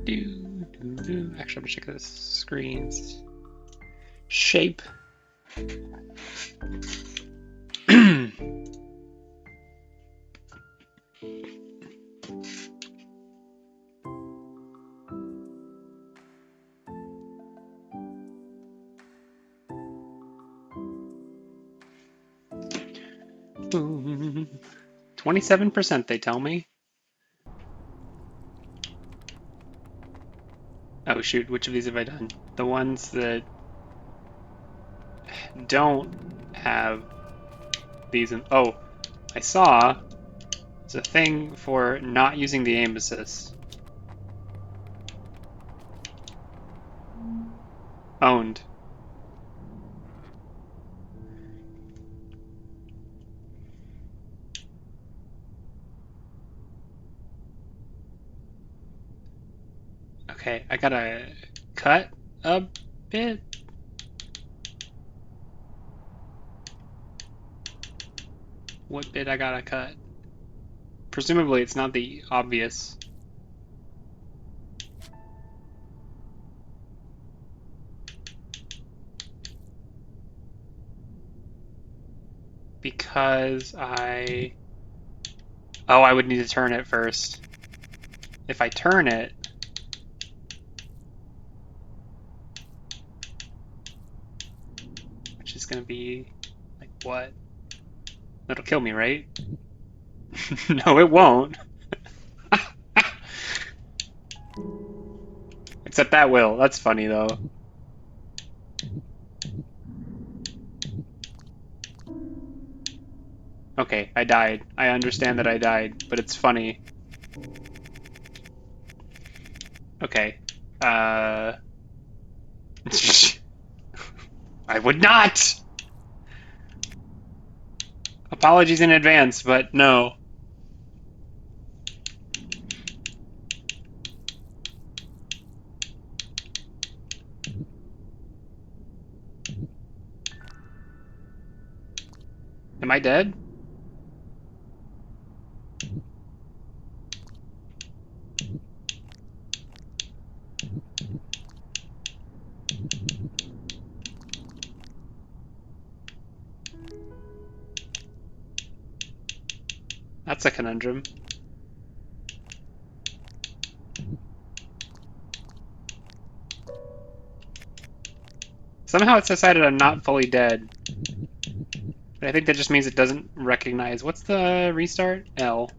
Actually, I'm gonna check the screens. Shape. Boom. 27%, they tell me. Oh shoot, which of these have I done? The ones that don't have these in. Oh, I saw there's a thing for not using the aim assist. Owned. Okay, I gotta cut a bit. What bit I gotta cut? Presumably it's not the obvious. Because I... Oh, I would need to turn it first. If I turn it... Which is gonna be... like what? That'll kill me, right? No, it won't. Except that will. That's funny, though. Okay, I died. I understand that I died, but it's funny. Okay. I would not! Apologies in advance, but no. Am I dead? That's a conundrum. Somehow it's decided I'm not fully dead. But I think that just means it doesn't recognize... What's the restart? L.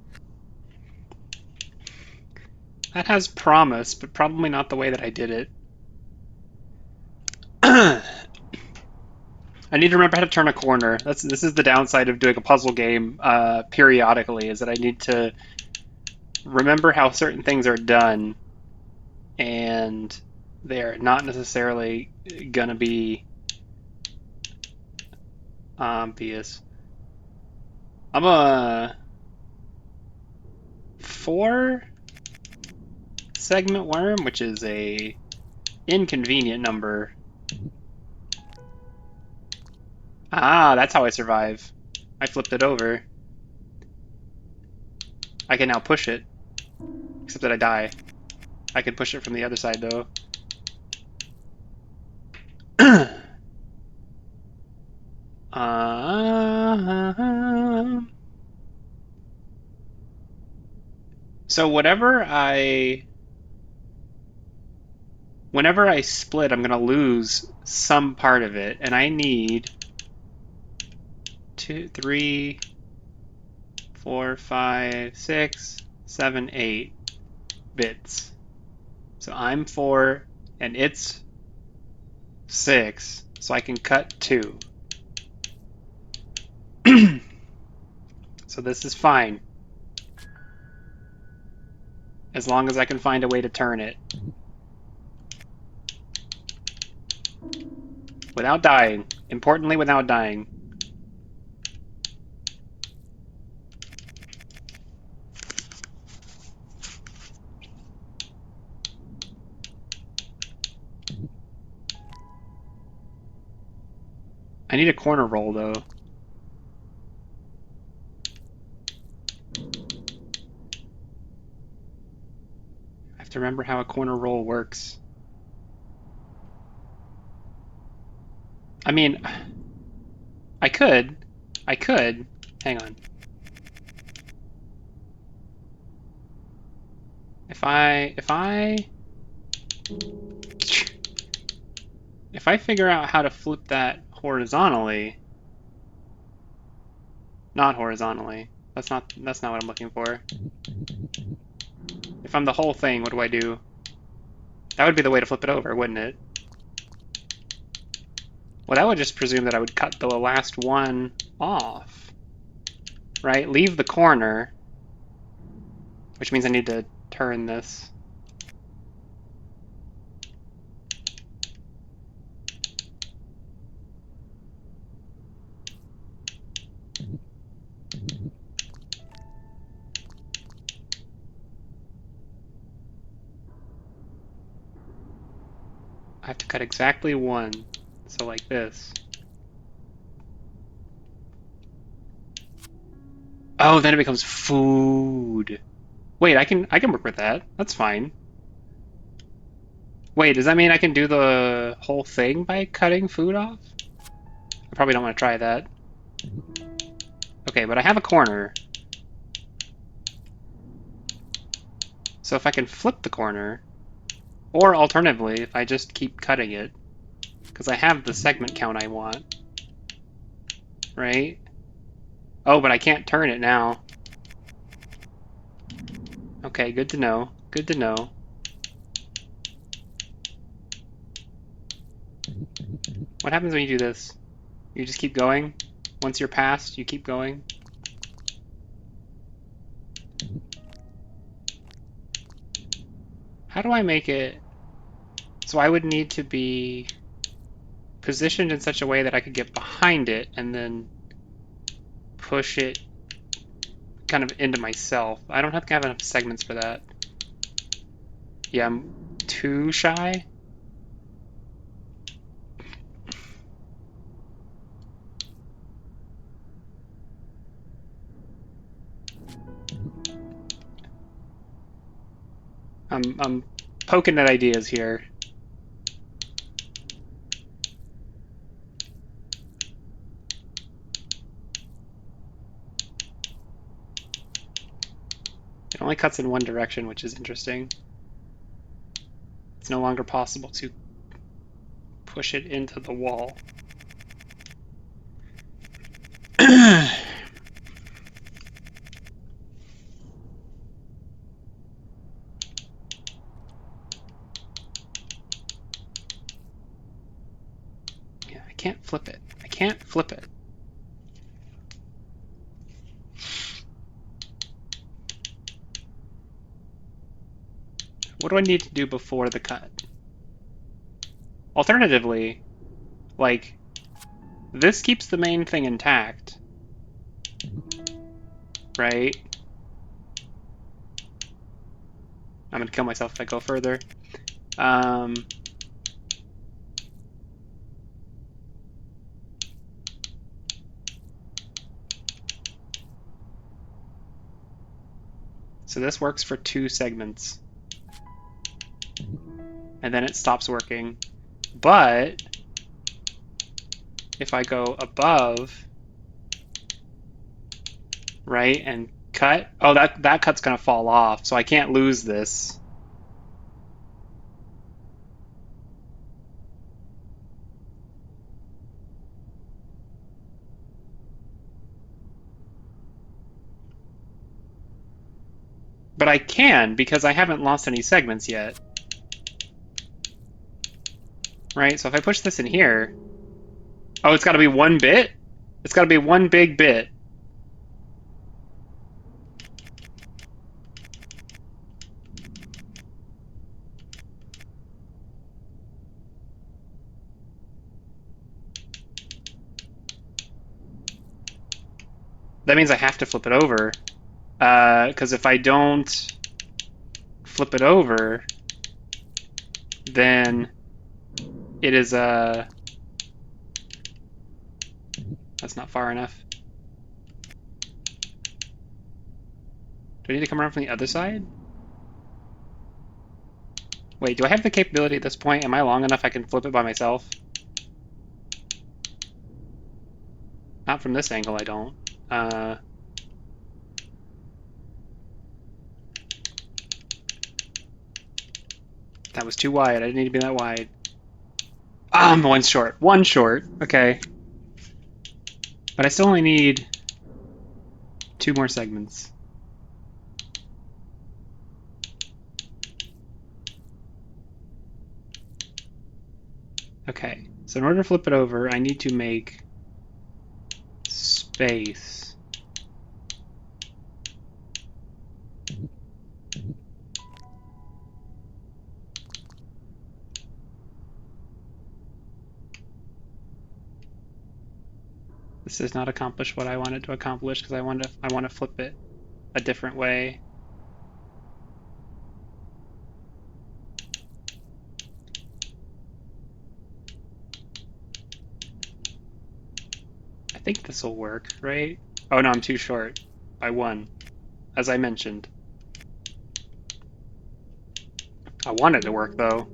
That has promise, but probably not the way that I did it. I need to remember how to turn a corner. This is the downside of doing a puzzle game periodically, is that I need to remember how certain things are done, and they're not necessarily gonna be obvious. I'm a 4-segment worm, which is a inconvenient number. Ah, that's how I survive. I flipped it over. I can now push it, except that I die. I can push it from the other side, though. So whenever I split, I'm gonna lose some part of it, and I need 2, 3, 4, 5, 6, 7, 8 bits. So I'm 4 and it's 6, so I can cut 2. So this is fine. As long as I can find a way to turn it. Without dying. Importantly, without dying. I need a corner roll, though. I have to remember how a corner roll works. I mean, I could. Hang on. If I figure out how to flip that horizontally, not horizontally. That's not what I'm looking for. If I'm the whole thing, what do I do? That would be the way to flip it over, wouldn't it? Well, that would just presume that I would cut the last one off, right? Leave the corner, which means I need to turn this. I have to cut exactly one, so like this. Oh, then it becomes food. Wait, I can work with that. That's fine. Wait, does that mean I can do the whole thing by cutting food off? I probably don't want to try that. Okay, but I have a corner. So if I can flip the corner, or alternatively, if I just keep cutting it, because I have the segment count I want, right? Oh, but I can't turn it now. Okay, good to know. Good to know. What happens when you do this? You just keep going? Once you're past, you keep going? How do I make it so I would need to be positioned in such a way that I could get behind it and then push it kind of into myself? I don't have to have enough segments for that. Yeah, I'm too shy. I'm poking at ideas here. It only cuts in one direction, which is interesting. It's no longer possible to push it into the wall. Yeah, I can't flip it. I can't flip it. What do I need to do before the cut? Alternatively, like, this keeps the main thing intact, right? I'm gonna kill myself if I go further. So this works for 2 segments. And then it stops working. But if I go above, right, and cut, oh, that cut's gonna fall off, so I can't lose this. But I can, because I haven't lost any segments yet. Right, so if I push this in here, oh, it's gotta be 1 bit? It's gotta be 1 big bit. That means I have to flip it over. Because if I don't flip it over, then it is that's not far enough. Do I need to come around from the other side? Wait, do I have the capability at this point? Am I long enough I can flip it by myself? Not from this angle, I don't. That was too wide. I didn't need to be that wide. Ah, I'm one short. One short. Okay. But I still only need 2 more segments. Okay. So in order to flip it over, I need to make space. This does not accomplish what I wanted to accomplish because I want to flip it a different way. I think this will work, right? Oh no, I'm too short by 1, as I mentioned. I want it to work though.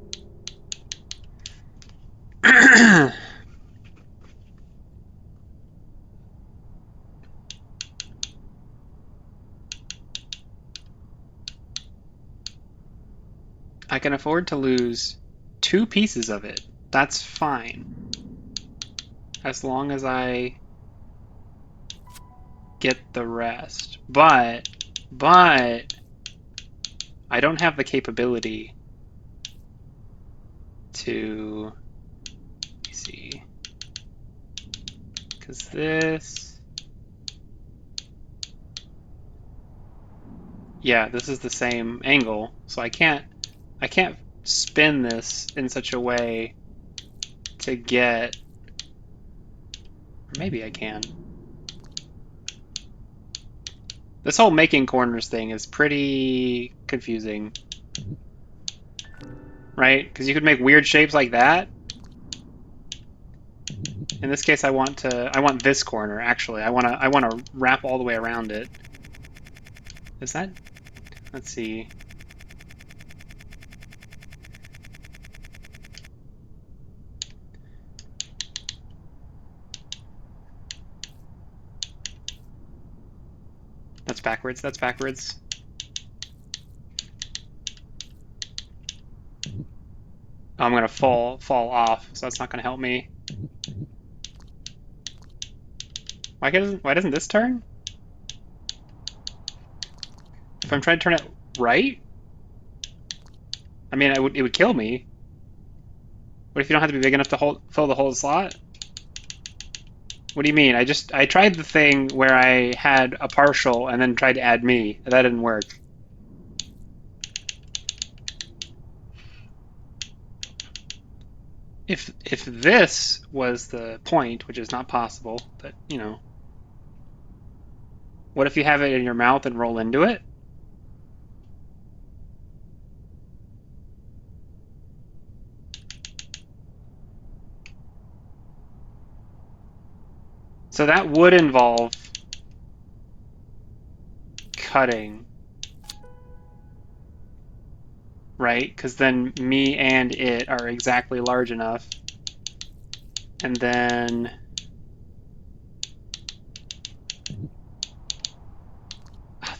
I can afford to lose 2 pieces of it. That's fine. As long as I get the rest. But I don't have the capability to, let me see, because this, yeah, this is the same angle, so I can't spin this in such a way to get, or maybe I can. This whole making corners thing is pretty confusing, right? Because you could make weird shapes like that. In this case, I want this corner actually. I want to wrap all the way around it. Is that? Let's see. That's backwards. That's backwards. Oh, I'm gonna fall off, so that's not gonna help me. Why doesn't this turn? If I'm trying to turn it right, I mean, it would kill me. What if you don't have to be big enough to fill the whole slot? What do you mean? I tried the thing where I had a partial and then tried to add me. That didn't work. If this was the point, which is not possible, but you know, what if you have it in your mouth and roll into it? So that would involve cutting, right? Because then me and it are exactly large enough. And then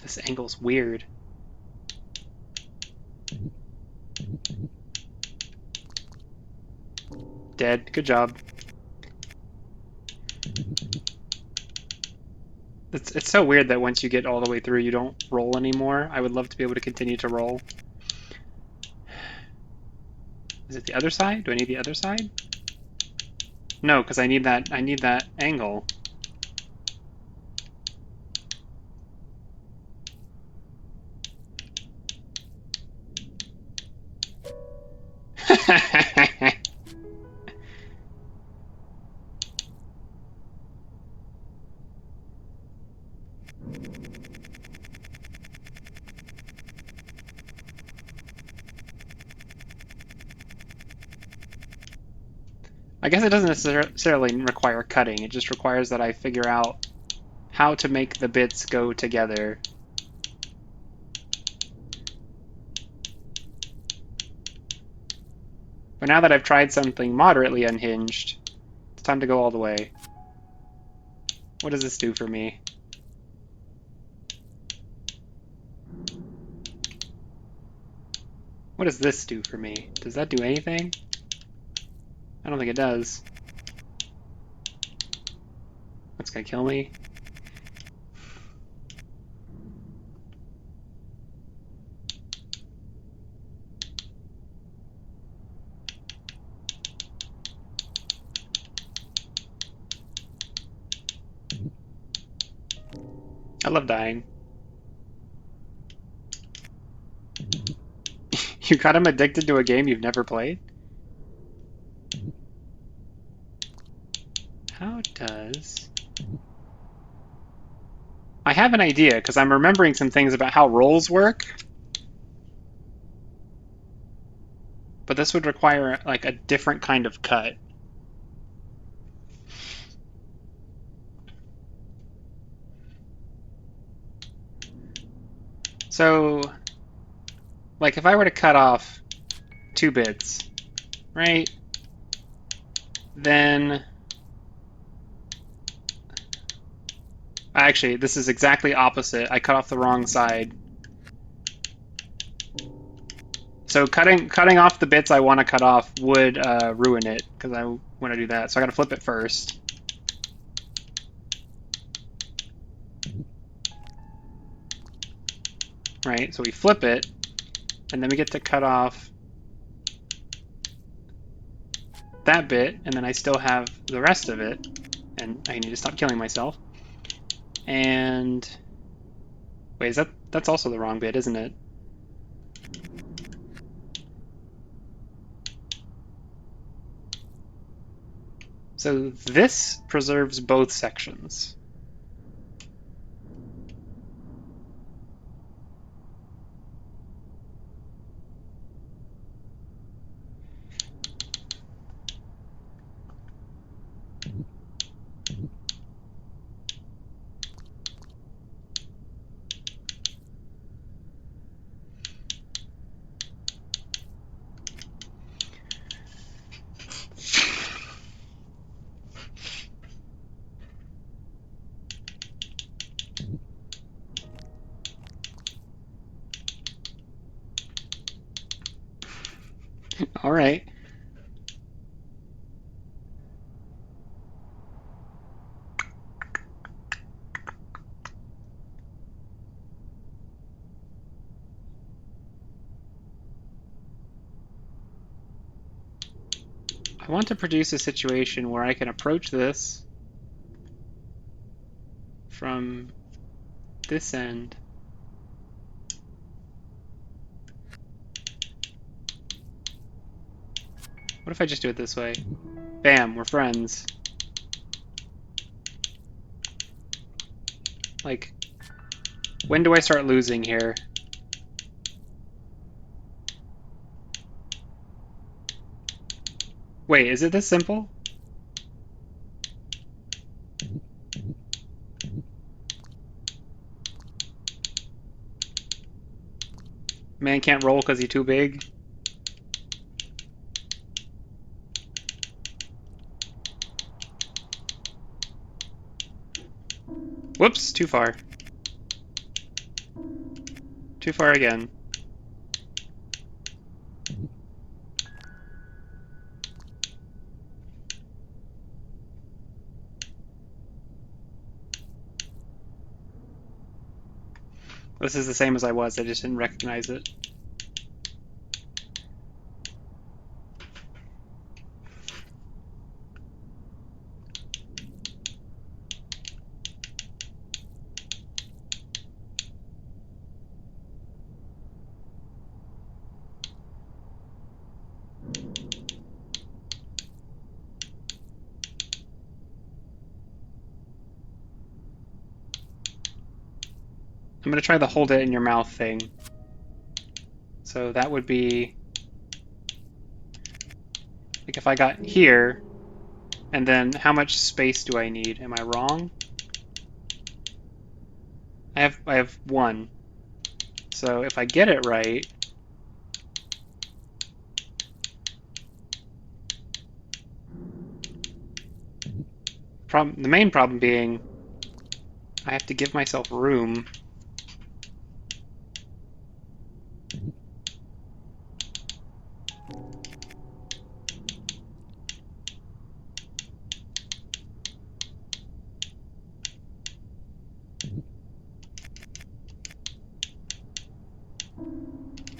this angle's weird. Dead. Good job. It's so weird that once you get all the way through, you don't roll anymore. I would love to be able to continue to roll. Is it the other side? Do I need the other side? No, because I need that angle. I guess it doesn't necessarily require cutting. It just requires that I figure out how to make the bits go together. But now that I've tried something moderately unhinged, it's time to go all the way. What does this do for me? What does this do for me? Does that do anything? I don't think it does. That's gonna kill me. I love dying. You got him addicted to a game you've never played? How does... I have an idea, because I'm remembering some things about how rolls work. But this would require, like, a different kind of cut. So, like, if I were to cut off 2 bits, right? Then... Actually, this is exactly opposite. I cut off the wrong side. So cutting off the bits I want to cut off would ruin it, because I want to do that. So I got to flip it first. Right, so we flip it, and then we get to cut off that bit, and then I still have the rest of it, and I need to stop killing myself. And wait, that's also the wrong bit, isn't it? So this preserves both sections. All right. I want to produce a situation where I can approach this from this end. What if I just do it this way? Bam, we're friends. Like, when do I start losing here? Wait, is it this simple? Man can't roll because he's too big? Whoops, too far. Too far again. This is the same as I was, I just didn't recognize it. I'm going to try the hold it in your mouth thing. So that would be... like if I got here, and then how much space do I need? Am I wrong? I have 1. So if I get it right... The main problem being I have to give myself room.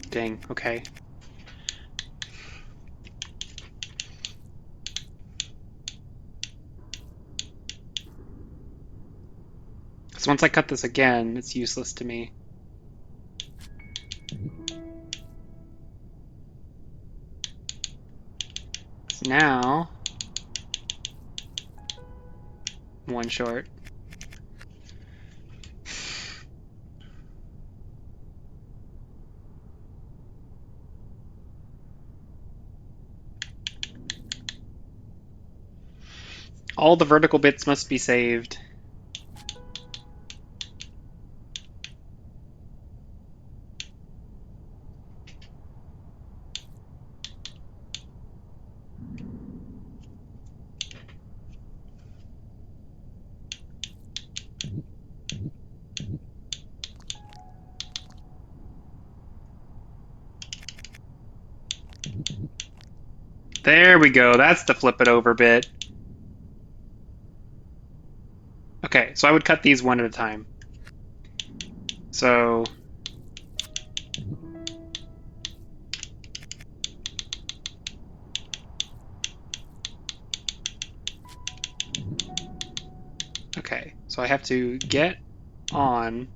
Dang, okay. So once I cut this again, it's useless to me. So now, one short. All the vertical bits must be saved. There we go. That's the flip it over bit. Okay, so I would cut these one at a time. So okay, so I have to get on.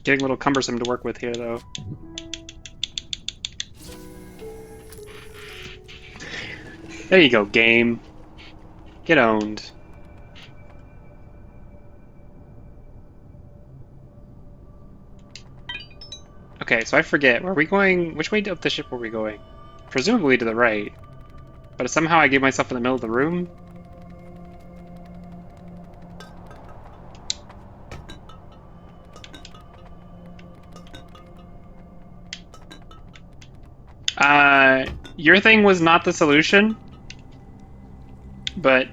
Getting a little cumbersome to work with here, though. There you go, game. Get owned. Okay, so I forget. Were we going... Which way up the ship were we going? Presumably to the right. But somehow I gave myself in the middle of the room? Your thing was not the solution. But...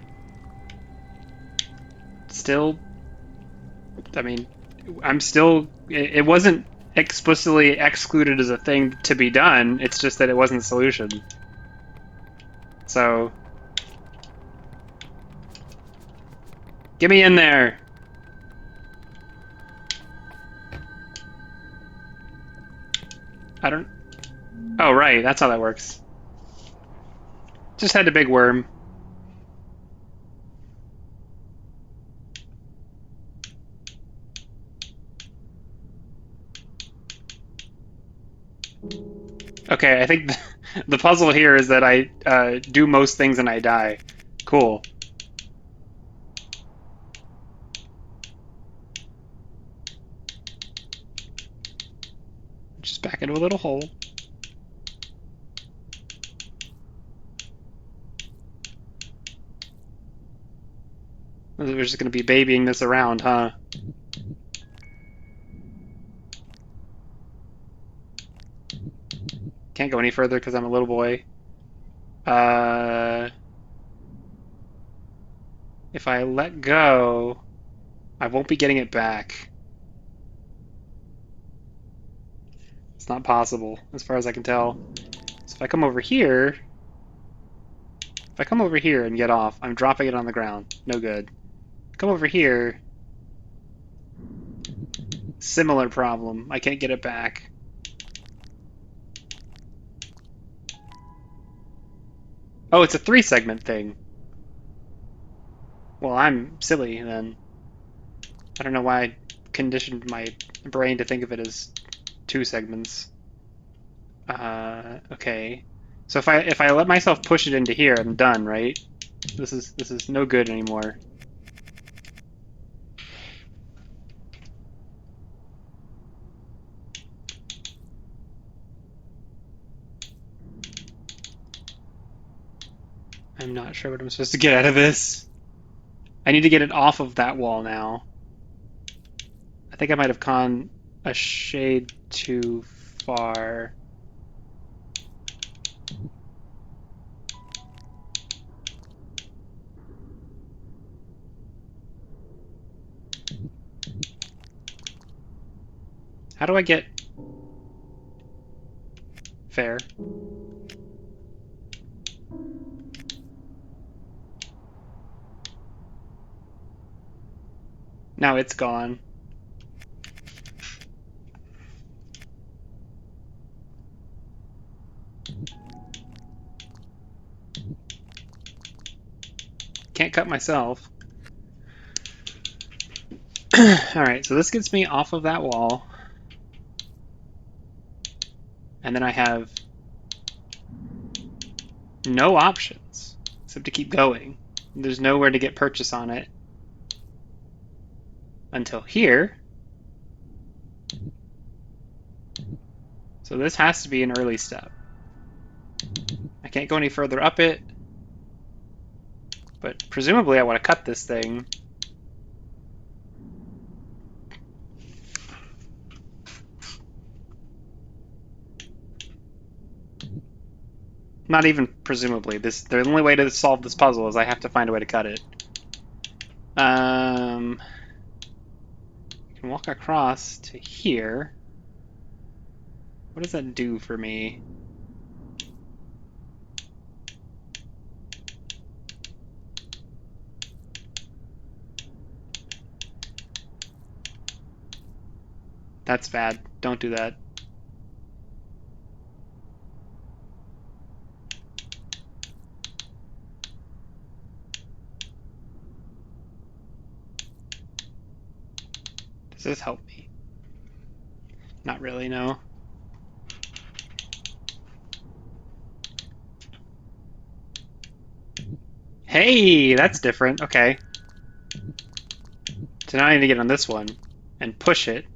Still... I mean... I'm still... It wasn't explicitly excluded as a thing to be done. It's just that it wasn't the solution. So... Get me in there! I don't... Oh, right, that's how that works. Just had a big worm. Okay, I think the puzzle here is that I do most things and I die. Cool. Just back into a little hole. We're just going to be babying this around, huh? Can't go any further because I'm a little boy. If I let go, I won't be getting it back. It's not possible, as far as I can tell. So if I come over here... If I come over here and get off, I'm dropping it on the ground. No good. Come over here... Similar problem. I can't get it back. Oh, it's a 3-segment thing. Well, I'm silly then. I don't know why I conditioned my brain to think of it as 2 segments. Okay. So if I let myself push it into here, I'm done, right? This is no good anymore. I'm not sure what I'm supposed to get out of this. I need to get it off of that wall now. I think I might have gone a shade too far. How do I get fair? Now it's gone. Can't cut myself. Alright, so this gets me off of that wall. And then I have no options except to keep going. There's nowhere to get purchase on it until here. So this has to be an early step. I can't go any further up it, but presumably I want to cut this thing. Not even presumably. The only way to solve this puzzle is I have to find a way to cut it. I can walk across to here. What does that do for me? That's bad. Don't do that. Does this help me? Not really, no. Hey, that's different. Okay. So now I need to get on this one and push it.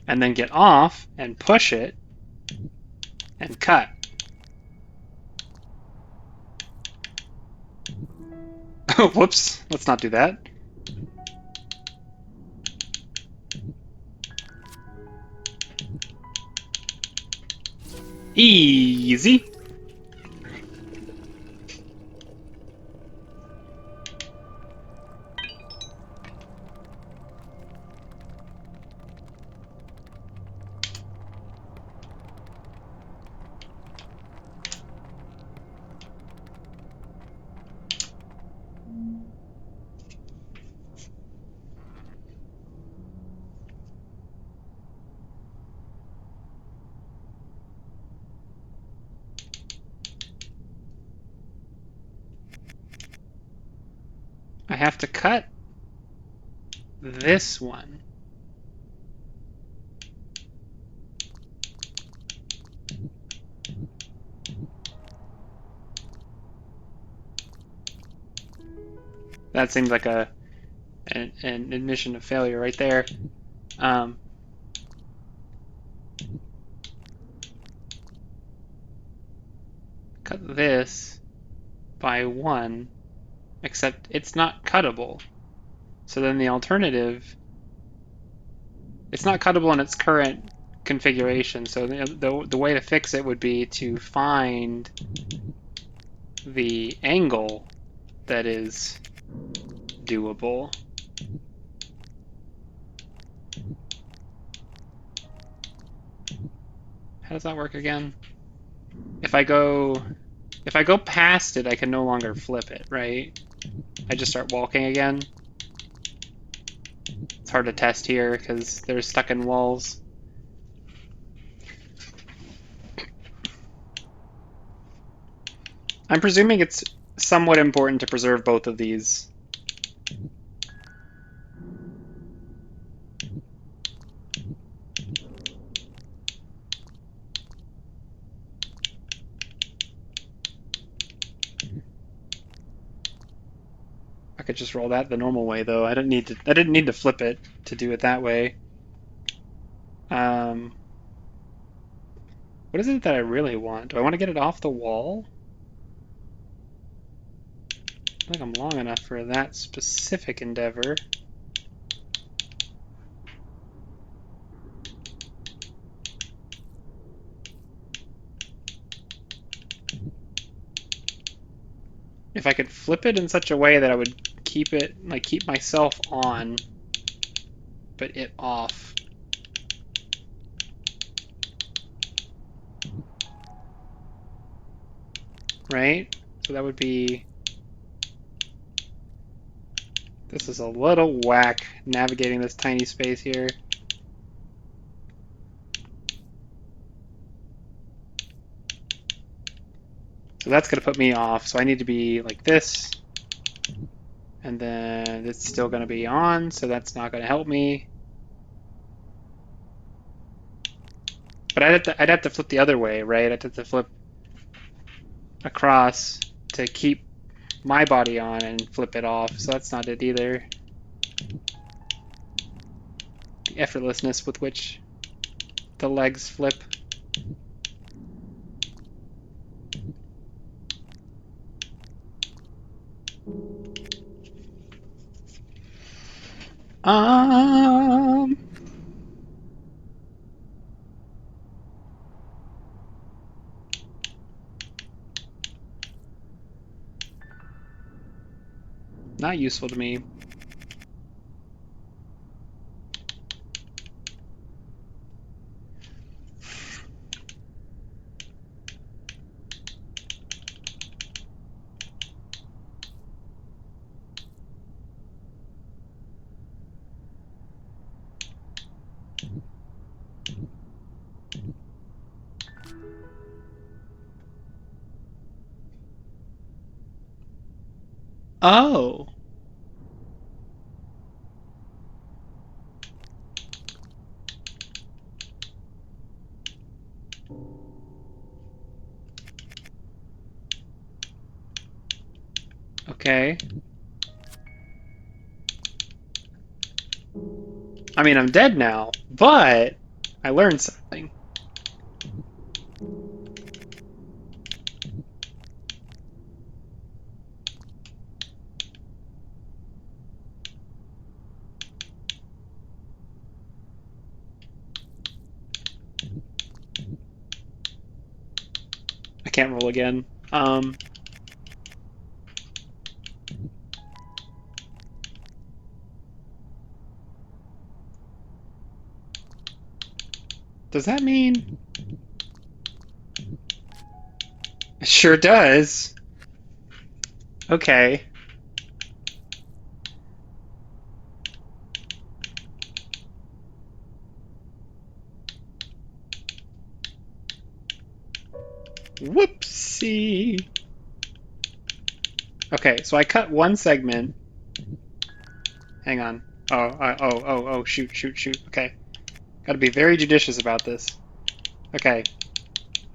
And then get off and push it and cut. Oh, whoops. Let's not do that. Easy. I have to cut this one. That seems like an admission of failure right there. Cut this by one, except it's not cuttable. So then the alternative, it's not cuttable in its current configuration. So the way to fix it would be to find the angle that is doable. How does that work again? If I go past it, I can no longer flip it, right? I just start walking again. It's hard to test here because they're stuck in walls. I'm presuming it's somewhat important to preserve both of these. I could just roll that the normal way though. I didn't need to flip it to do it that way. What is it that I really want? Do I want to get it off the wall? think I'm long enough for that specific endeavor. If I could flip it in such a way that I would keep it, like keep myself on, but it off. Right? So that would be... This is a little whack navigating this tiny space here. So that's going to put me off. So I need to be like this. And then it's still going to be on, so that's not going to help me. But I'd have to flip the other way, right? I'd have to flip across to keep my body on and flip it off. So that's not it either. The effortlessness with which the legs flip. Not useful to me. Oh. Okay. I mean, I'm dead now, but I learned something. I can't roll again. Does that mean? It sure does. Okay. Whoopsie. Okay, so I cut one segment. Hang on. Oh, shoot. Okay. Gotta be very judicious about this. Okay.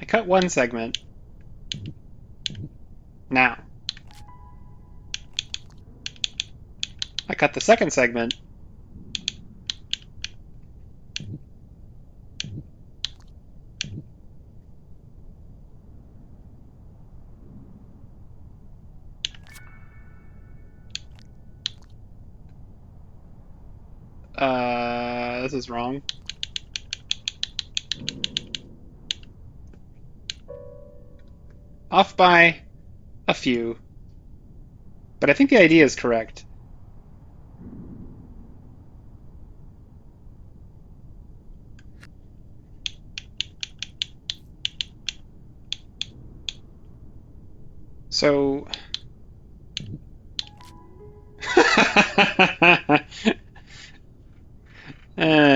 I cut one segment. Now. I cut the second segment. This is wrong. Off by a few. But I think the idea is correct. So...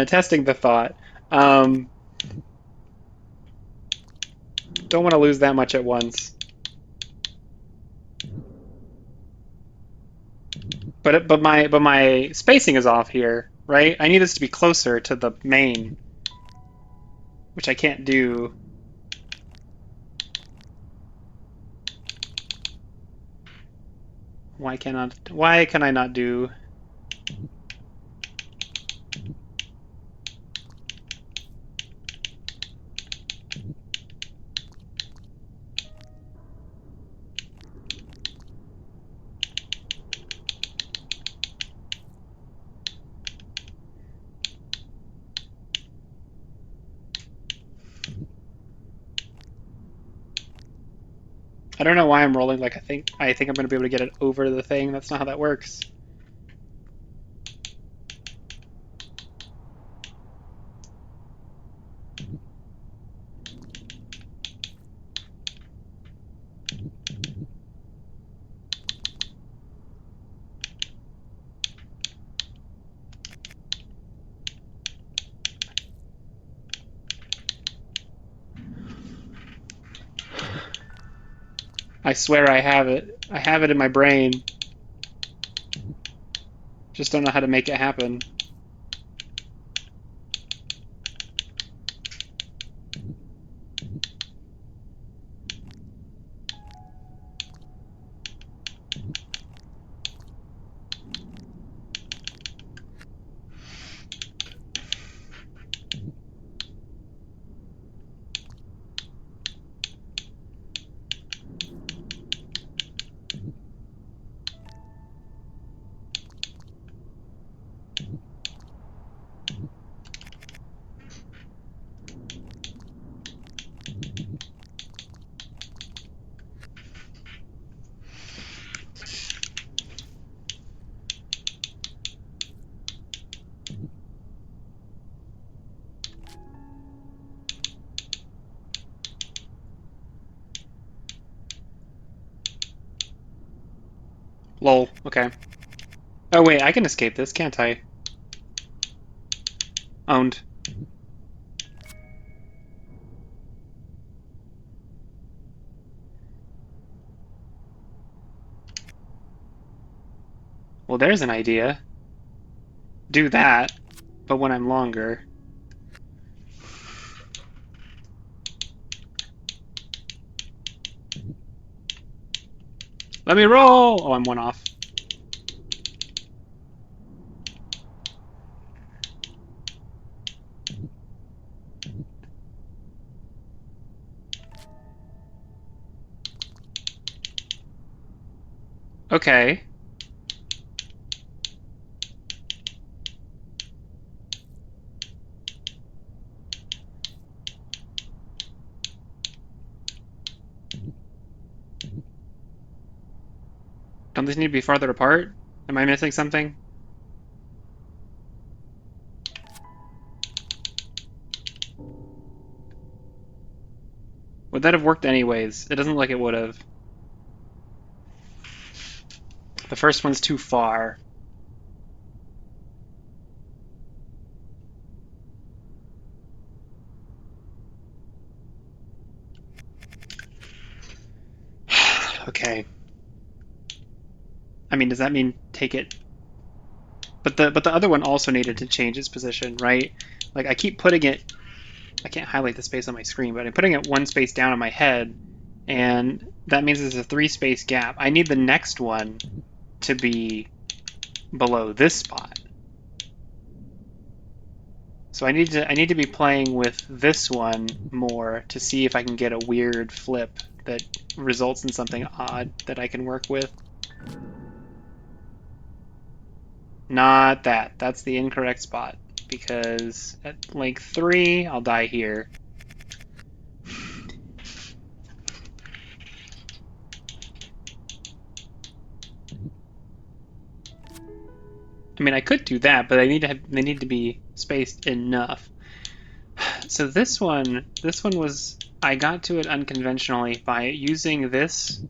testing the thought. Don't want to lose that much at once. But my spacing is off here, right? I need this to be closer to the main, which I can't do. Why can I not do? don't know why I'm rolling like I think I'm going to be able to get it over the thing. That's not how that works. I swear I have it. I have it in my brain. Just don't know how to make it happen. Lol. Okay. Oh wait, I can escape this, can't I? Owned. Well, there's an idea. Do that, but when I'm longer. Let me roll! Oh, I'm one off. Okay. Don't these need to be farther apart? Am I missing something? Would that have worked anyways? It doesn't look like it would have. The first one's too far. Okay. I mean, does that mean take it? But the other one also needed to change its position, right? Like I keep putting it. I can't highlight the space on my screen, but I'm putting it one space down on my head, and that means there's a 3-space gap. I need the next one to be below this spot. So I need to be playing with this one more to see if I can get a weird flip that results in something odd that I can work with. Not that. That's the incorrect spot, because at length 3, I'll die here. I mean, I could do that, but they need to be spaced enough. So this one was, I got to it unconventionally by using this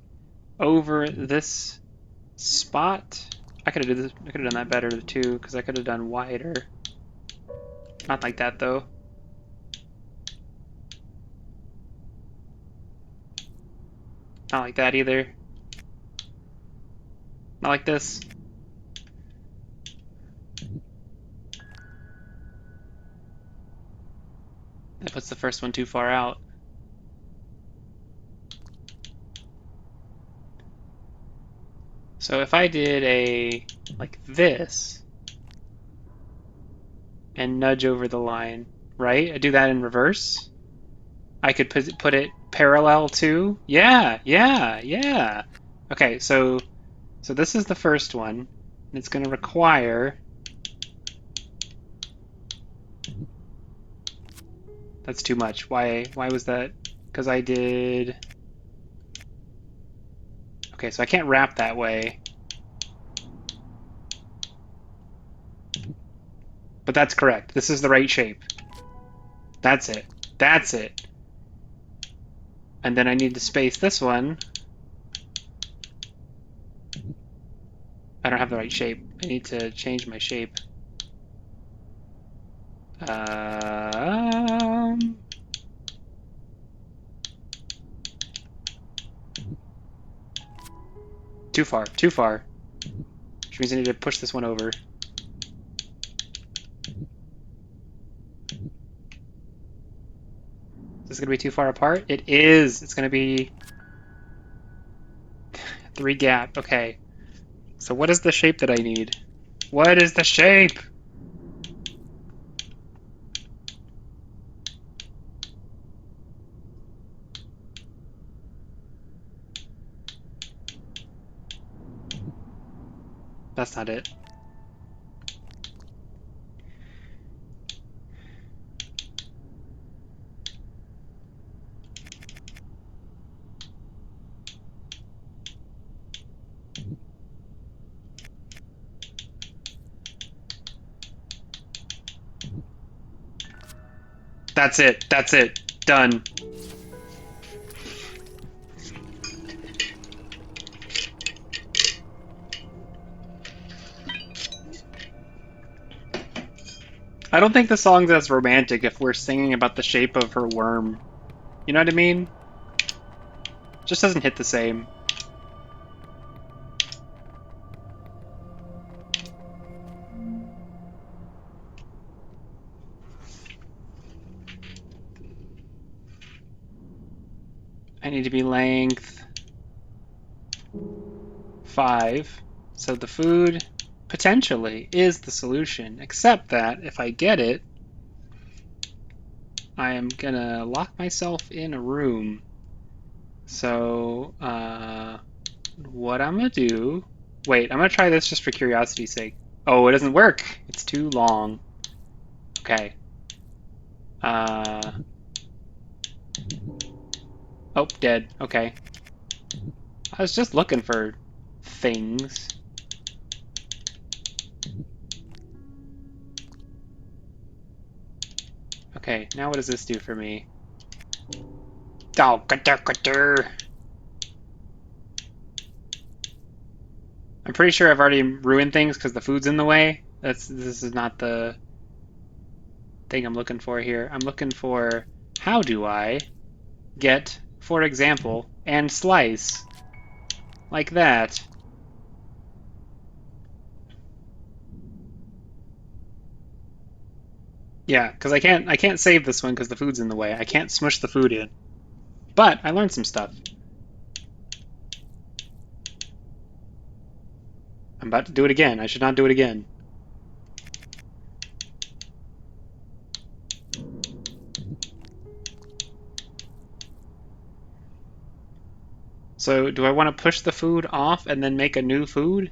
over this spot. I could have done that better too, because I could have done wider. Not like that though. Not like that either. Not like this. That puts the first one too far out. So if I did a like this and nudge over the line, right? I do that in reverse. I could put it parallel to. Yeah, yeah, yeah. Okay, so this is the first one, and it's going to require. That's too much. Why was that? Because I did. Okay, so I can't wrap that way. But that's correct. This is the right shape. That's it. That's it. And then I need to space this one. I don't have the right shape. I need to change my shape. Too far. Too far. Which means I need to push this one over. Is this going to be too far apart? It is! It's going to be 3 gap. Okay. So what is the shape that I need? What is the shape? That's not it. That's it. That's it. Done. I don't think the song's as romantic if we're singing about the shape of her worm. You know what I mean? Just doesn't hit the same. I need to be length 5. So the food potentially is the solution, except that if I get it, I am gonna lock myself in a room. So, what I'm gonna do... Wait, I'm gonna try this just for curiosity's sake. Oh, it doesn't work! It's too long. Okay. Oh, dead. Okay. I was just looking for things. Okay, now what does this do for me? Oh, cutter. I'm pretty sure I've already ruined things because the food's in the way. This is not the thing I'm looking for here. I'm looking for how do I get, for example, and slice like that. Yeah, because I can't save this one because the food's in the way. I can't smush the food in. But I learned some stuff. I'm about to do it again. I should not do it again. So do I want to push the food off and then make a new food?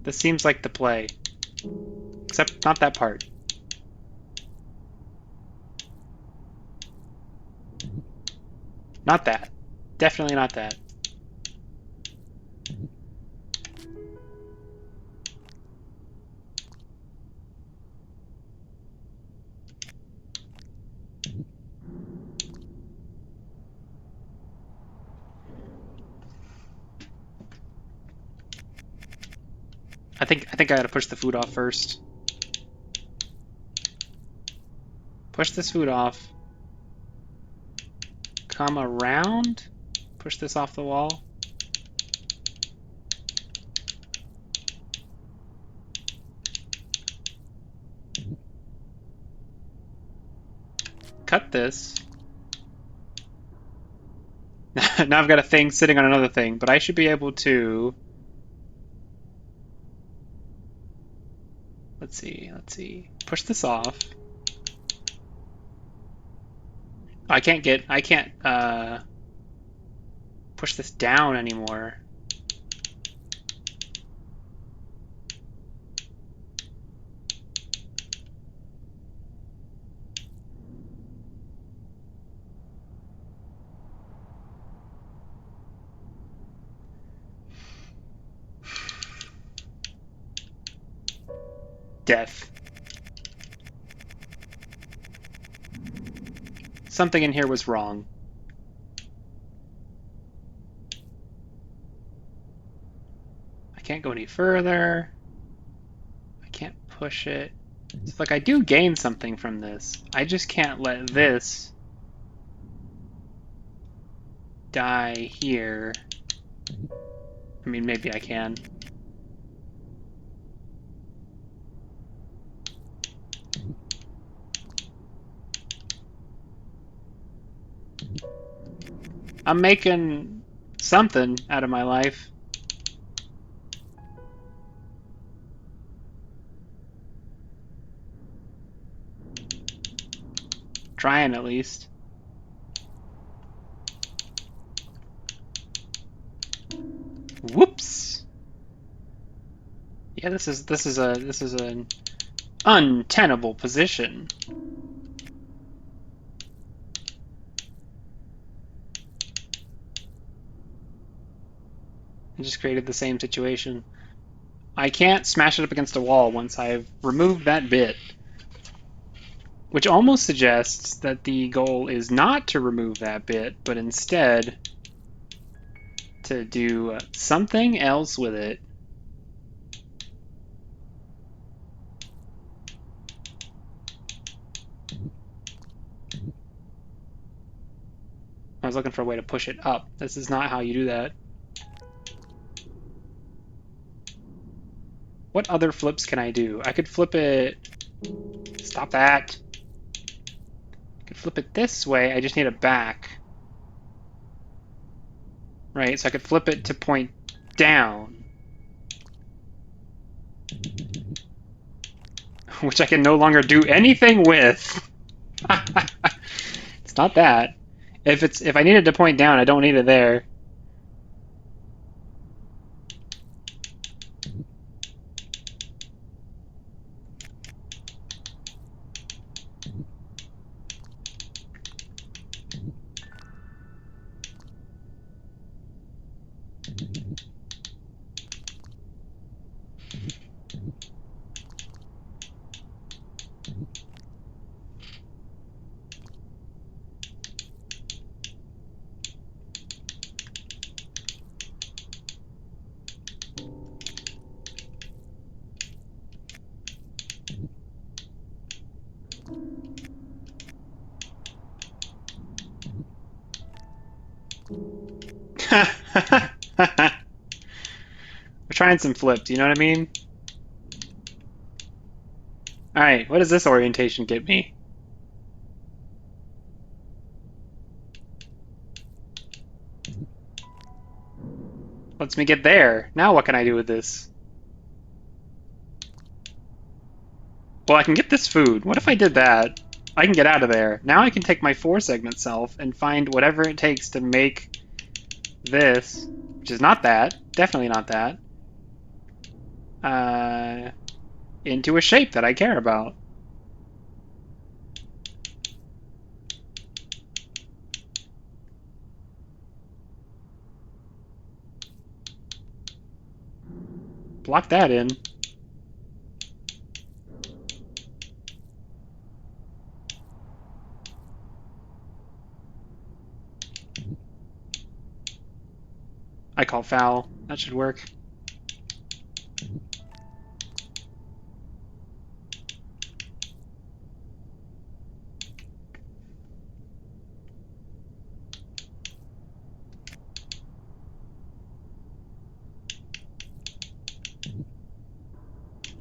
This seems like the play. Except not that part. Not that. Definitely not that. I think I gotta push the food off first. Push this food off. Come around. Push this off the wall. Cut this. Now I've got a thing sitting on another thing, but I should be able to... Let's see. Push this off. I can't push this down anymore. Death. Something in here was wrong. I can't go any further. I can't push it. So, like, I do gain something from this. I just can't let this die here. I mean, maybe I can. I'm making something out of my life. Trying at least. Whoops. Yeah, this is an untenable position. I just created the same situation. I can't smash it up against a wall once I've removed that bit. Which almost suggests that the goal is not to remove that bit, but instead to do something else with it. I was looking for a way to push it up. This is not how you do that. What other flips can I do? I could flip it... Stop that! I could flip it this way, I just need a back. Right, so I could flip it to point down. Which I can no longer do anything with! It's not that. If I need it to point down, I don't need it there. We're trying some flips, you know what I mean? Alright, what does this orientation get me? Lets me get there. Now what can I do with this? Well, I can get this food. What if I did that? I can get out of there. Now I can take my 4-segment self and find whatever it takes to make this, which is not that, definitely not that, into a shape that I care about. Block that in. I call foul. That should work.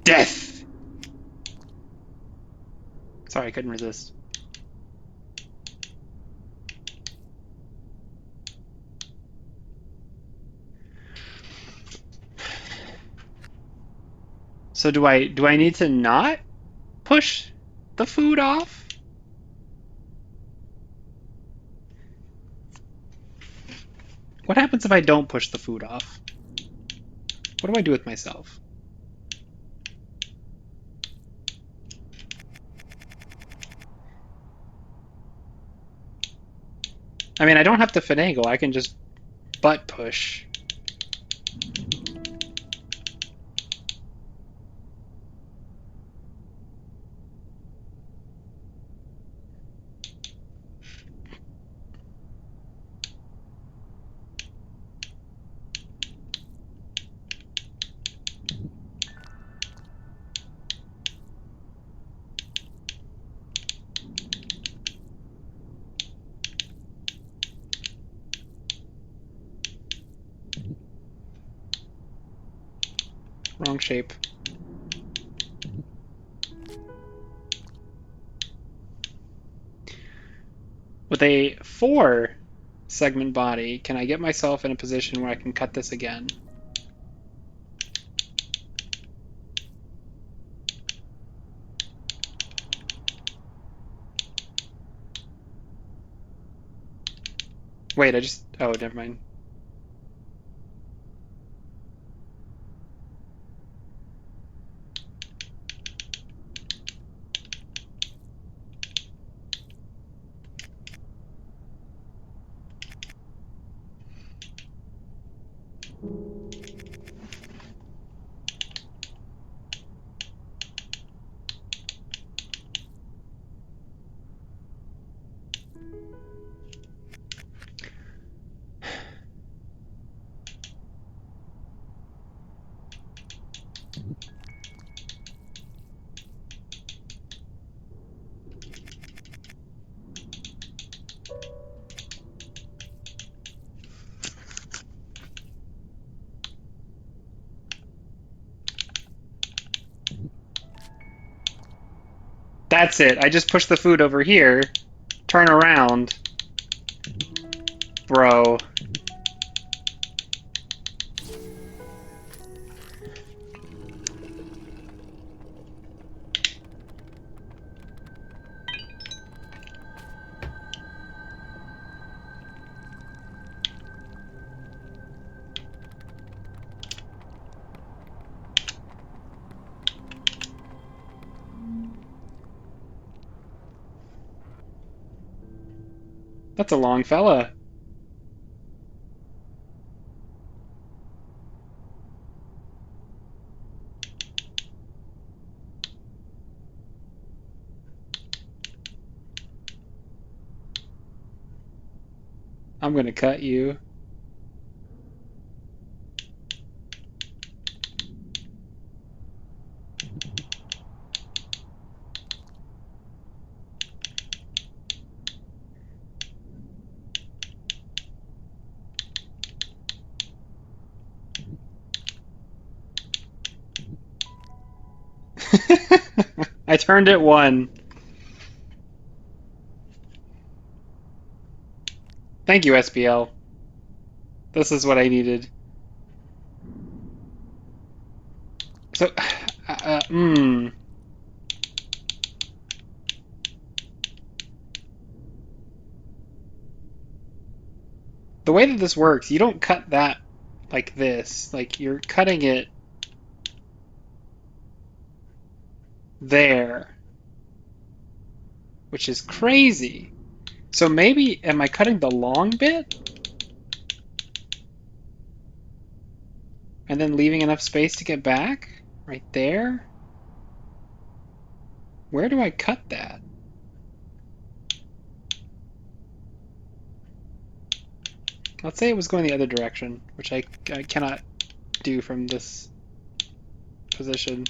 Death! Sorry, I couldn't resist. So do I need to not push the food off? What happens if I don't push the food off? What do I do with myself? I mean, I don't have to finagle. I can just butt push. wrong shape. With a 4-segment body, can I get myself in a position where I can cut this again? Wait, oh, never mind. That's it. I just push the food over here, turn around. Bro. That's a long fella. I'm gonna cut you. I turned it 1. Thank you, SPL. This is what I needed. So, The way that this works, you don't cut that like this. Like, you're cutting it there, which is crazy. So maybe, am I cutting the long bit? And then leaving enough space to get back? Right there? Where do I cut that? Let's say it was going the other direction, which I cannot do from this position.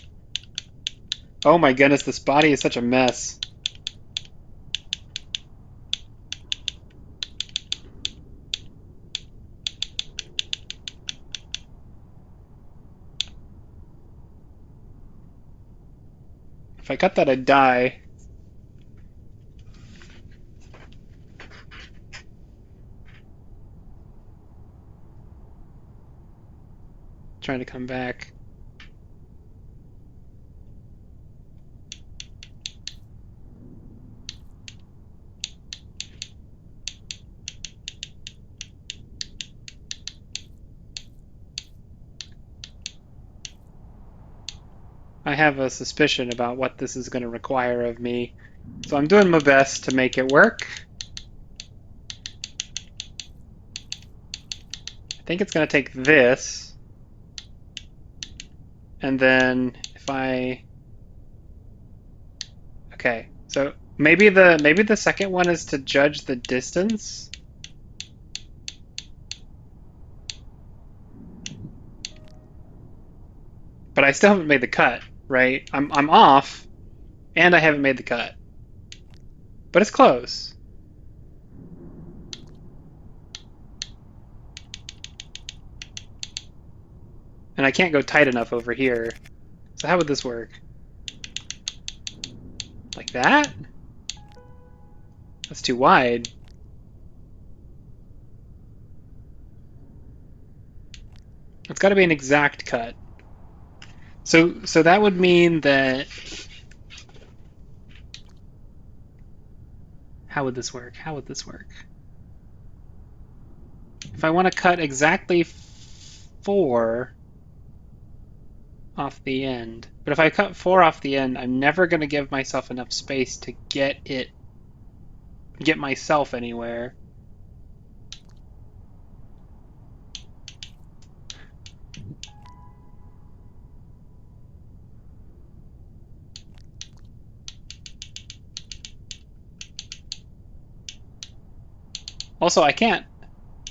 Oh my goodness, this body is such a mess. If I cut that, I'd die. Trying to come back. I have a suspicion about what this is going to require of me, so I'm doing my best to make it work. I think it's going to take this, and then if I... Okay, so maybe the second one is to judge the distance. But I still haven't made the cut, right? I'm off, and I haven't made the cut. But it's close. And I can't go tight enough over here. So how would this work? Like that? That's too wide. It's got to be an exact cut. So that would mean that... How would this work? How would this work? If I want to cut exactly 4 off the end, but if I cut 4 off the end, I'm never going to give myself enough space to get myself anywhere. Also, I can't.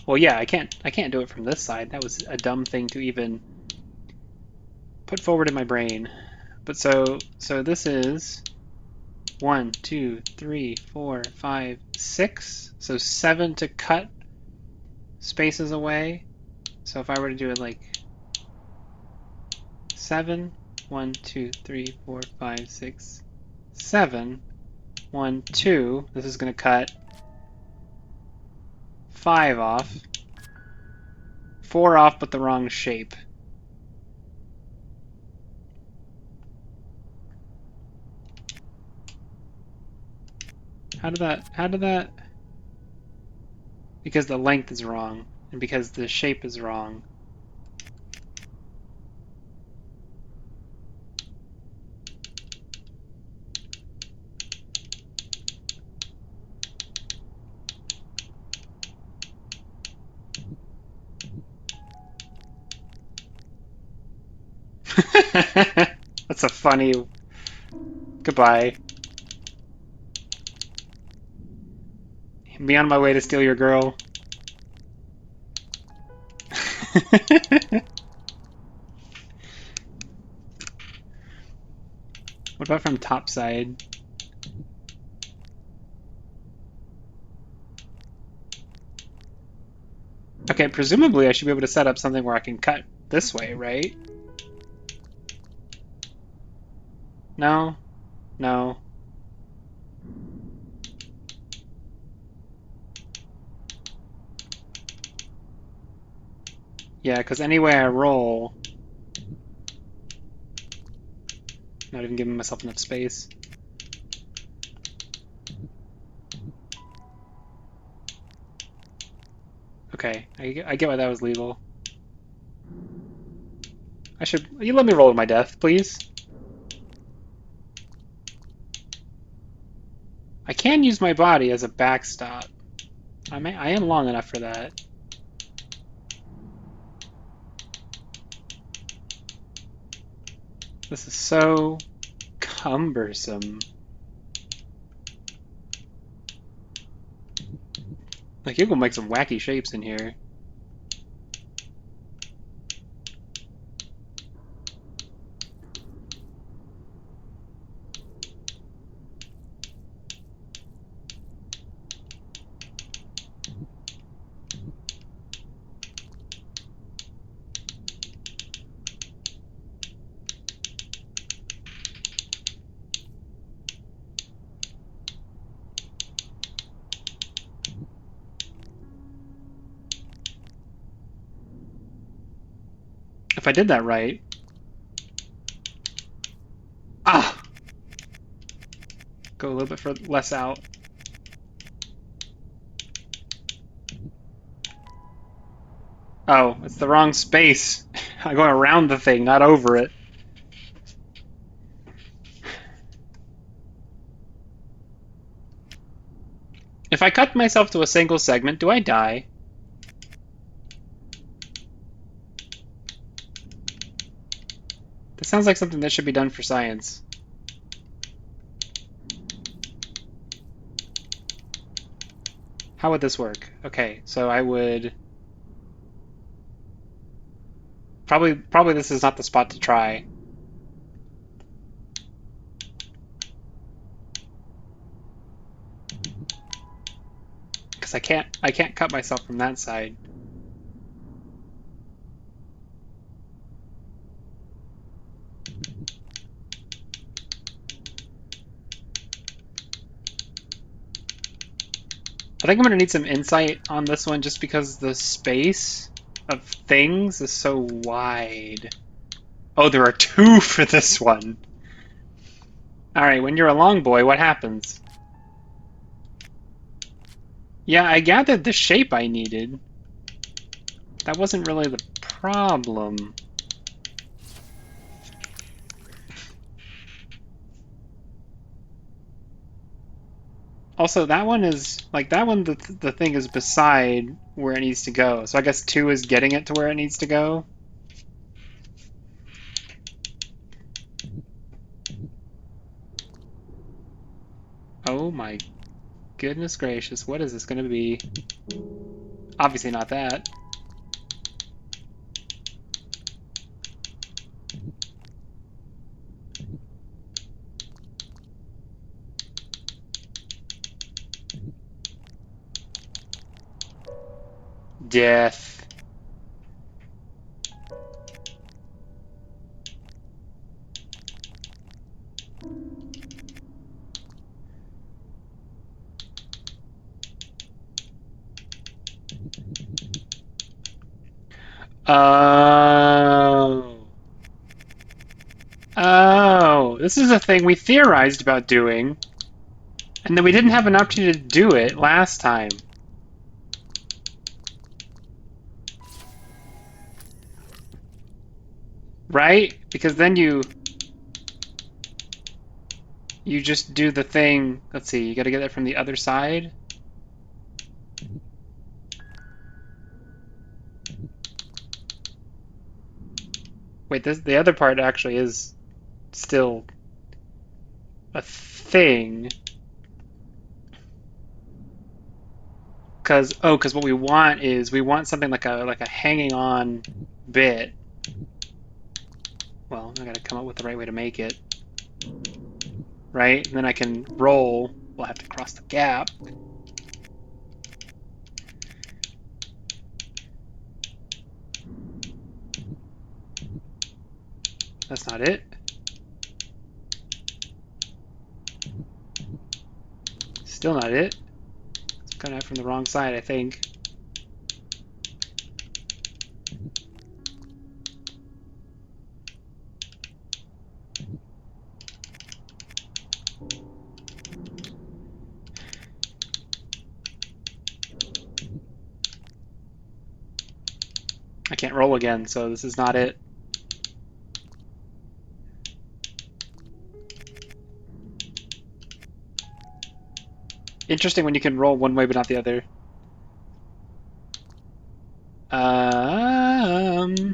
Well, yeah, I can't do it from this side. That was a dumb thing to even put forward in my brain. But so this is 1, 2, 3, 4, 5, 6. So 7 to cut spaces away. So if I were to do it like 7, 1, 2, 3, 4, 5, 6, 7, 1, 2. This is going to cut 5 off. 4 off, but the wrong shape. How did that? Because the length is wrong, and because the shape is wrong. That's a funny... Goodbye. Be on my way to steal your girl. What about from top side? Okay, presumably I should be able to set up something where I can cut this way, right? No? No. Yeah, because any way I roll... Not even giving myself enough space. Okay, I get why that was legal. You let me roll to my death, please? I can use my body as a backstop. I am long enough for that. This is so cumbersome. Like, you can make some wacky shapes in here. If I did that right... Ah! Go a little bit less out. Oh, it's the wrong space. I'm going around the thing, not over it. If I cut myself to a single segment, do I die? This sounds like something that should be done for science. How would this work? Okay, so I would... Probably this is not the spot to try. Because I can't cut myself from that side. I think I'm gonna need some insight on this one just because the space of things is so wide. Oh, there are two for this one. Alright, when you're a long boy, what happens? Yeah, I gathered the shape I needed. That wasn't really the problem. Also, that one is, like, that one, the thing is beside where it needs to go. So I guess 2 is getting it to where it needs to go. Oh my goodness gracious, what is this going to be? Obviously not that. Death. Oh. Oh. This is a thing we theorized about doing, and then we didn't have an opportunity to do it last time. Right? Because then you just do the thing. Let's see, you gotta get it from the other side. Wait, the other part actually is still a thing. Because what we want is we want something like a hanging on bit. Well, I gotta come up with the right way to make it. Right? And then I can roll. We'll have to cross the gap. That's not it. Still not it. It's coming out from the wrong side, I think. I can't roll again, so this is not it. Interesting when you can roll one way but not the other. Um...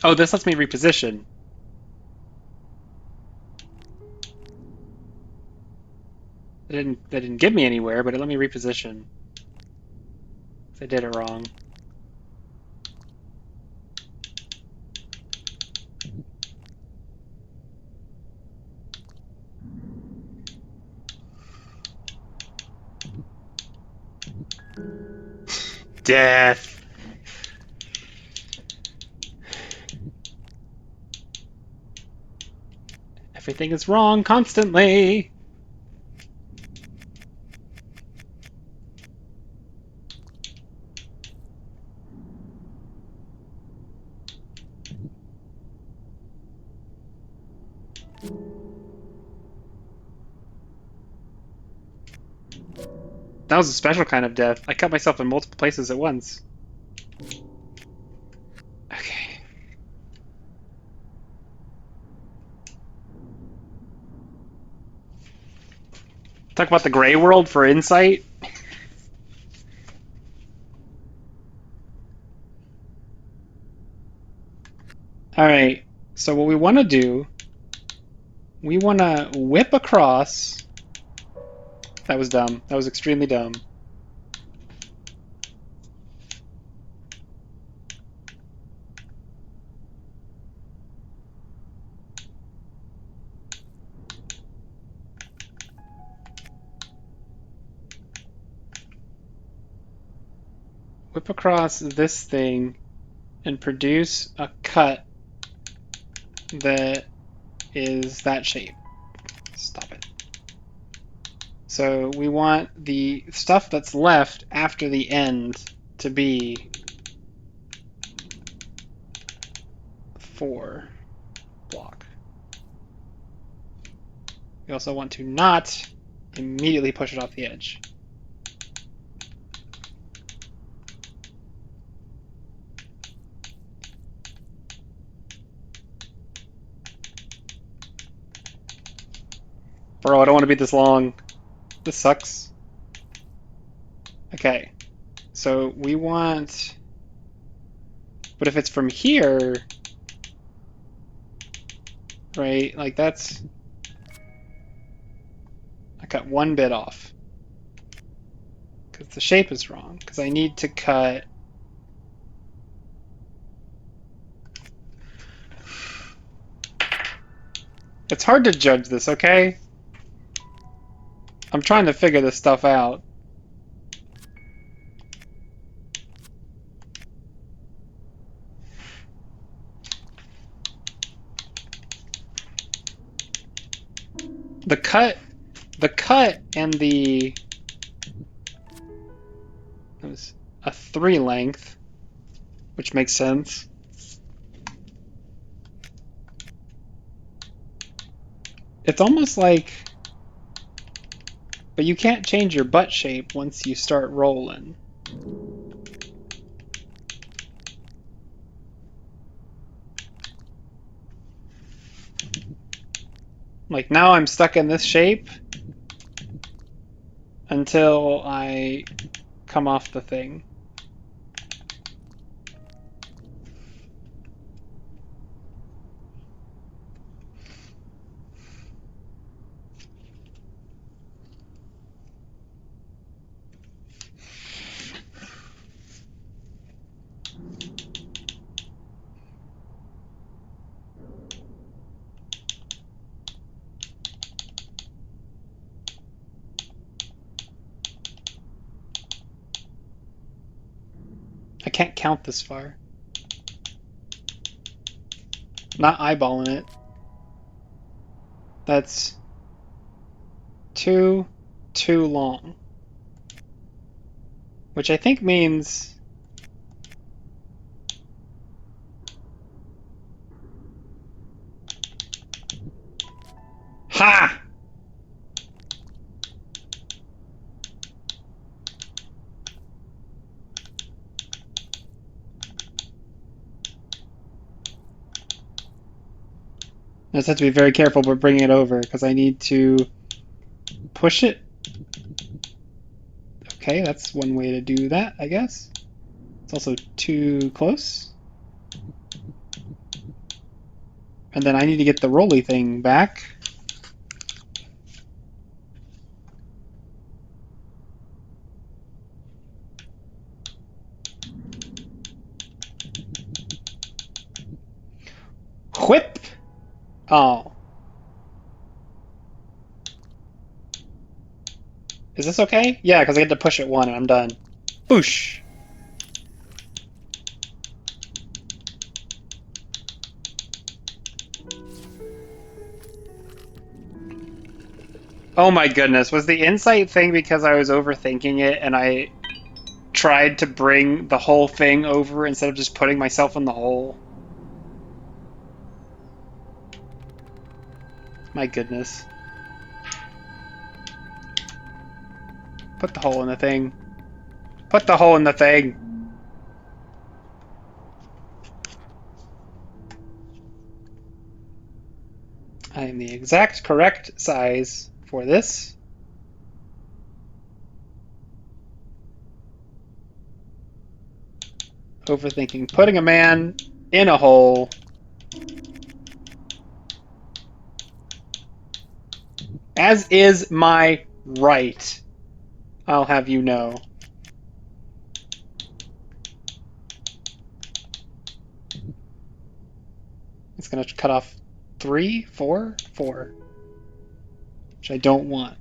Oh, this lets me reposition. That didn't get me anywhere, but it let me reposition. I did it wrong. Death. Everything is wrong constantly. That was a special kind of death. I cut myself in multiple places at once. Okay. Talk about the gray world for insight. Alright, so what we want to do, we want to whip across. That was dumb. That was extremely dumb. whip across this thing and produce a cut that is that shape. Stop it. So we want the stuff that's left after the end to be 4 block. We also want to not immediately push it off the edge. Bro, I don't want to be this long. This sucks. Okay, so we want... But if it's from here, right, like that's... I cut 1 bit off. Because the shape is wrong. Because I need to cut... It's hard to judge this, okay? I'm trying to figure this stuff out. The cut and the... It was a 3 length, which makes sense. It's almost like... But you can't change your butt shape once you start rolling. Like now I'm stuck in this shape until I come off the thing. I can't count this far. Not eyeballing it. That's too long. Which I think means... Ha! I just have to be very careful about bringing it over because I need to push it. Okay, that's one way to do that, I guess. It's also too close. And then I need to get the rolly thing back. Whip! Oh. Is this okay? Yeah, because I get to push it 1 and I'm done. Boosh! Oh my goodness, was the insight thing because I was overthinking it and I tried to bring the whole thing over instead of just putting myself in the hole? My goodness. Put the hole in the thing. Put the hole in the thing! I am the exact correct size for this. Overthinking. Putting a man in a hole. As is my right. I'll have you know. It's going to cut off 3, 4, 4. Which I don't want.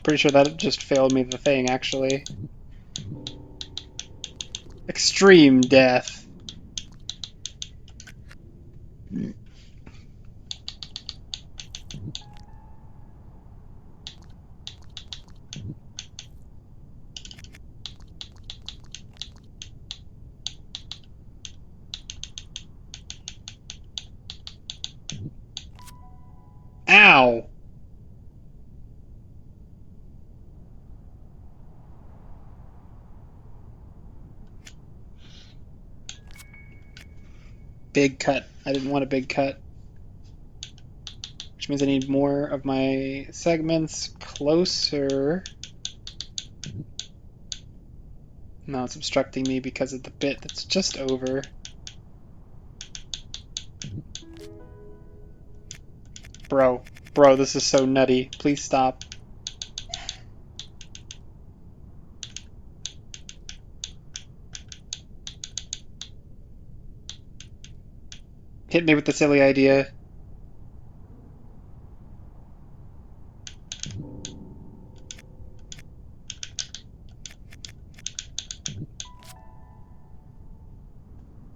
Pretty sure that just failed me the thing, actually. Extreme death. Ow! Big cut. I didn't want a big cut. Which means I need more of my segments closer. Now it's obstructing me because of the bit that's just over. Bro, this is so nutty. Please stop. Hit me with the silly idea.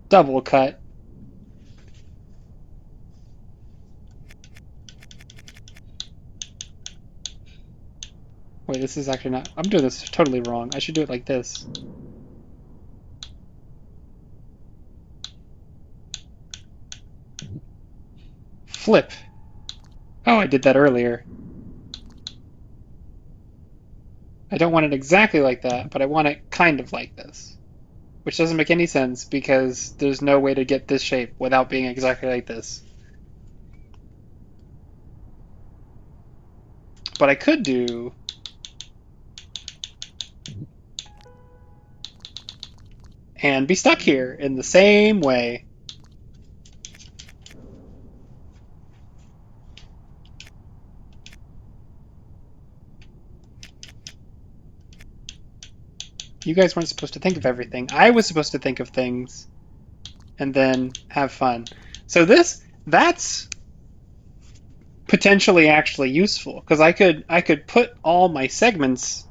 Double cut. Wait, this is actually not... I'm doing this totally wrong. I should do it like this. Flip. Oh, I did that earlier. I don't want it exactly like that, but I want it kind of like this. Which doesn't make any sense because there's no way to get this shape without being exactly like this. But I could do... and be stuck here in the same way. You guys weren't supposed to think of everything. I was supposed to think of things and then have fun. So that's potentially actually useful because I could put all my segments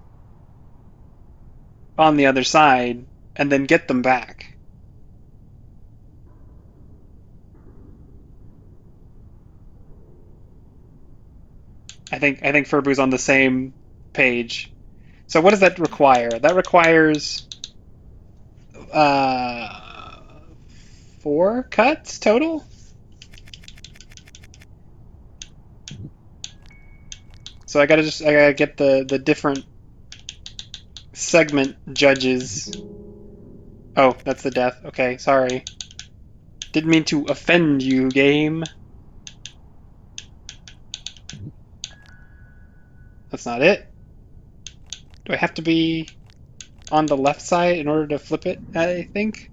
on the other side and then get them back. I think Furbu's on the same page. So what does that require? That requires 4 cuts total? So I gotta get the different segment judges. Oh, that's the death. Okay, sorry. Didn't mean to offend you, game. That's not it. Do I have to be on the left side in order to flip it, I think?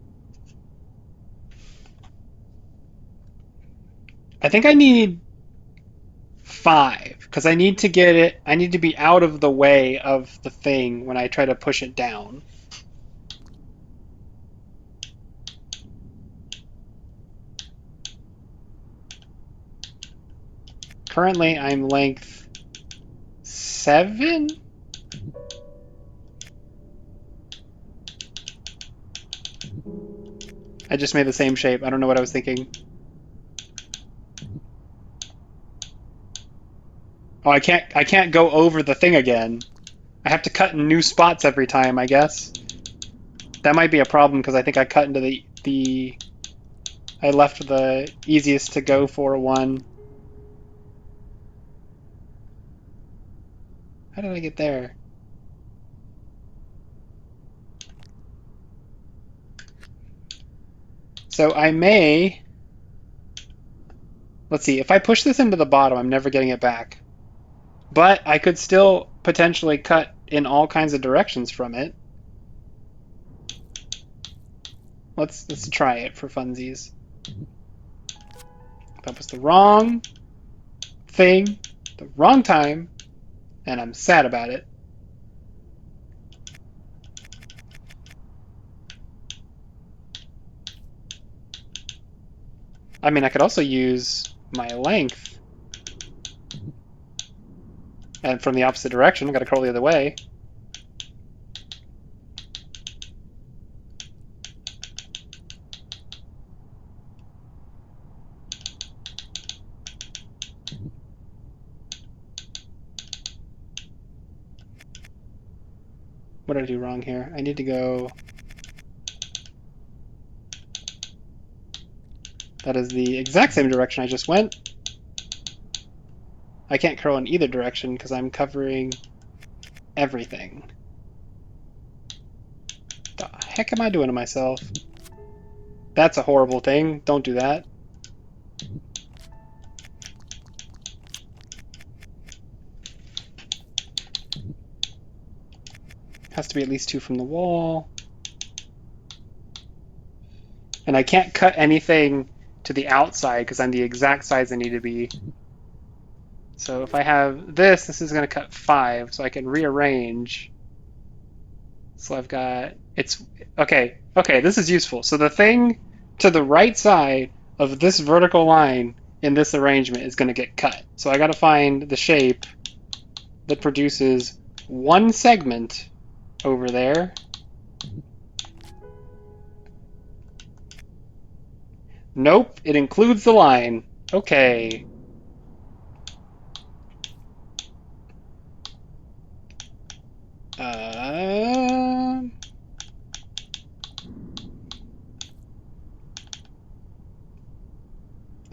I think I need 5, because I need to get it, I need to be out of the way of the thing when I try to push it down. Currently, I'm length 7? I just made the same shape. I don't know what I was thinking. Oh, I can't go over the thing again. I have to cut in new spots every time, I guess. That might be a problem because I think I cut into the I left the easiest to go for one. How did I get there? So I may... Let's see, if I push this into the bottom, I'm never getting it back. But I could still potentially cut in all kinds of directions from it. Let's try it for funsies. That was the wrong thing, the wrong time, and I'm sad about it. I mean, I could also use my length. And from the opposite direction, I've got to curl the other way. What did I do wrong here? I need to go... That is the exact same direction I just went. I can't curl in either direction because I'm covering everything. The heck am I doing to myself? That's a horrible thing. Don't do that. Has to be at least 2 from the wall. And I can't cut anything to the outside because I'm the exact size I need to be. So if I have this, this is going to cut 5, so I can rearrange. So I've got, it's, okay, this is useful. So the thing to the right side of this vertical line in this arrangement is going to get cut. So I got to find the shape that produces one segment over there. Nope, it includes the line. Okay.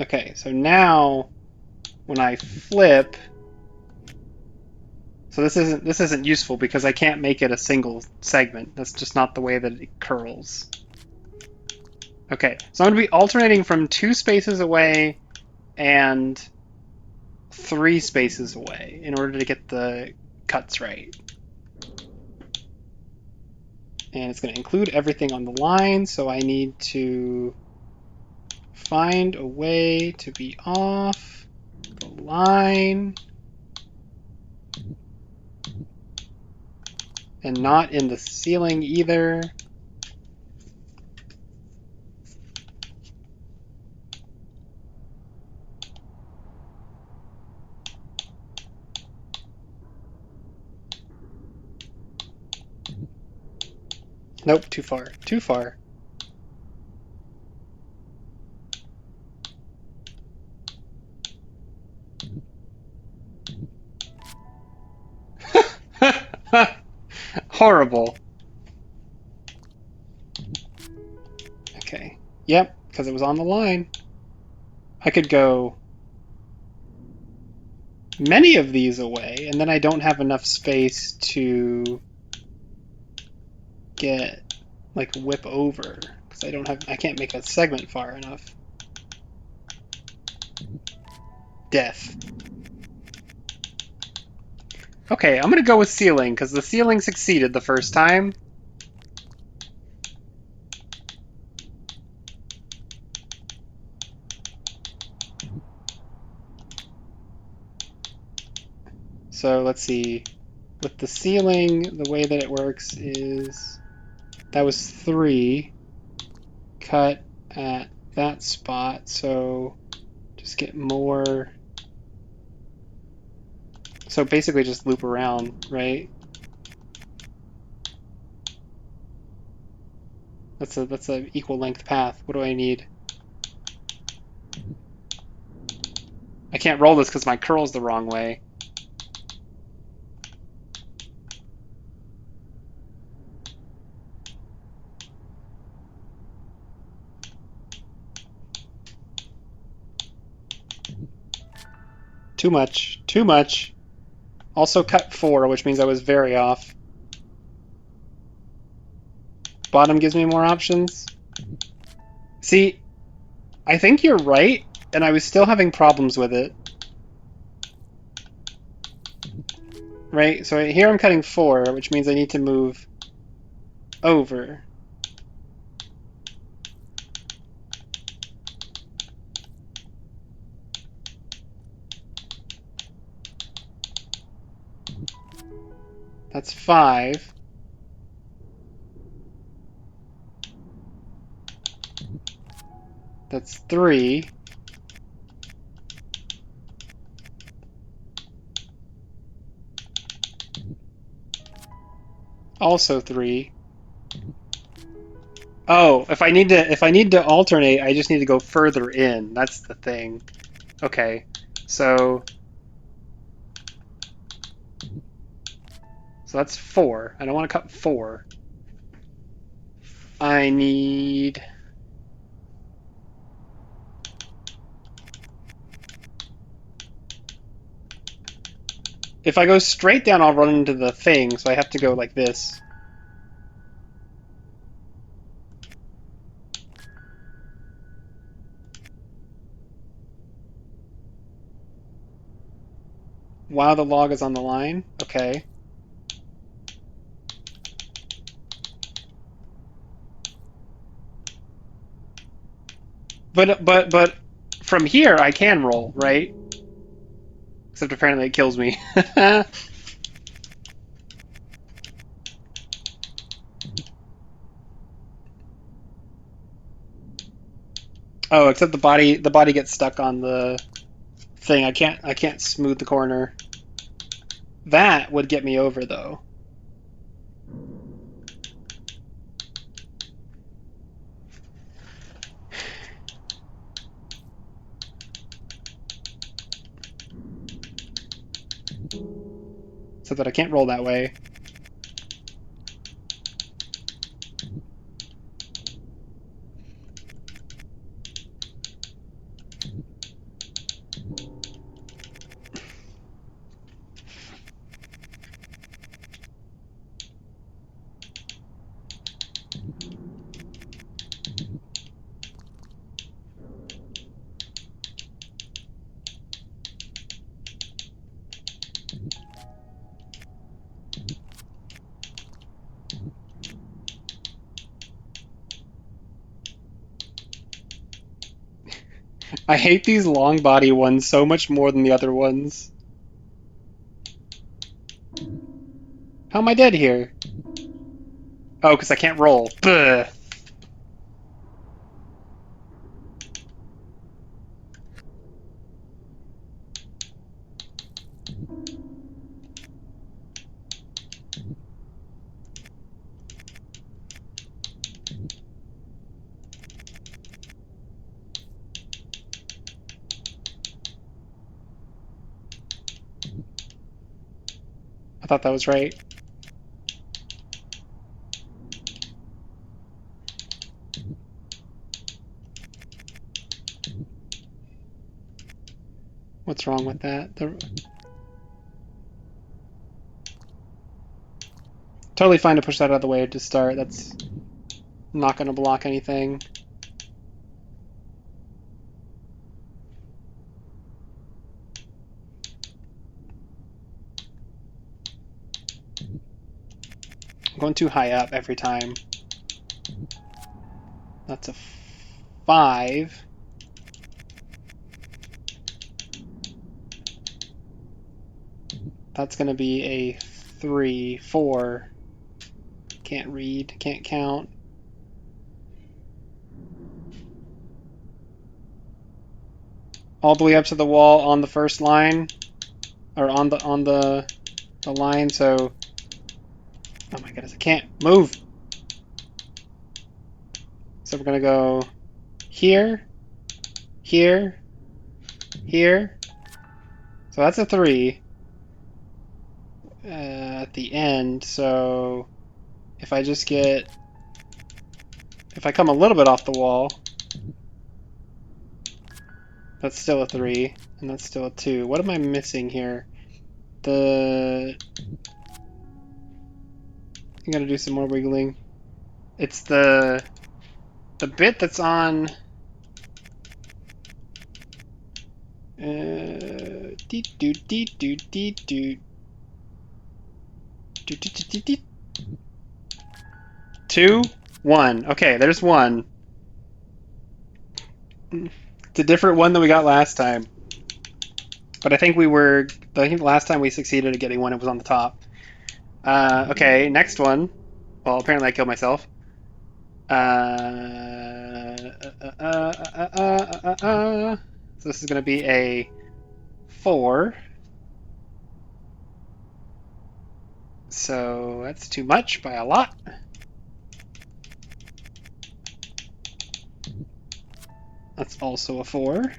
Okay, so now when I flip, so this isn't useful because I can't make it a single segment. That's just not the way that it curls. Okay, so I'm going to be alternating from 2 spaces away and 3 spaces away in order to get the cuts right. And it's going to include everything on the line, so I need to find a way to be off the line and not in the ceiling either. Nope, too far, too far. Horrible. Okay. Yep, because it was on the line. I could go many of these away, and then I don't have enough space to get, like, whip over. Because I can't make a segment far enough. Death. Okay, I'm gonna go with ceiling, because the ceiling succeeded the first time. So let's see. With the ceiling, the way that it works is that was 3 cut at that spot, so just get more. So basically just loop around, right? That's a equal length path. What do I need? I can't roll this because my curl's the wrong way. Too much. Too much. Also cut 4, which means I was very off. Bottom gives me more options. See, I think you're right, and I was still having problems with it. Right, so here I'm cutting 4, which means I need to move over. That's 5. That's 3. Also 3. Oh, if I need to alternate, I just need to go further in. That's the thing. Okay. So that's 4. I don't want to cut 4. I need... If I go straight down, I'll run into the thing, so I have to go like this. While the log is on the line? Okay. But from here I can roll, right? Except apparently it kills me. Oh, except the body gets stuck on the thing. I can't smooth the corner. That would get me over though. So that I can't roll that way. I hate these long body ones so much more than the other ones. How am I dead here? Oh, because I can't roll. Buh. I thought that was right. What's wrong with that? Totally fine to push that out of the way to start. That's not going to block anything. I'm going too high up every time. That's a 5. That's going to be a 3, 4. Can't read, can't count. All the way up to the wall on the first line, or on the line. So, oh my goodness, I can't move. So we're gonna go here, here, here. So that's a 3 at the end. So if I just get, if I come a little bit off the wall, that's still a 3, and that's still a 2. What am I missing here? I'm gonna do some more wiggling. It's the bit that's on. Deet doot deet doot deet doot. 2, 1. Okay, there's 1. It's a different one than we got last time. But I think last time we succeeded at getting one, it was on the top. Okay, next one. Well, apparently I killed myself. So this is going to be a 4. So that's too much by a lot. That's also a 4.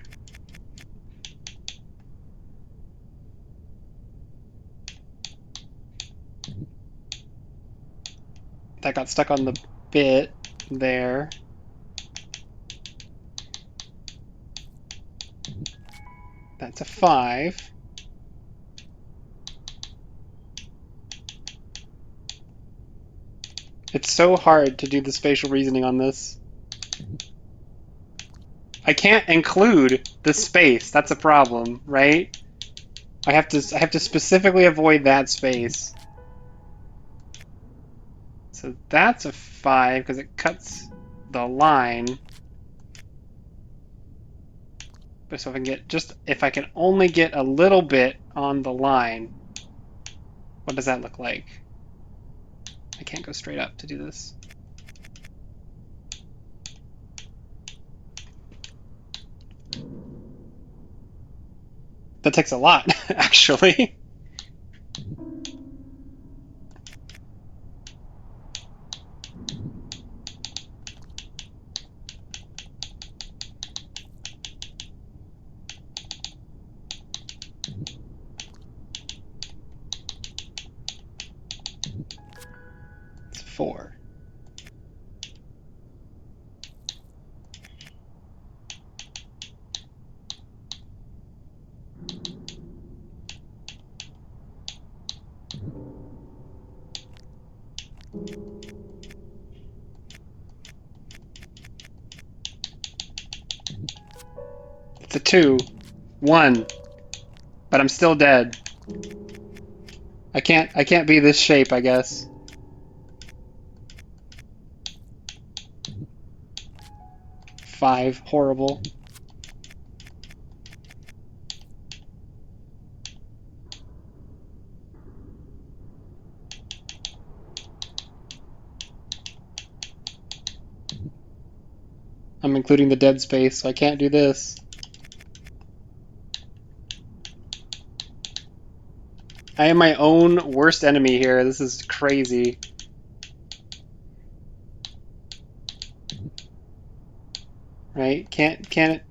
That got stuck on the bit there. That's a 5. It's so hard to do the spatial reasoning on this. I can't include the space. That's a problem, right? I have to specifically avoid that space. So that's a 5 because it cuts the line. But so if I can only get a little bit on the line, what does that look like? I can't go straight up to do this. That takes a lot, actually. It's 4. It's a 2. 1. But I'm still dead. I can't be this shape, I guess. Five. Horrible. I'm including the dead space, so I can't do this. I am my own worst enemy here. This is crazy. Right? Can't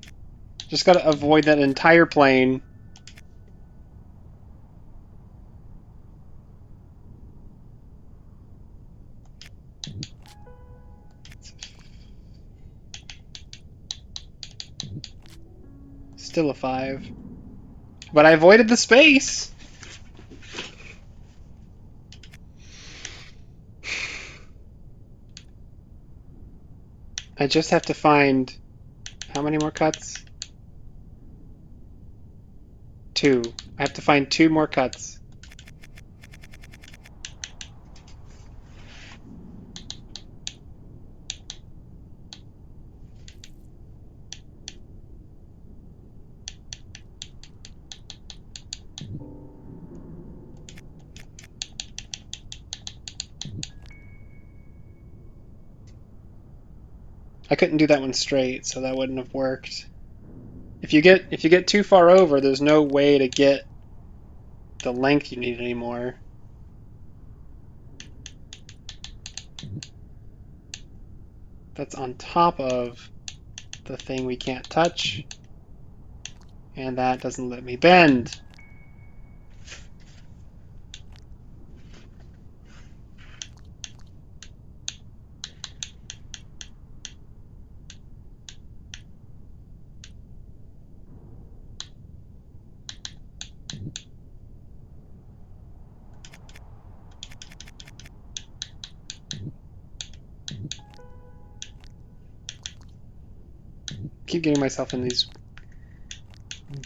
just gotta avoid that entire plane. Still a 5. But I avoided the space. I just have to find how many more cuts? 2. I have to find 2 more cuts. I couldn't do that one straight, so that wouldn't have worked. If you get too far over, there's no way to get the length you need anymore. That's on top of the thing we can't touch. And that doesn't let me bend. Keep getting myself in these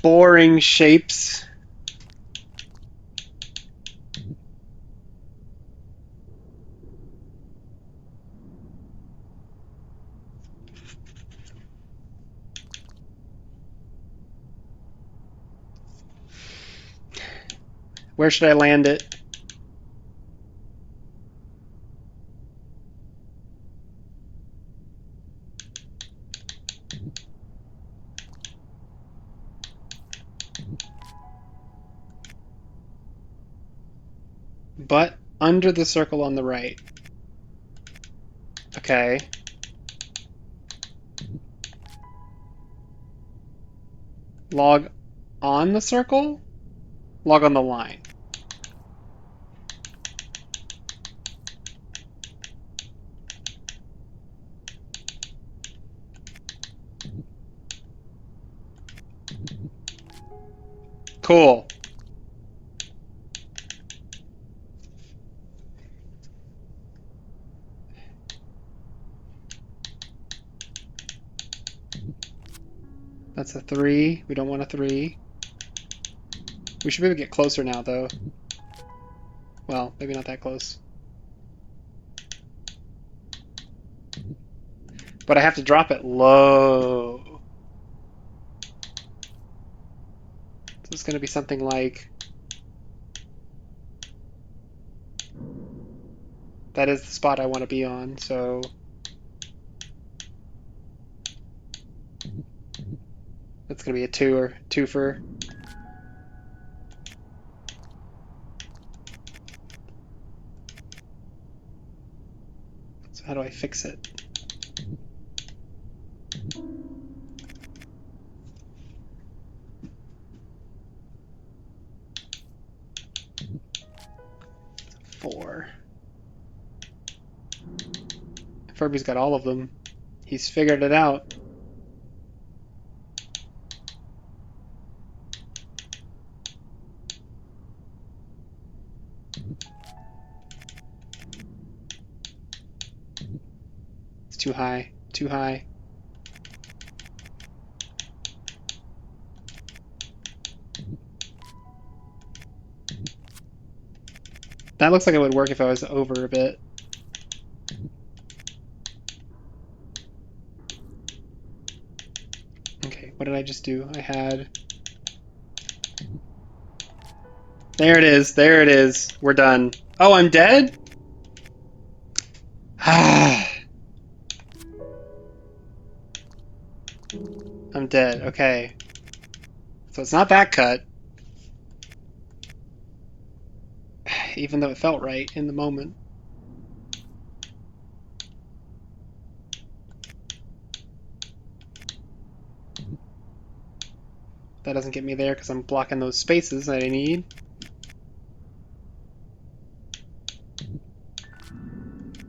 boring shapes. Where should I land it? But under the circle on the right. Okay. Log on the circle? Log on the line. Cool. That's a 3. We don't want a 3. We should be able to get closer now, though. Well, maybe not that close. But I have to drop it low. So it's going to be something like... That is the spot I want to be on, so... That's going to be a 2 or twofer. So how do I fix it? Four. Furby's got all of them. He's figured it out. It's too high. Too high. That looks like it would work if I was over a bit. Okay, what did I just do? I had... There it is. There it is. We're done. Oh, I'm dead? I'm dead. Okay. So it's not that cut. Even though it felt right in the moment. That doesn't get me there because I'm blocking those spaces that I need.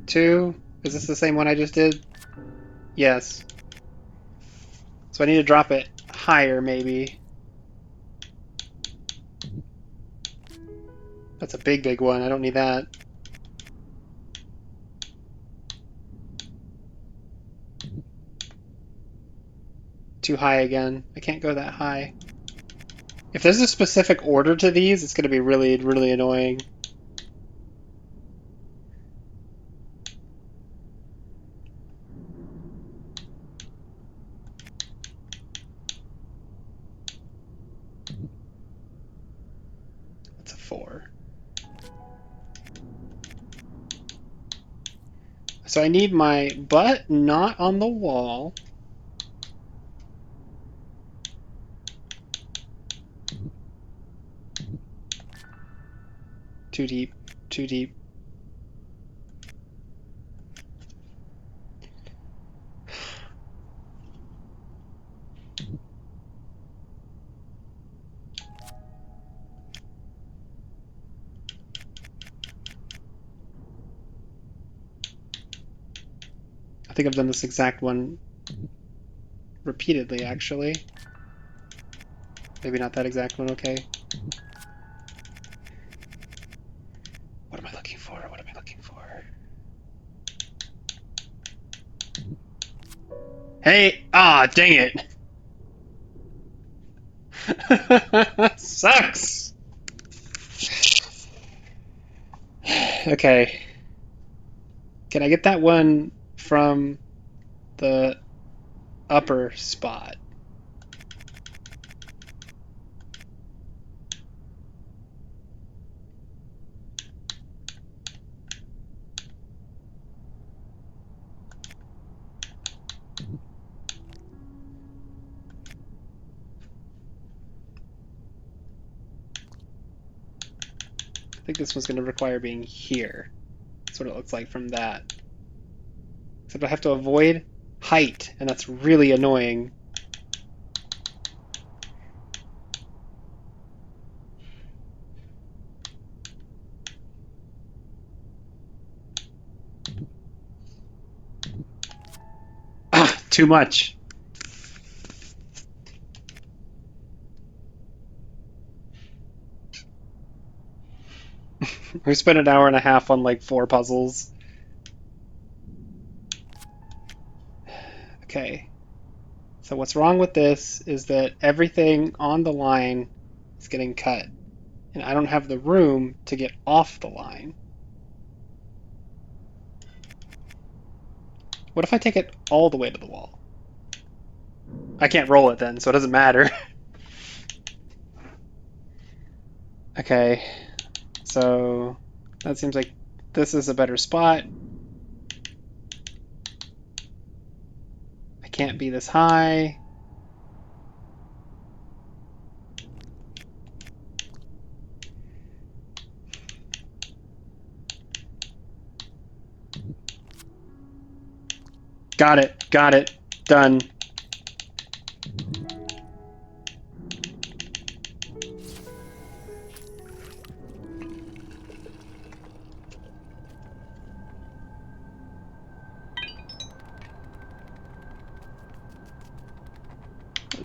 Two. Is this the same one I just did? Yes. So I need to drop it higher, maybe. That's a big, big one. I don't need that. Too high again. I can't go that high. If there's a specific order to these, it's going to be really, really annoying. That's a 4. So I need my butt not on the wall. Too deep. Too deep. I think I've done this exact one repeatedly, actually. Maybe not that exact one, okay. What am I looking for? What am I looking for? Hey! Ah, dang it! Sucks! Okay. Can I get that one from the upper spot? I think this one's going to require being here. That's what it looks like from that. Except I have to avoid height, and that's really annoying. Ah, too much. We spent an hour and a half on like 4 puzzles. Okay. So what's wrong with this is that everything on the line is getting cut, and I don't have the room to get off the line. What if I take it all the way to the wall? I can't roll it then, so it doesn't matter. Okay, so that seems like this is a better spot. I can't be this high. Got it, got it, done.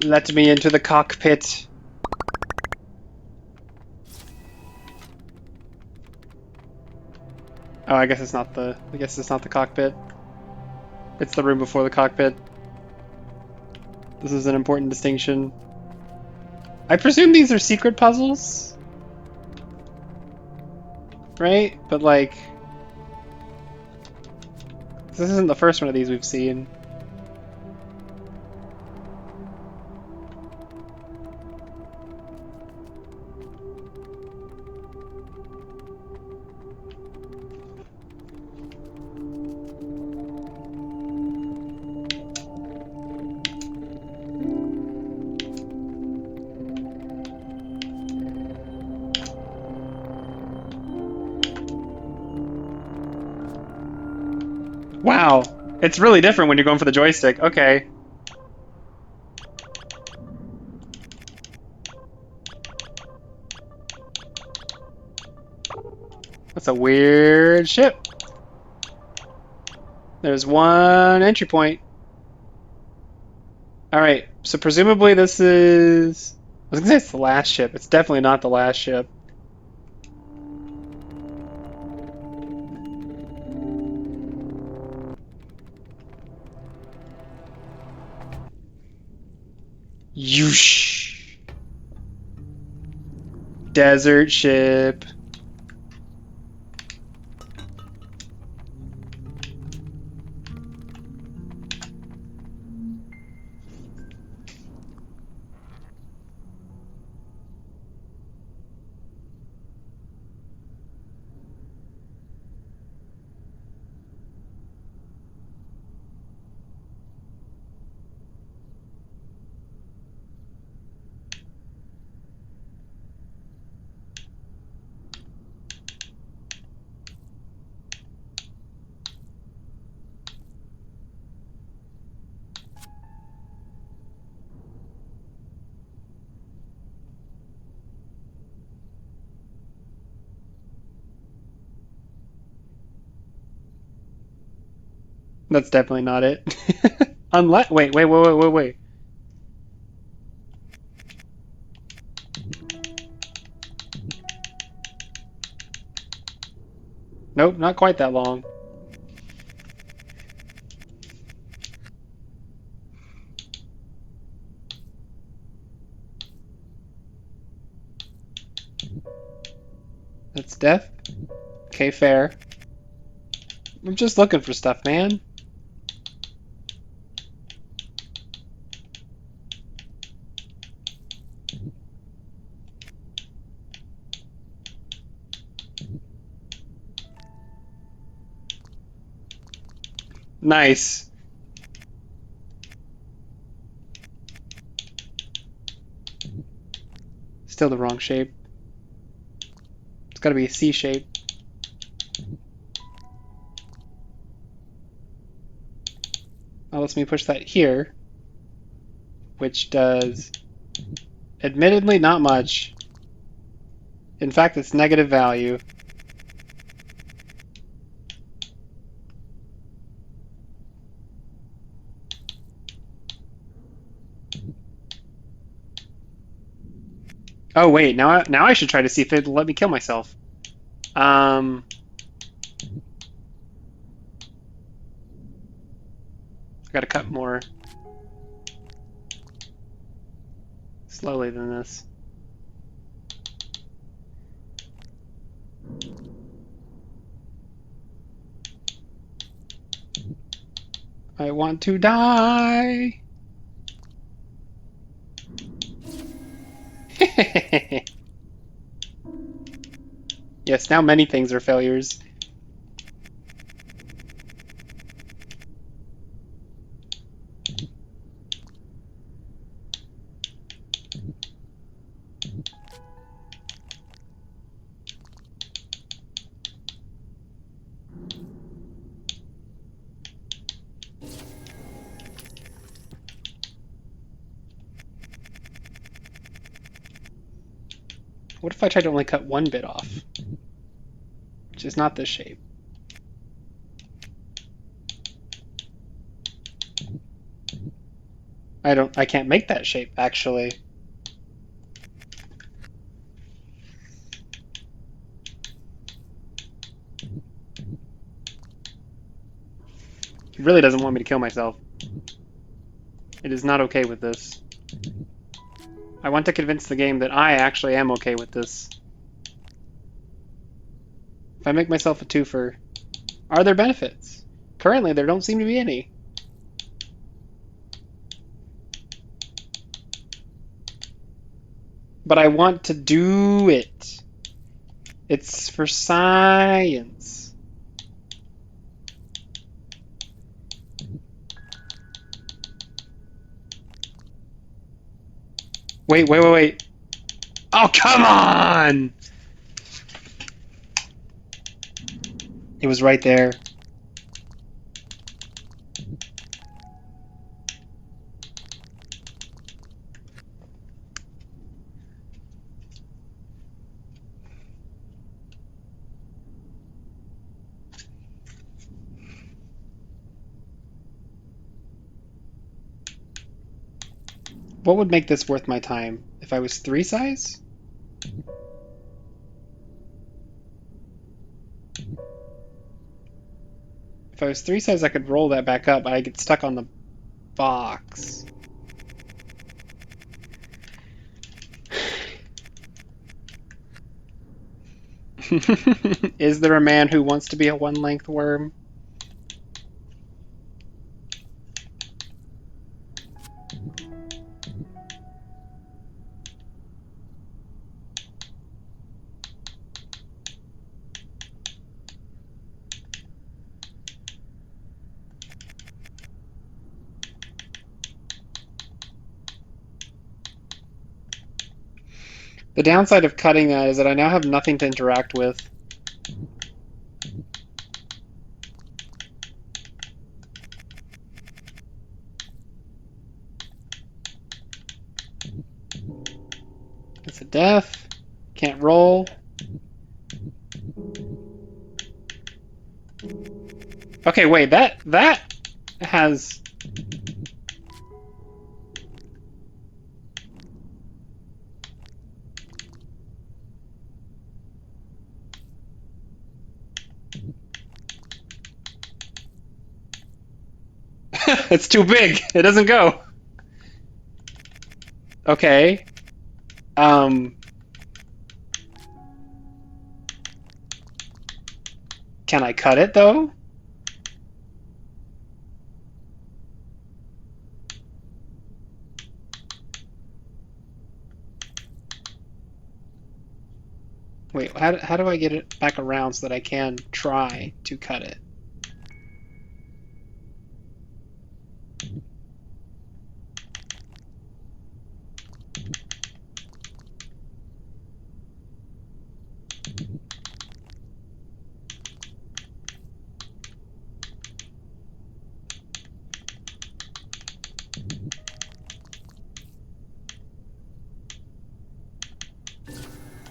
Let me into the cockpit. Oh, I guess it's not the cockpit. It's the room before the cockpit. This is an important distinction. I presume these are secret puzzles? Right? But like, this isn't the first one of these we've seen. Wow, it's really different when you're going for the joystick. Okay. That's a weird ship. There's one entry point. Alright, so presumably this is... I was gonna say it's the last ship. It's definitely not the last ship. Yoosh. Desert ship. That's definitely not it. Unless... Wait. Nope, not quite that long. That's death? Okay, fair. I'm just looking for stuff, man. Nice. Still the wrong shape. It's got to be a C shape. That lets me push that here, which does admittedly not much. In fact, it's negative value. Oh wait, now I should try to see if it'll let me kill myself. I gotta cut more slowly than this. I want to die. Yes, now many things are failures. What if I tried to only cut one bit off? Which is not this shape. I can't make that shape, actually. He really doesn't want me to kill myself. It is not okay with this. I want to convince the game that I actually am okay with this. If I make myself a twofer, are there benefits? Currently, there don't seem to be any. But I want to do it. It's for science. Wait. Oh, come on! It was right there. What would make this worth my time? If I was 3 size? If I was 3 size, I could roll that back up, but I get stuck on the box. Is there a man who wants to be a one-length worm? The downside of cutting that is that I now have nothing to interact with. It's a death. Can't roll. Okay, wait, that has... It's too big. It doesn't go. Okay. Can I cut it though? Wait, how do I get it back around so that I can try to cut it?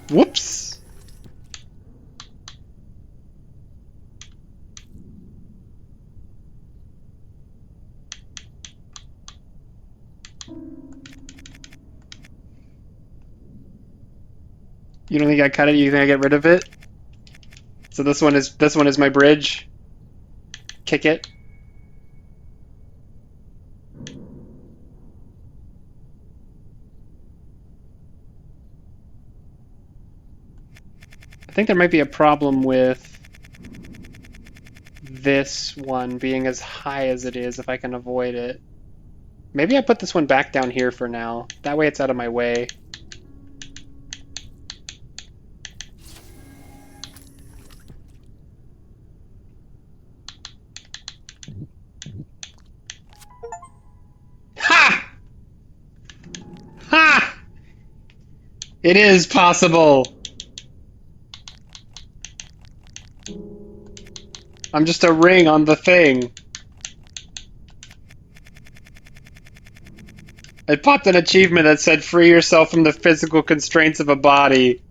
Whoops! You don't think I cut it? You think I get rid of it? So this one is my bridge. Kick it. I think there might be a problem with this one being as high as it is if I can avoid it. Maybe I put this one back down here for now. That way it's out of my way. Ha! Ha! It is possible! I'm just a ring on the thing. I popped an achievement that said free yourself from the physical constraints of a body.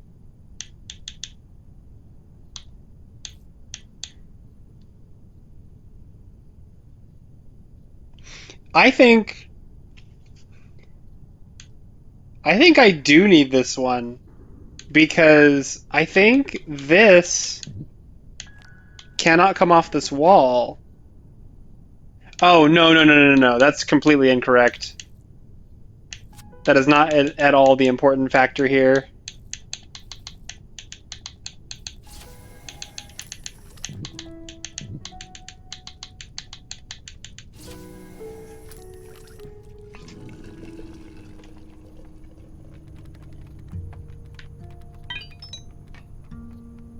I think I do need this one because I think this cannot come off this wall. Oh, no. That's completely incorrect. That is not at all the important factor here.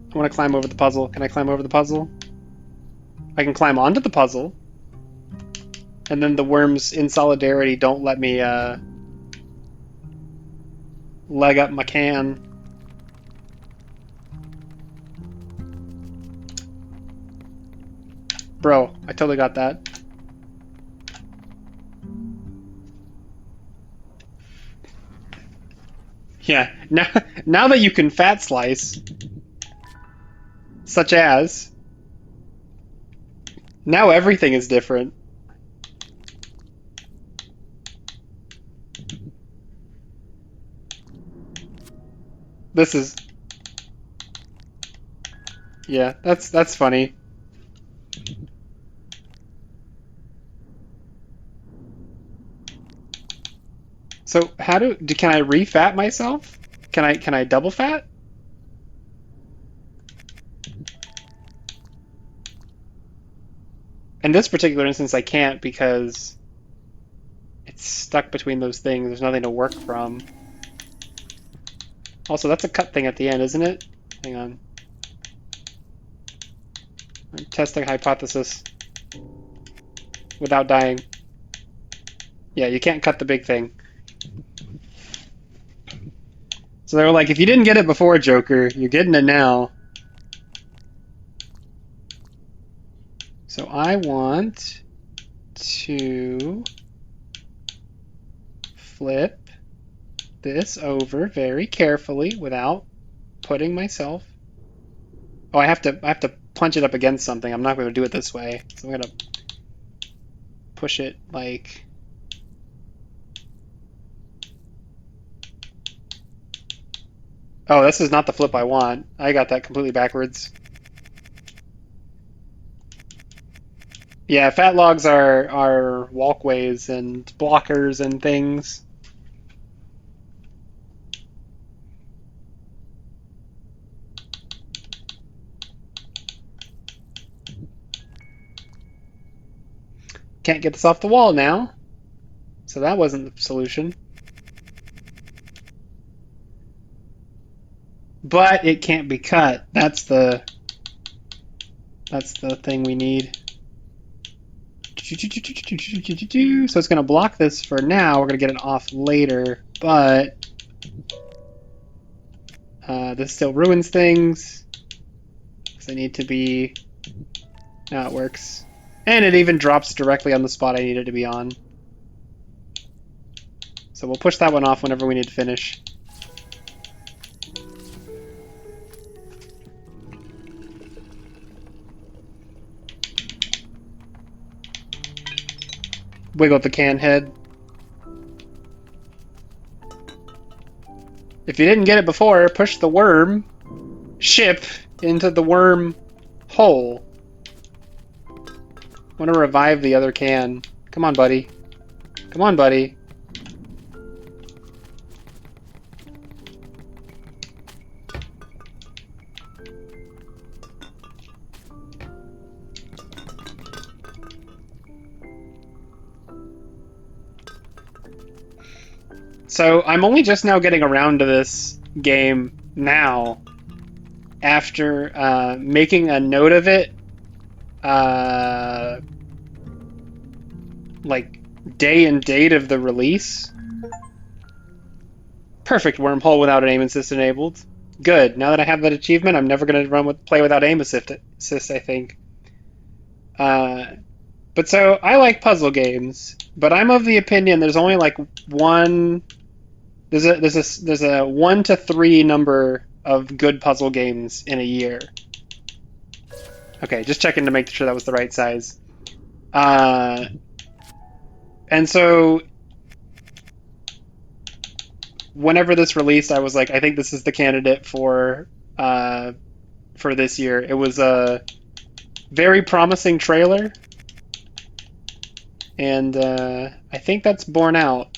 I want to climb over the puzzle. Can I climb over the puzzle? I can climb onto the puzzle. And then the worms in solidarity don't let me leg up my can. Bro, I totally got that. Yeah, now that you can fat slice, such as, now everything is different. This is, yeah, that's funny. So can I re-fat myself? Can I double fat? In this particular instance, I can't because it's stuck between those things. There's nothing to work from. Also, that's a cut thing at the end, isn't it? Hang on. I'm testing hypothesis without dying. Yeah, you can't cut the big thing. So they were like, if you didn't get it before, Joker, you're getting it now. So I want to flip this over very carefully without putting myself. Oh, I have to punch it up against something. I'm not going to do it this way. So I'm going to push it like. Oh, this is not the flip I want. I got that completely backwards. Yeah, fat logs are walkways and blockers and things. Can't get this off the wall now. So that wasn't the solution. But it can't be cut. That's the thing we need. So it's going to block this for now. We're going to get it off later, but this still ruins things. Because they need to be. Now it works. And it even drops directly on the spot I need it to be on. So we'll push that one off whenever we need to finish. wiggle the can head. If you didn't get it before, push the worm ship into the worm hole. I want to revive the other can. Come on, buddy. Come on, buddy. So I'm only just now getting around to this game now after making a note of it like day and date of the release. Perfect wormhole without an aim assist enabled. Good. Now that I have that achievement, I'm never going to play without aim assist, I think. But so I like puzzle games, but I'm of the opinion there's only like one. There's a 1 to 3 number of good puzzle games in a year. Okay, just checking to make sure that was the right size. And so whenever this released, I was like, I think this is the candidate for this year. It was a very promising trailer, and I think that's borne out.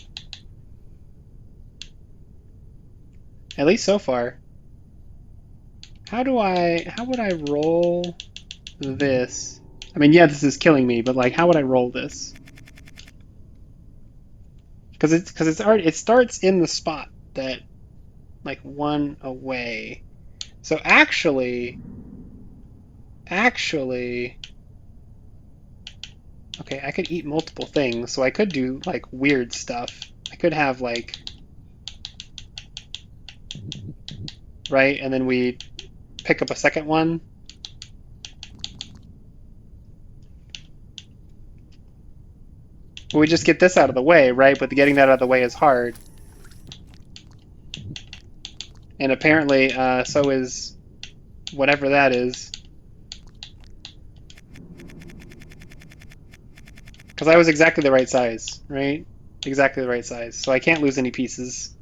At least so far. How would I roll this? I mean, yeah, this is killing me, but like, how would I roll this? Because it starts in the spot that, like, 1 away. So actually, okay, I could eat multiple things, so I could do like weird stuff. I could have like, right, and then we pick up a second one. We just get this out of the way, right? But getting that out of the way is hard. And apparently, so is whatever that is. Because I was exactly the right size, right? Exactly the right size. So I can't lose any pieces.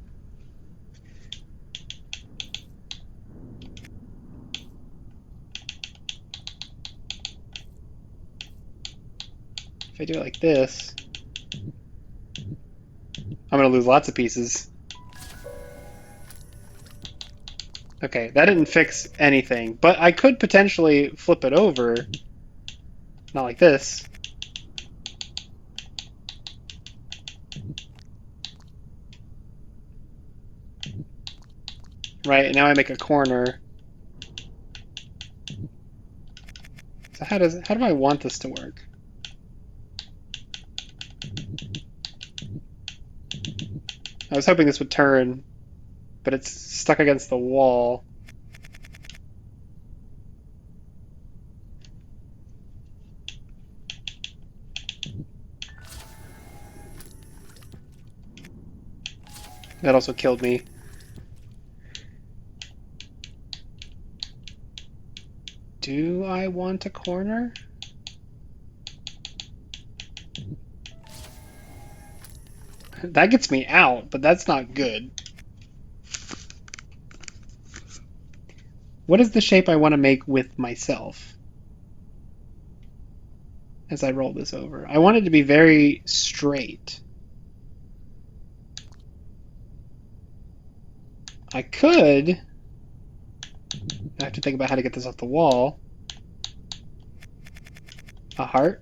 If I do it like this, I'm going to lose lots of pieces. Okay, that didn't fix anything, but I could potentially flip it over. Not like this. Right, now I make a corner. So how do I want this to work? I was hoping this would turn, but it's stuck against the wall. That also killed me. Do I want a corner? That gets me out, but that's not good. What is the shape I want to make with myself as I roll this over? I want it to be very straight. I could. I have to think about how to get this off the wall. A heart.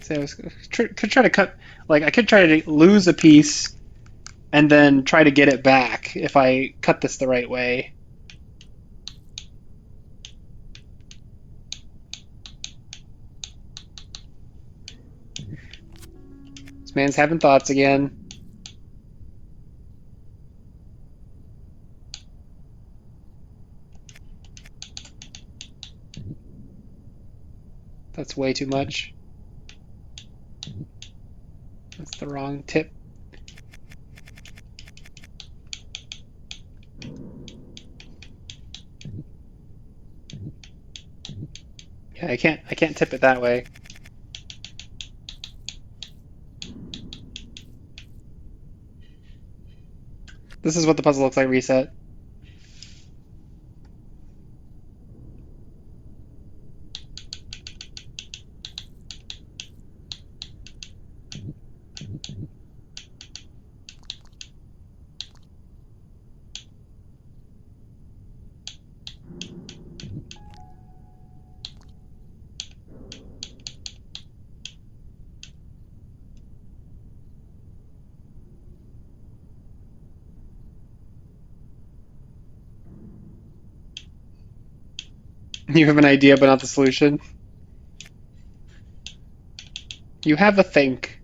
So I could try to cut, like I could try to lose a piece and then try to get it back if I cut this the right way. This man's having thoughts again. That's way too much. That's the wrong tip. Yeah, I can't tip it that way. This is what the puzzle looks like reset. You have an idea but not the solution. You have a think.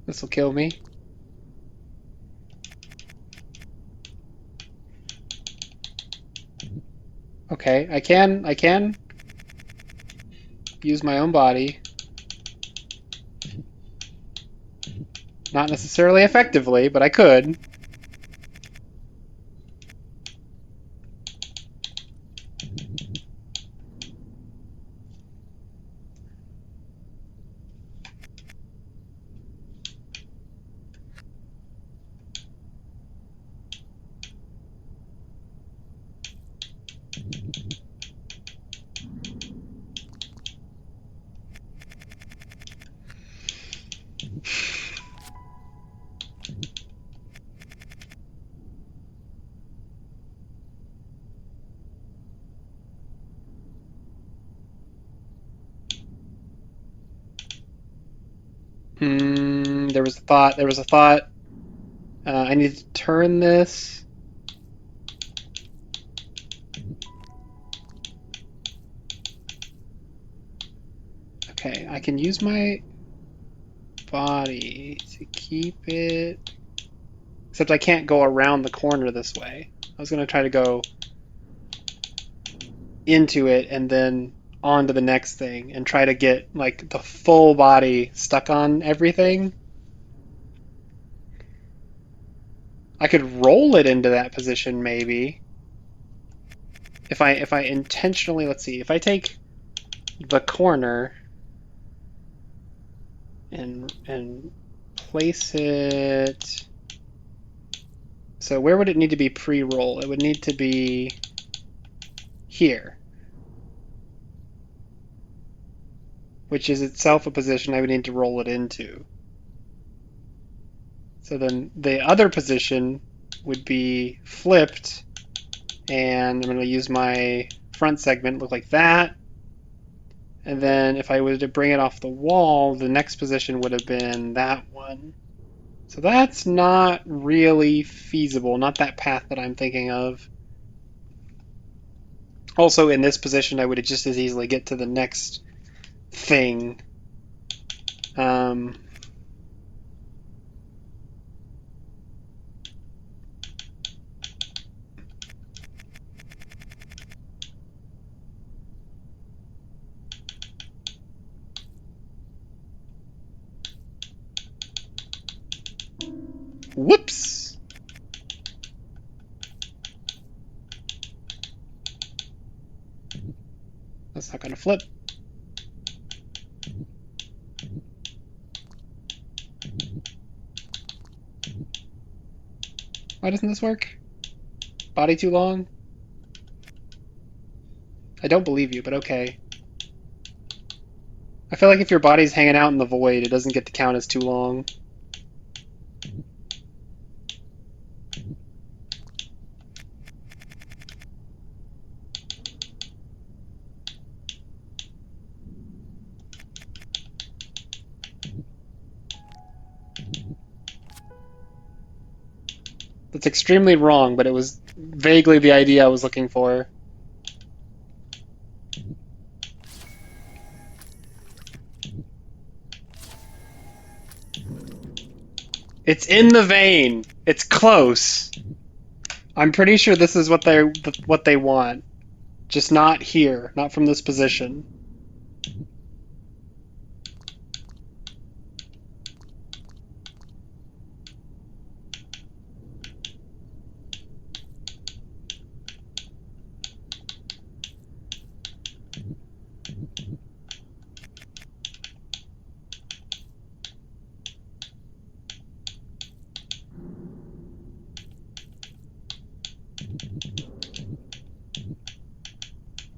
This will kill me. Okay, I can use my own body. Not necessarily effectively, but I could. There was a thought. There was a thought. I need to turn this. Okay, I can use my body to keep it. Except I can't go around the corner this way. I was going to try to go into it and then onto the next thing and try to get like the full body stuck on everything. I could roll it into that position maybe. If I intentionally, let's see, if I take the corner and place it. So where would it need to be pre-roll? It would need to be here, which is itself a position I would need to roll it into. So then the other position would be flipped, and I'm going to use my front segment, look like that. And then if I was to bring it off the wall, the next position would have been that one. So that's not really feasible, not that path that I'm thinking of. Also, in this position, I would just as easily get to the next thing. Whoops! That's not going to flip. Why doesn't this work? Body too long? I don't believe you, but okay. I feel like if your body's hanging out in the void, it doesn't get to count as too long. That's extremely wrong, but it was vaguely the idea I was looking for. It's in the vein. It's close. I'm pretty sure this is what they want. Just not here, not from this position.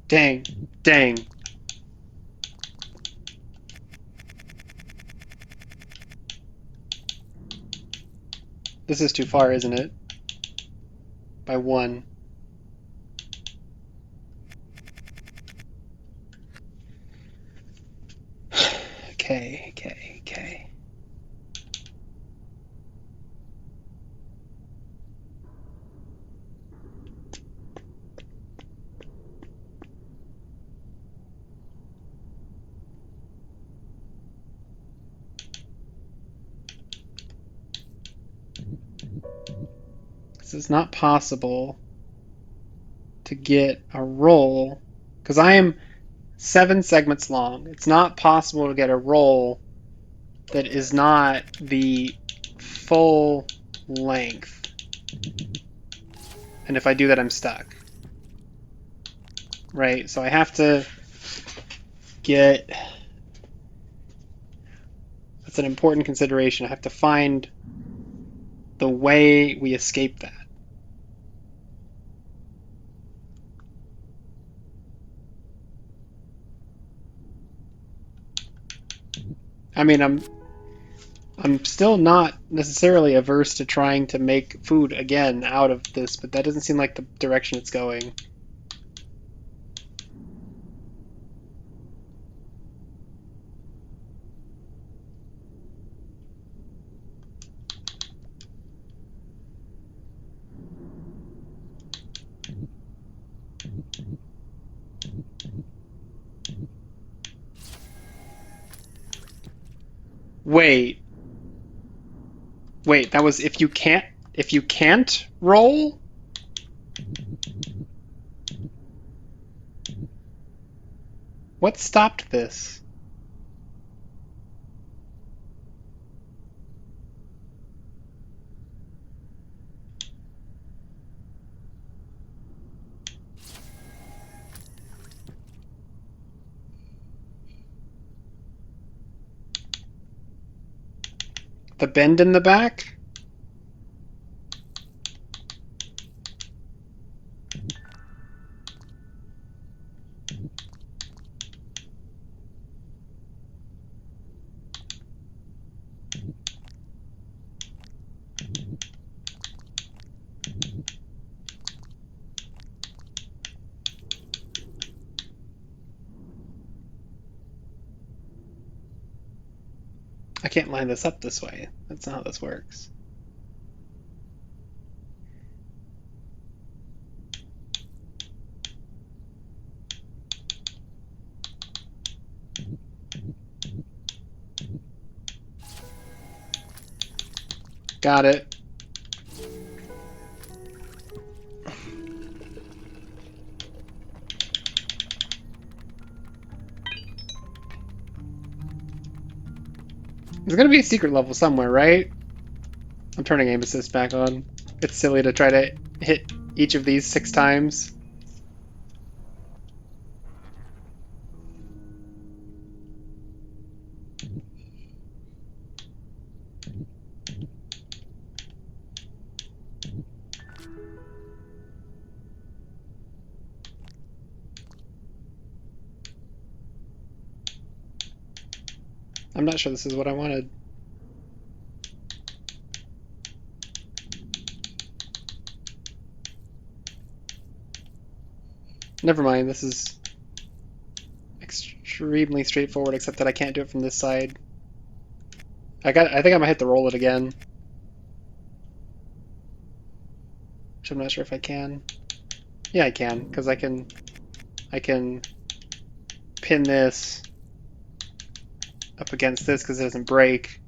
Dang. Dang. This is too far, isn't it? By one. Okay, okay, okay. This is not possible to get a roll, because I am 7 segments long. It's not possible to get a roll that is not the full length. And if I do that, I'm stuck. Right, so I have to get... That's an important consideration. I have to find the way we escape that. I mean, I'm still not necessarily averse to trying to make food again out of this, but that doesn't seem like the direction it's going. Wait. Wait, that was if you can't roll? What stopped this? The bend in the back? I can't line this up this way. That's not how this works. Got it. There's gonna be a secret level somewhere, right? I'm turning aim assist back on. It's silly to try to hit each of these 6 times. I'm not sure this is what I wanted. Never mind, this is extremely straightforward, except that I can't do it from this side. I think I'm gonna hit the roll it again. Which I'm not sure if I can. Yeah, I can, because I can pin this up against this because it doesn't break.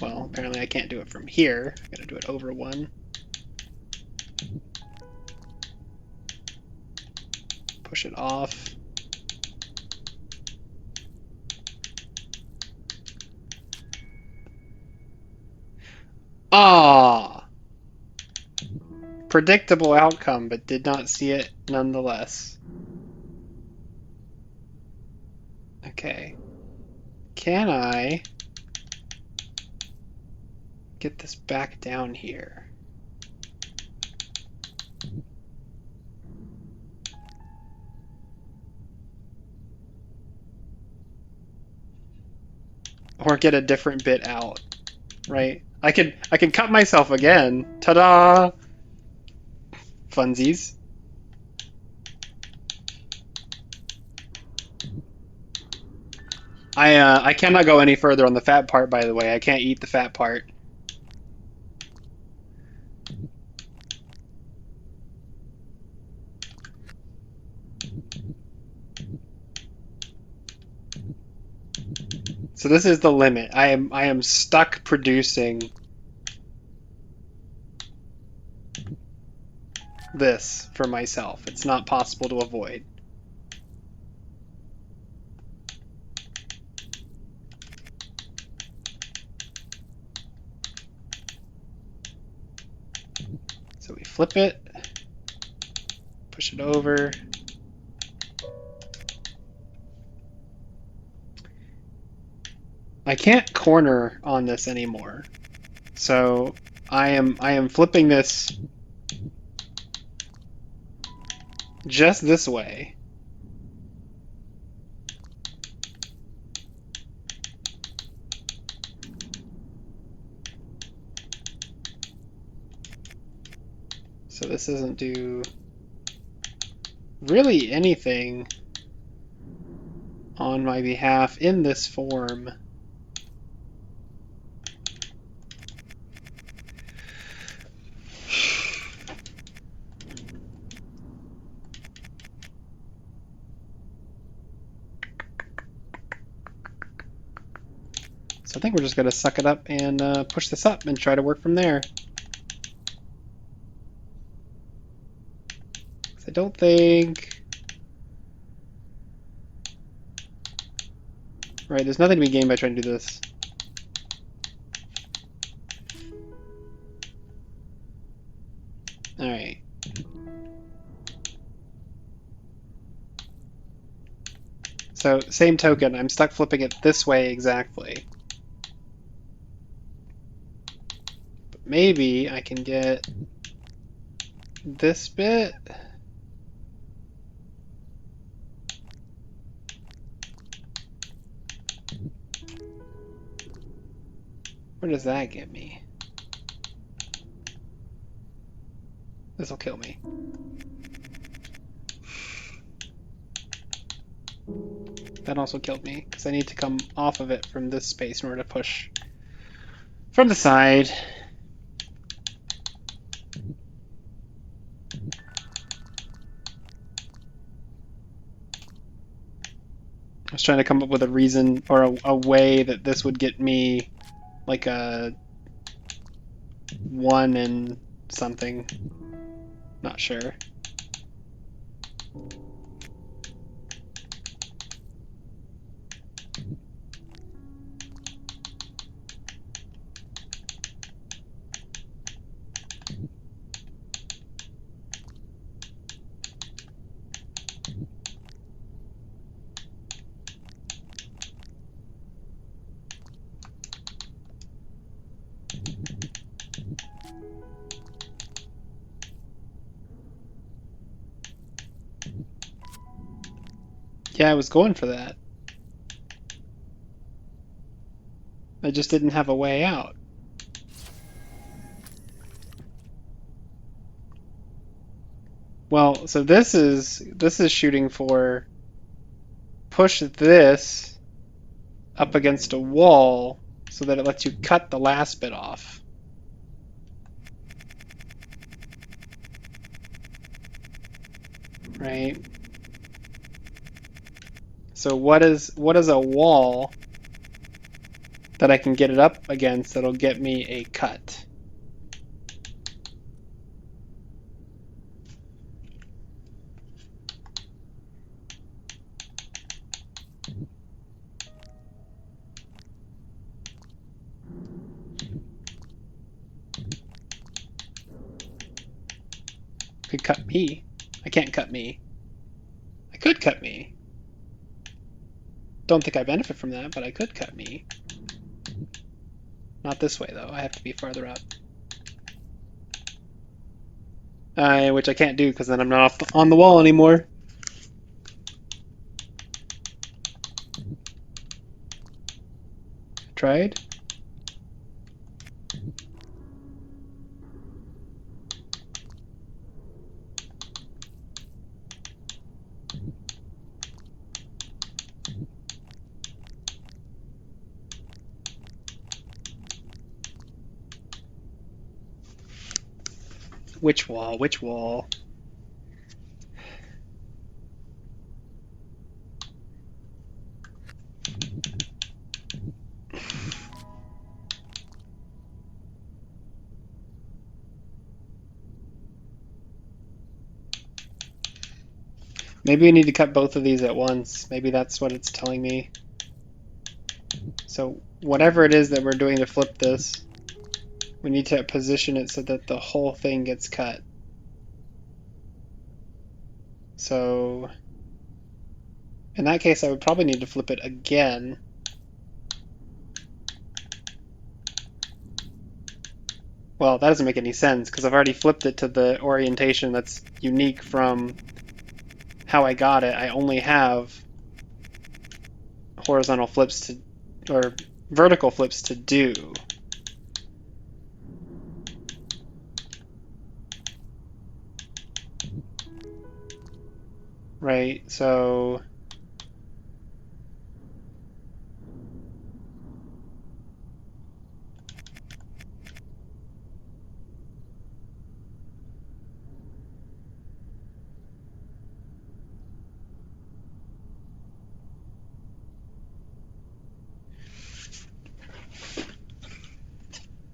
Well, apparently I can't do it from here. I gotta do it over one. Push it off. Ah! Predictable outcome, but did not see it nonetheless. Okay. Can I get this back down here? or get a different bit out, right? I can cut myself again. Ta-da! Funsies. I cannot go any further on the fat part, by the way. I can't eat the fat part. So this is the limit. I am stuck producing this for myself. It's not possible to avoid. So we flip it, push it over. I can't corner on this anymore. So I am flipping this just this way. So this doesn't do really anything on my behalf in this form. So I think we're just going to suck it up and push this up and try to work from there. I don't think... Right, there's nothing to be gained by trying to do this. Alright. So, same token, I'm stuck flipping it this way exactly. But maybe I can get this bit. Where does that get me? This will kill me. That also killed me, because I need to come off of it from this space in order to push from the side. I was trying to come up with a reason or a way that this would get me like a 1 and something. Not sure. Yeah, I was going for that. I just didn't have a way out. Well, so this is shooting for push this up against a wall so that it lets you cut the last bit off. Right? So what is a wall that I can get it up against that'll get me a cut? Could cut me. I can't cut me. I could cut me. Don't think I benefit from that, but I could cut me. Not this way, though. I have to be farther up. Which I can't do because then I'm not on the wall anymore. tried? Which wall? Which wall? Maybe we need to cut both of these at once. Maybe that's what it's telling me. So whatever it is that we're doing to flip this, we need to position it so that the whole thing gets cut. So in that case, I would probably need to flip it again. Well, that doesn't make any sense because I've already flipped it to the orientation that's unique from how I got it. I only have horizontal flips to, or vertical flips to do. Right, so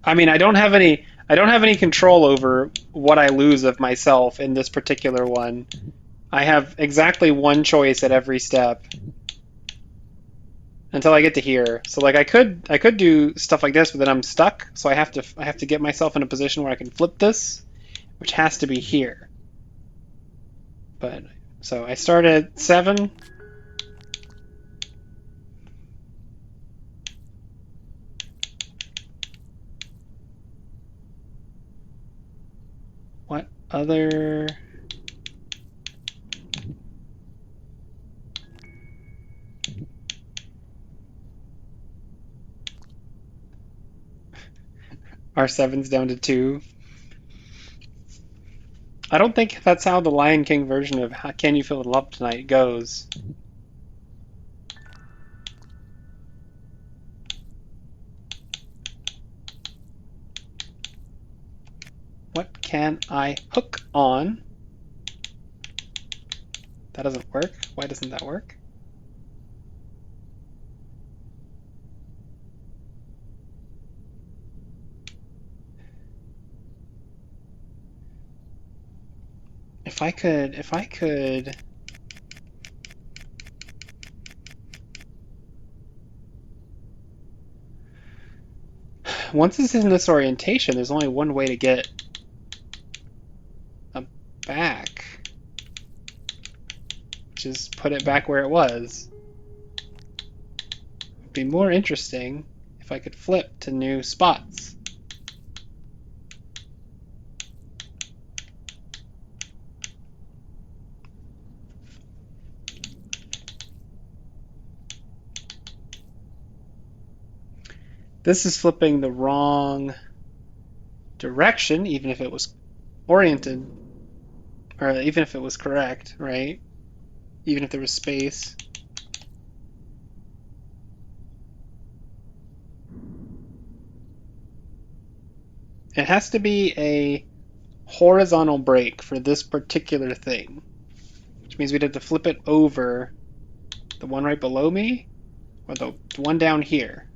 I mean, I don't have any control over what I lose of myself in this particular one. I have exactly one choice at every step until I get to here. So like I could do stuff like this, but then I'm stuck. So I have to get myself in a position where I can flip this, which has to be here. But so I start at 7. What other? Our 7's down to 2. I don't think that's how the Lion King version of How Can You Feel in Love Tonight goes. What can I hook on? That doesn't work. Why doesn't that work? If I could. Once it's in this orientation, there's only one way to get back, which is put it back where it was. It'd be more interesting if I could flip to new spots. This is flipping the wrong direction, even if it was oriented, or even if it was correct, right? Even if there was space. It has to be a horizontal break for this particular thing, which means we'd have to flip it over the one right below me, or the one down here.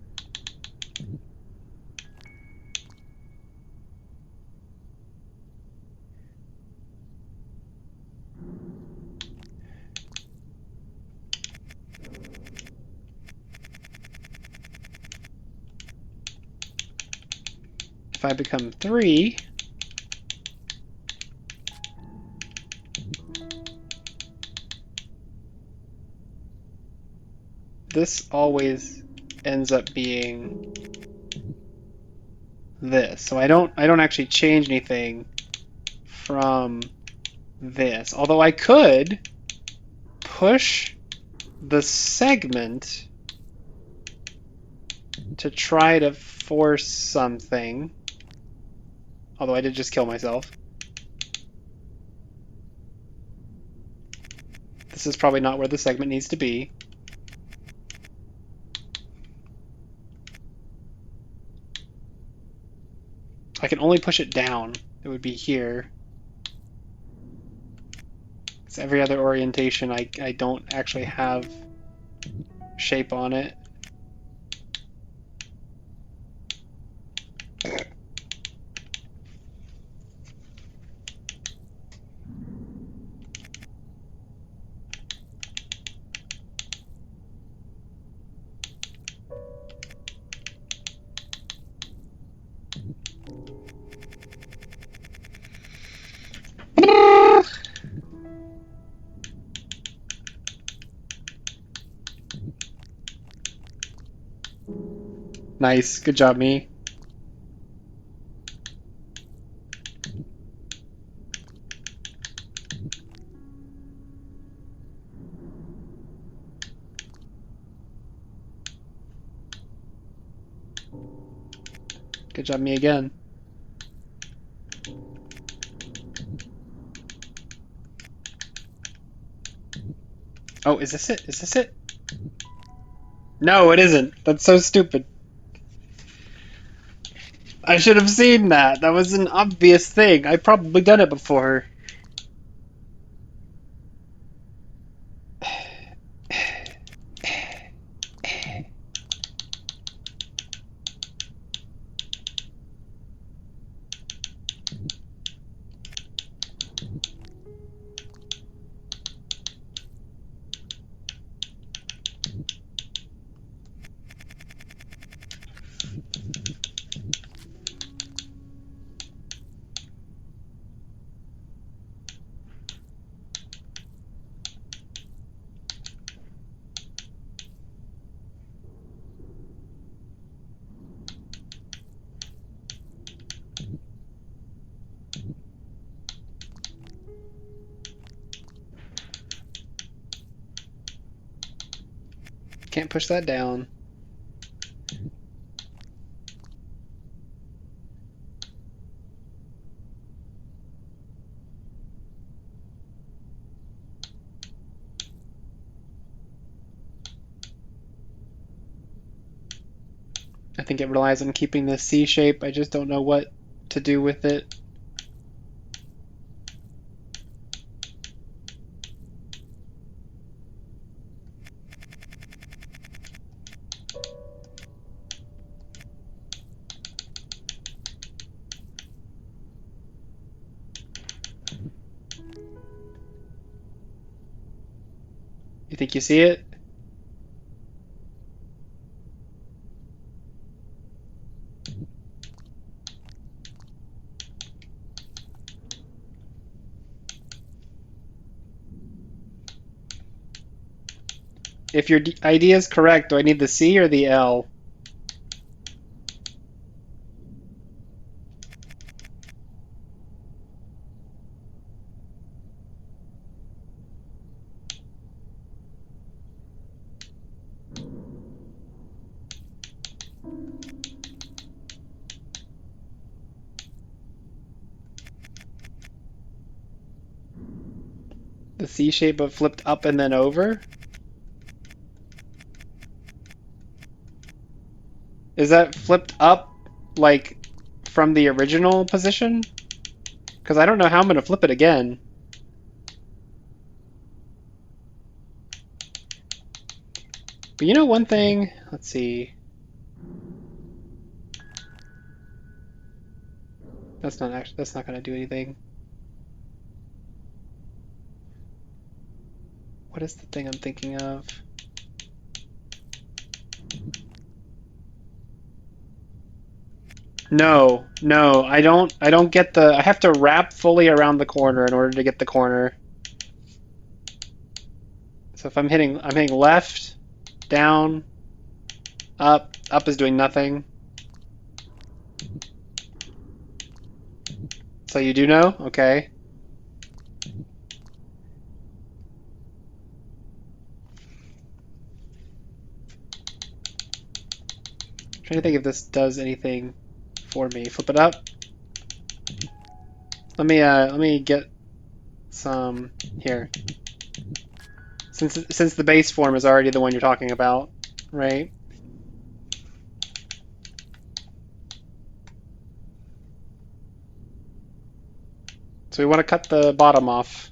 If I become 3, this always ends up being this. So I don't actually change anything from this. Although I could push the segment to try to force something. Although I did just kill myself. This is probably not where the segment needs to be. I can only push it down. It would be here. It's every other orientation. I don't actually have shape on it. Nice. Good job, me. Good job, me again. Oh, is this it? Is this it? No, it isn't. That's so stupid. I should have seen that. That was an obvious thing. I've probably done it before. Can't push that down. I think it relies on keeping the C shape. I just don't know what to do with it. You think you see it? If your idea is correct, do I need the C or the L? The C shape but flipped up and then over? Is that flipped up like from the original position? Because I don't know how I'm going to flip it again. But you know one thing? Let's see. That's not going to do anything. What is the thing I'm thinking of? No, I don't get the, I have to wrap fully around the corner in order to get the corner. So if I'm hitting left, down, up is doing nothing. So you do know? Okay. Trying to think if this does anything for me. Flip it up. Let me get some here. Since the base form is already the one you're talking about, right? So we want to cut the bottom off.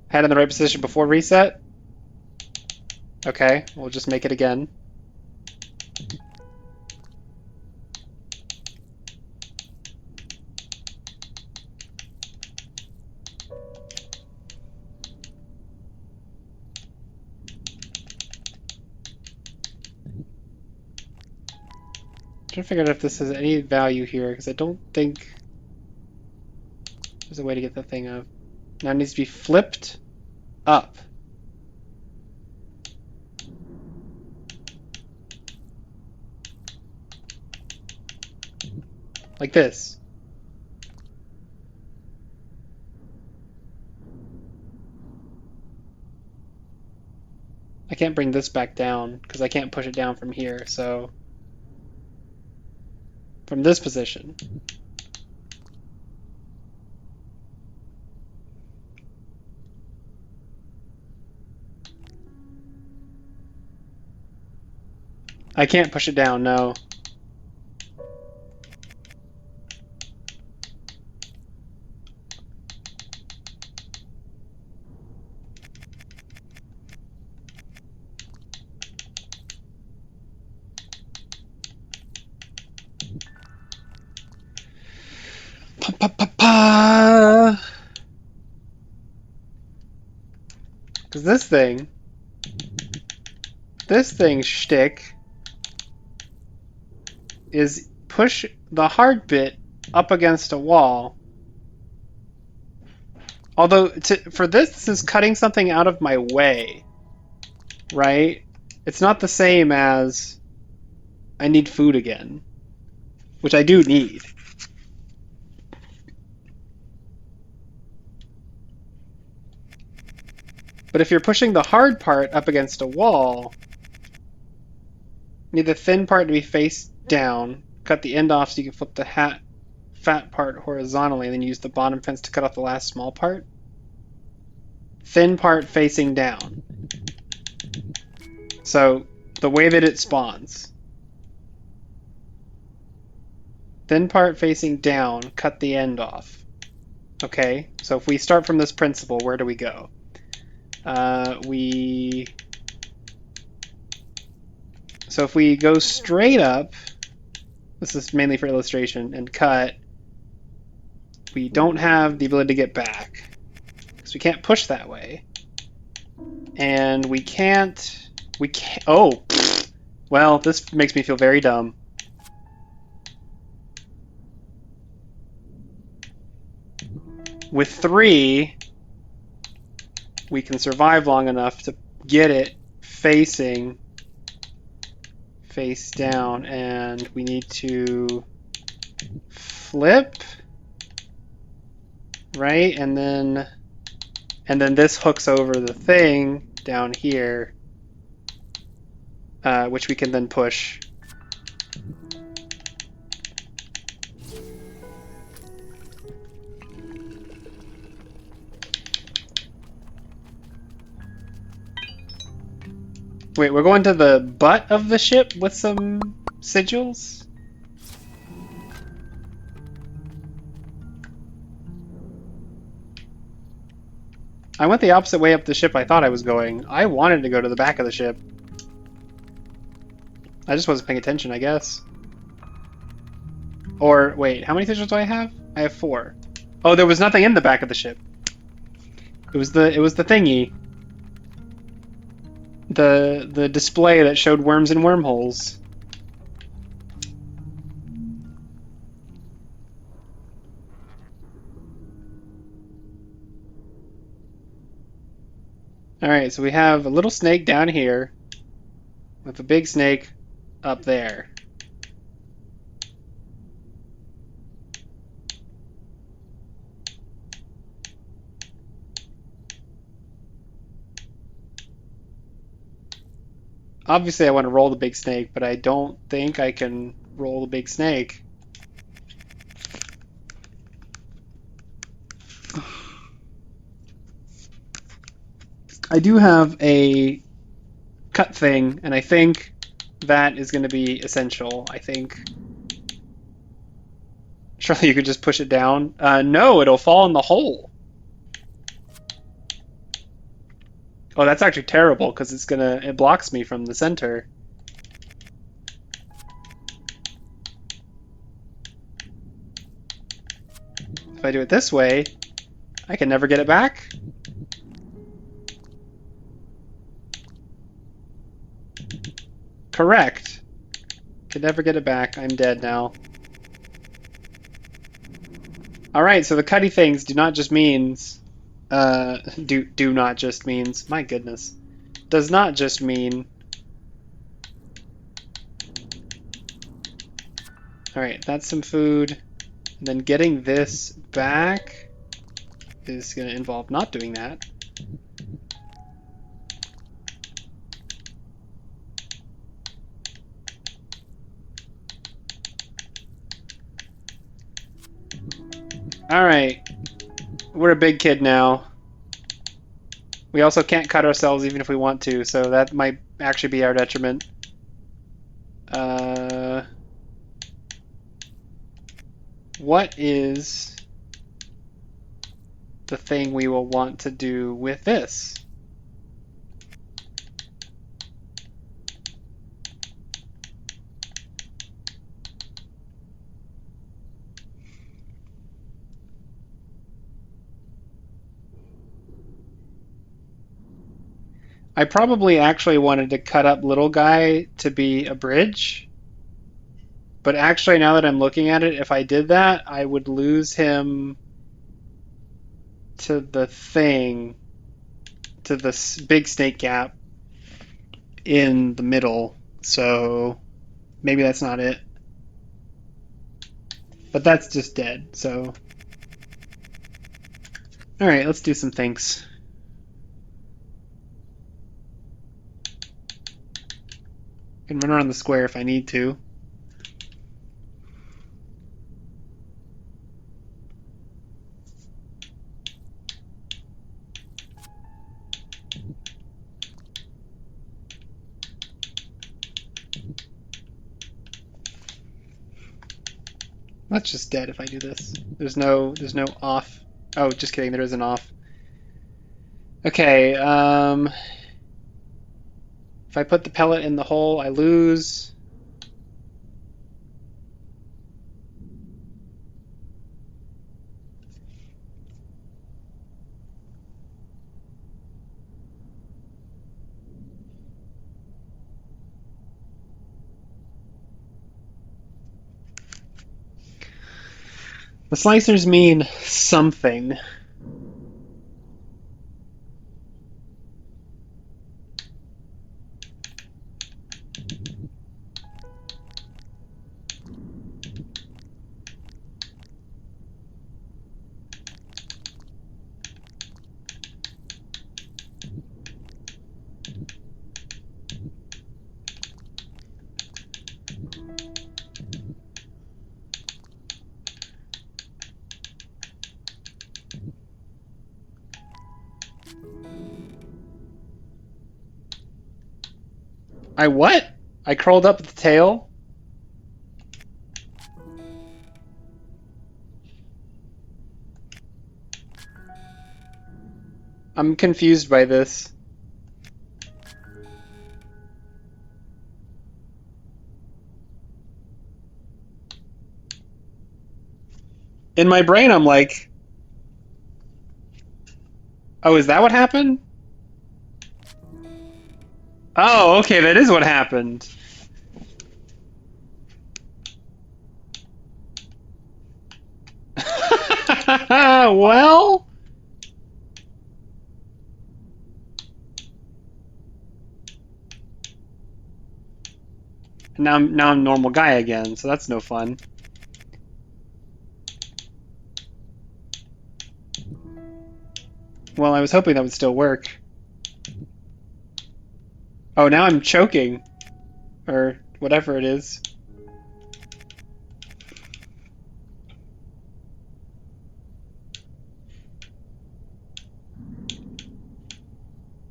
Had in the right position before reset? Okay, we'll just make it again. Trying to figure out if this has any value here, because I don't think there's a way to get the thing up. Now it needs to be flipped up. Like this. I can't bring this back down, because I can't push it down from here, so... From this position. I can't push it down, no. Pa, pa, pa, pa. Because this thing shtick is push the hard bit up against a wall. Although, for this is cutting something out of my way, right? It's not the same as I need food again, which I do need. But if you're pushing the hard part up against a wall, you need the thin part to be face down, cut the end off so you can flip the fat part horizontally, and then use the bottom fence to cut off the last small part. Thin part facing down. So the way that it spawns. Thin part facing down, cut the end off. Okay, so if we start from this principle, where do we go? So if we go straight up, this is mainly for illustration, and cut, we don't have the ability to get back. Because we can't push that way. And we can't, oh, well, this makes me feel very dumb. With 3, we can survive long enough to get it facing face down, and we need to flip, right? And then this hooks over the thing down here, which we can then push. Wait, we're going to the butt of the ship with some sigils? I went the opposite way up the ship I thought I was going. I wanted to go to the back of the ship. I just wasn't paying attention, I guess. Or, wait, how many sigils do I have? I have 4. Oh, there was nothing in the back of the ship. It was the thingy. The display that showed worms and wormholes. Alright, so we have a little snake down here with a big snake up there. Obviously, I want to roll the big snake, but I don't think I can roll the big snake. I do have a cut thing, and I think that is going to be essential. I think. Surely you could just push it down. No, it'll fall in the hole. Oh, that's actually terrible because it blocks me from the center. If I do it this way, I can never get it back. Correct. Can never get it back. I'm dead now. Alright, so the cutty things do not just means do not just means, my goodness. Does not just mean. Alright, that's some food. And then getting this back is gonna involve not doing that. Alright. We're a big kid now. We also can't cut ourselves even if we want to, so that might actually be our detriment. What is the thing we will want to do with this? I probably actually wanted to cut up little guy to be a bridge. But actually, now that I'm looking at it, if I did that, I would lose him to the thing, to the big snake gap in the middle. So maybe that's not it. But that's just dead, so. Alright, let's do some things. I can run around the square if I need to. That's just dead if I do this. There's no off. Oh, just kidding, there is an off. Okay, if I put the pellet in the hole, I lose. The slicers mean something. I what? I curled up at the tail? I'm confused by this. In my brain, I'm like, oh, is that what happened? Oh, okay, that is what happened. Well, now I'm normal guy again, so that's no fun. Well, I was hoping that would still work. Oh, now I'm choking. Or whatever it is.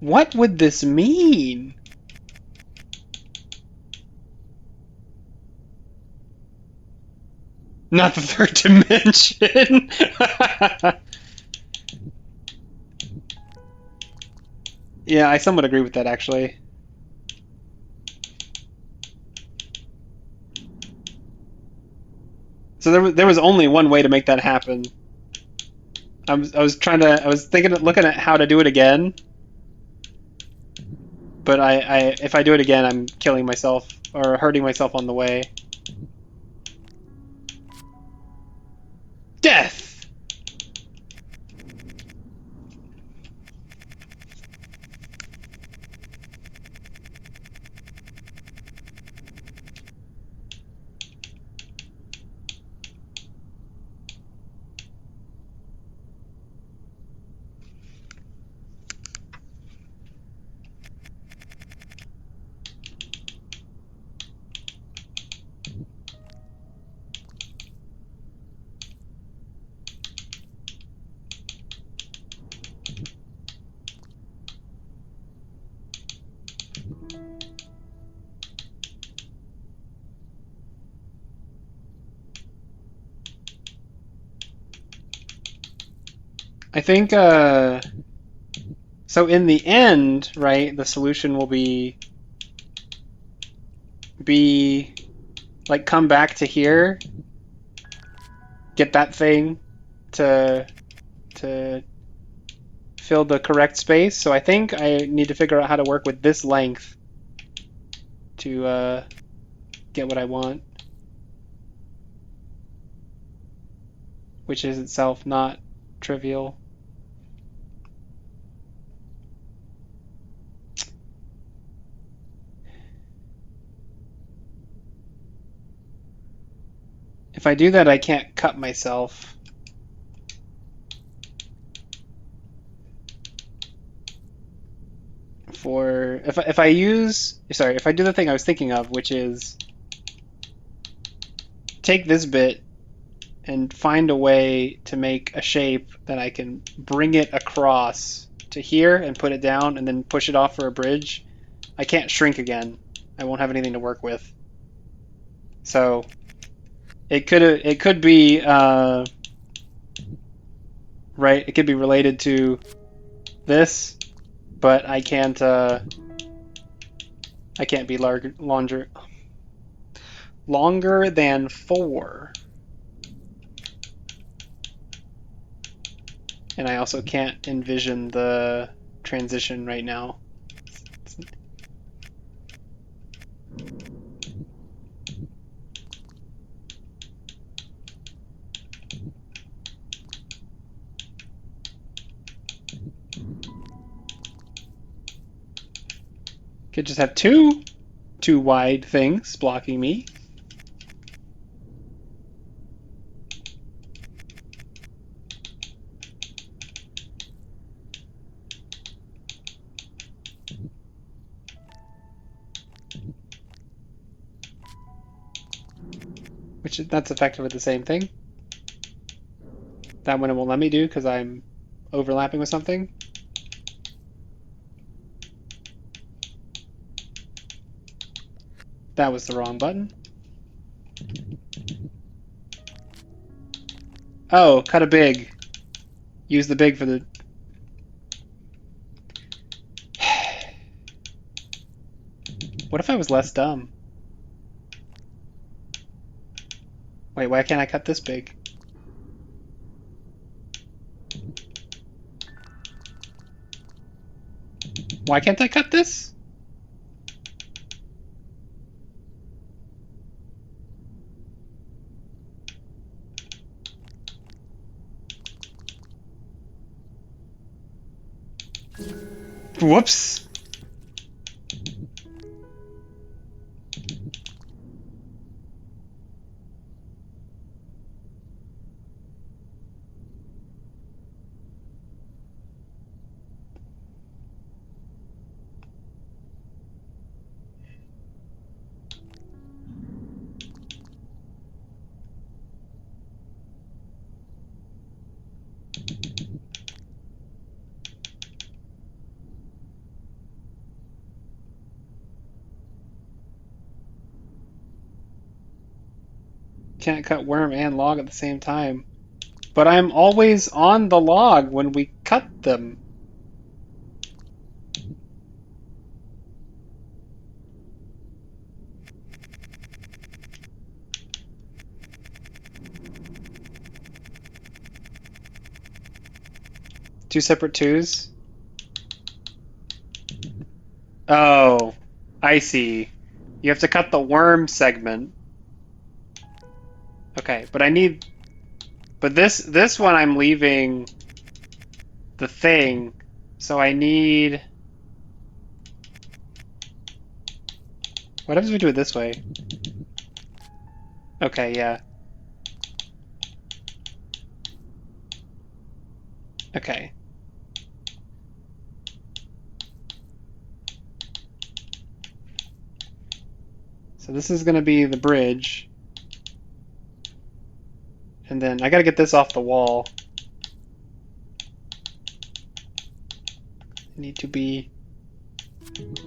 What would this mean? Not the third dimension. Yeah, I somewhat agree with that, actually. So there was only one way to make that happen. I was thinking, looking at how to do it again, but if I do it again, I'm killing myself or hurting myself on the way. Death! I think, so in the end, right, the solution will be like come back to here, get that thing to fill the correct space. So I think I need to figure out how to work with this length to get what I want, which is itself not trivial. If I do that, I can't cut myself. If I do the thing I was thinking of, which is take this bit and find a way to make a shape that I can bring it across to here and put it down and then push it off for a bridge, I can't shrink again. I won't have anything to work with. So it could be right. It could be related to this, but I can't be longer than 4. And I also can't envision the transition right now. Could just have two wide things blocking me. That's effectively the same thing. That one it won't let me do because I'm overlapping with something. That was the wrong button. Oh, cut a big. Use the big for the... What if I was less dumb? Wait, why can't I cut this big? Why can't I cut this? Whoops. can't cut worm and log at the same time. But I'm always on the log when we cut them. Two separate twos? Oh, I see. You have to cut the worm segment. Okay, but I need... But this one I'm leaving the thing, so I need... What happens if we do it this way? Okay, yeah. Okay. So this is going to be the bridge. And then I got to get this off the wall. I need to be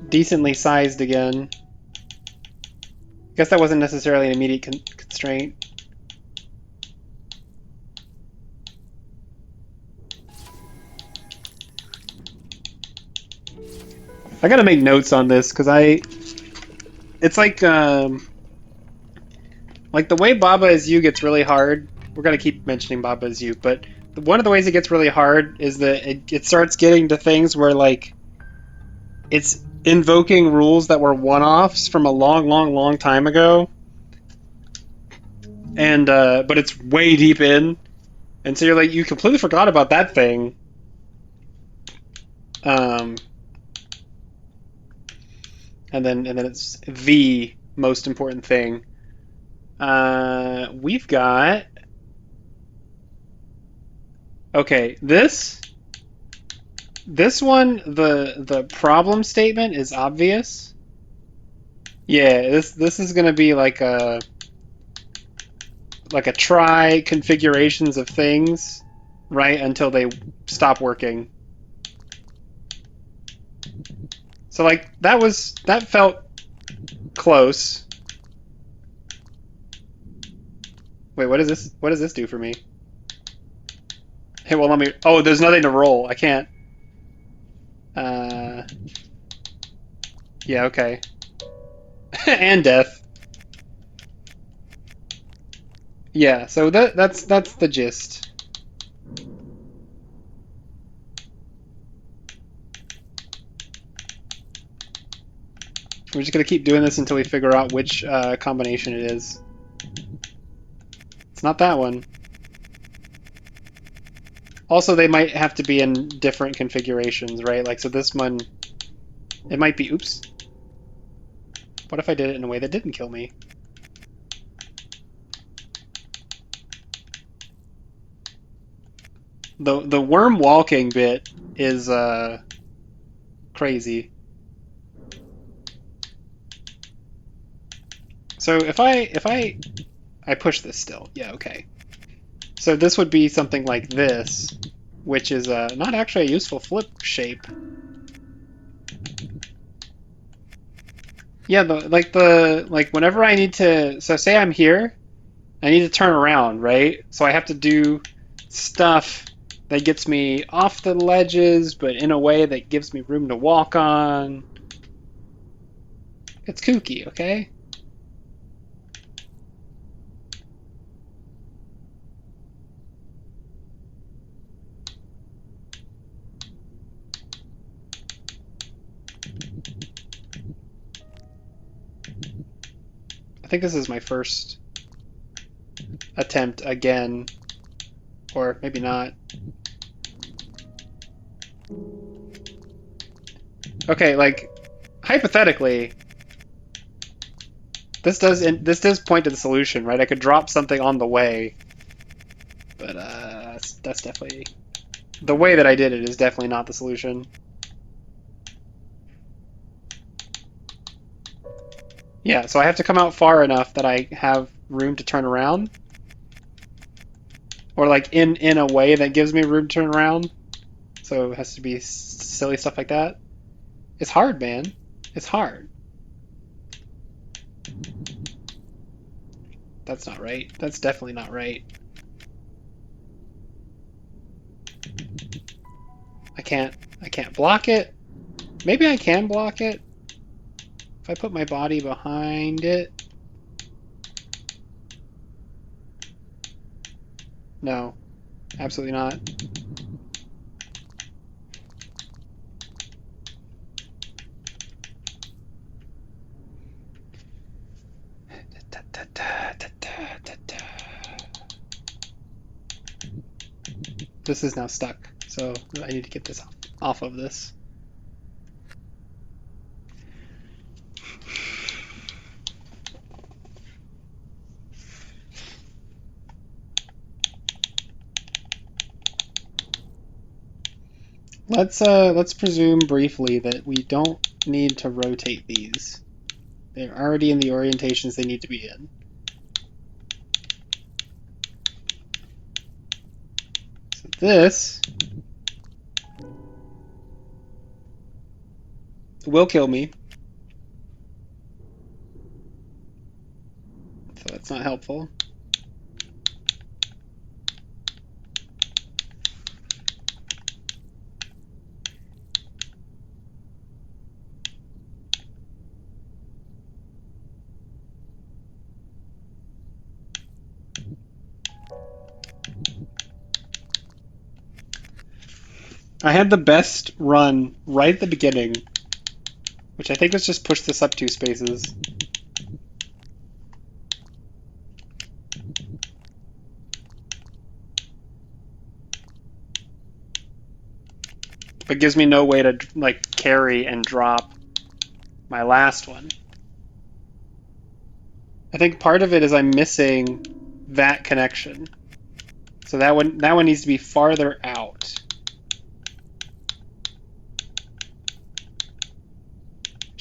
decently sized again. I guess that wasn't necessarily an immediate constraint. I gotta make notes on this because it's like the way Baba is You gets really hard. We're gonna keep mentioning Baba is You, but one of the ways it gets really hard is that it starts getting to things where like it's invoking rules that were one-offs from a long time ago, and but it's way deep in, and so you're like you completely forgot about that thing. And then it's the most important thing. We've got... Okay, this one, the problem statement is obvious. Yeah, this is gonna be like a try configurations of things, right, until they stop working. So like that felt close. Wait, what is this? What does this do for me? Hey, well, let me... Oh, there's nothing to roll. I can't. Yeah, okay. And death. Yeah, so that's the gist. We're just gonna keep doing this until we figure out which combination it is. It's not that one. Also, they might have to be in different configurations, right? Like, so this one, it might be... Oops. What if I did it in a way that didn't kill me? The worm walking bit is crazy. So if I push this still, yeah, okay. So this would be something like this, which is not actually a useful flip shape. Yeah, like whenever I need to, so say I'm here, I need to turn around, right? So I have to do stuff that gets me off the ledges, but in a way that gives me room to walk on. It's kooky, okay? I think this is my first attempt again, or maybe not. Okay, like hypothetically, this does point to the solution, right? I could drop something on the way, but that's definitely the way that I did it is definitely not the solution. Yeah, so I have to come out far enough that I have room to turn around. Or like in a way that gives me room to turn around. So it has to be silly stuff like that. It's hard, man. It's hard. That's not right. That's definitely not right. I can't block it. Maybe I can block it if I put my body behind it. No, absolutely not. This is now stuck, so I need to get this off of this. Let's presume briefly that we don't need to rotate these. They're already in the orientations they need to be in. So this will kill me. So that's not helpful. I had the best run right at the beginning, which I think was just push this up 2 spaces. But gives me no way to like carry and drop my last one. I think part of it is I'm missing that connection. So that one needs to be farther out.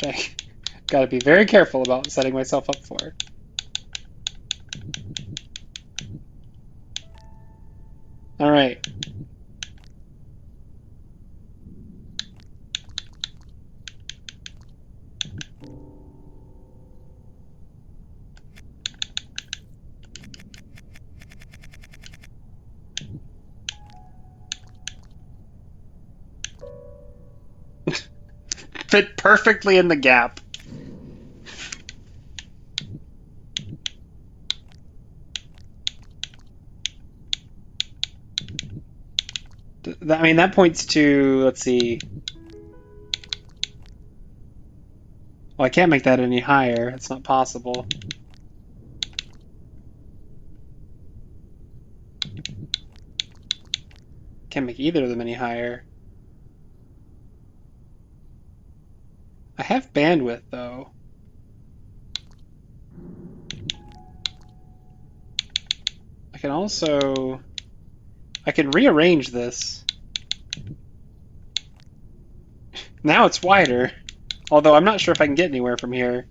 Which I gotta be very careful about setting myself up for. All right. Fit perfectly in the gap. I mean, that points to, let's see. Well, I can't make that any higher. It's not possible. Can't make either of them any higher. I have bandwidth, though. I can also... I can rearrange this. Now it's wider. Although I'm not sure if I can get anywhere from here.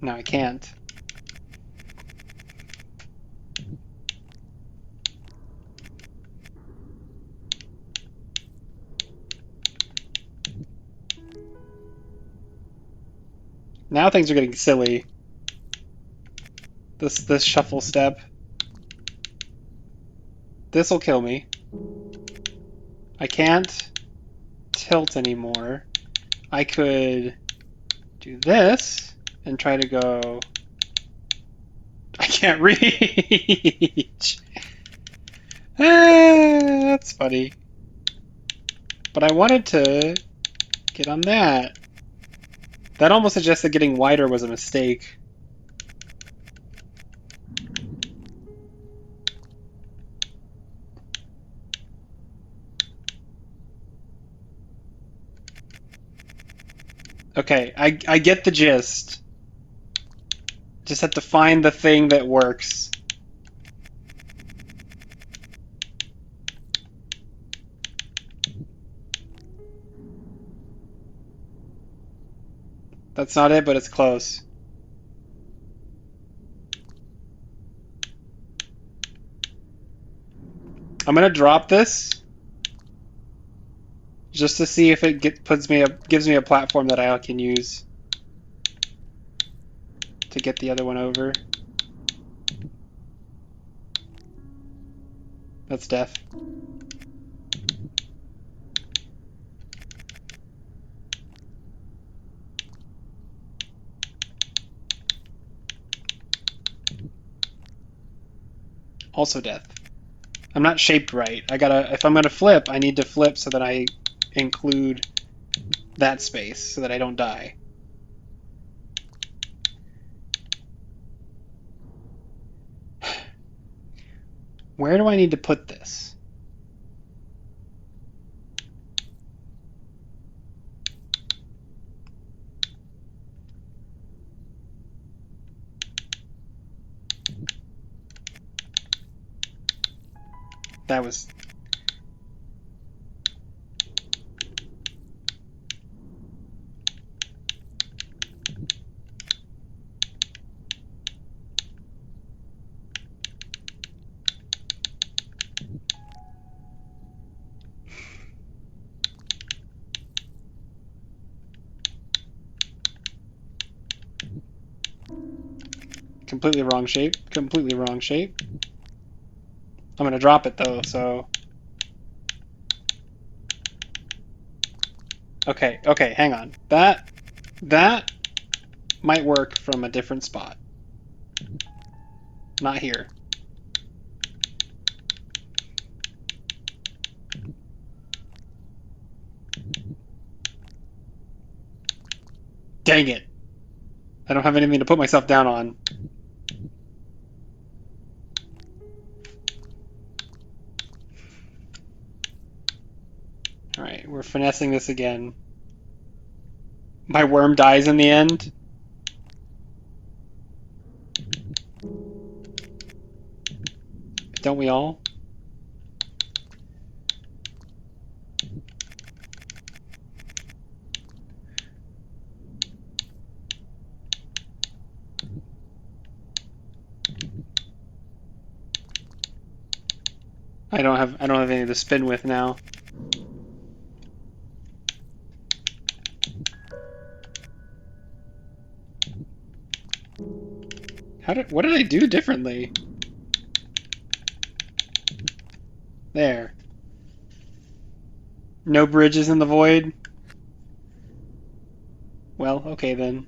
No, I can't. Now things are getting silly. This shuffle step. This'll kill me. I can't tilt anymore. I could do this and try to go... I can't reach! That's funny. But I wanted to get on that. That almost suggests that getting wider was a mistake. Okay, I get the gist. Just have to find the thing that works. That's not it, but it's close. I'm gonna drop this just to see if it gives me a platform that I can use to get the other one over. That's death. Also death. I'm not shaped right. If I'm gonna flip, I need to flip so that I include that space so that I don't die. Where do I need to put this? That was... completely wrong shape. Completely wrong shape. I'm gonna drop it though, so... Okay, okay, hang on. That might work from a different spot. Not here. Dang it. I don't have anything to put myself down on. Alright, we're finessing this again. My worm dies in the end. Don't we all? I don't have anything to spin with now. What did I do differently? There. No bridges in the void? Well, okay then.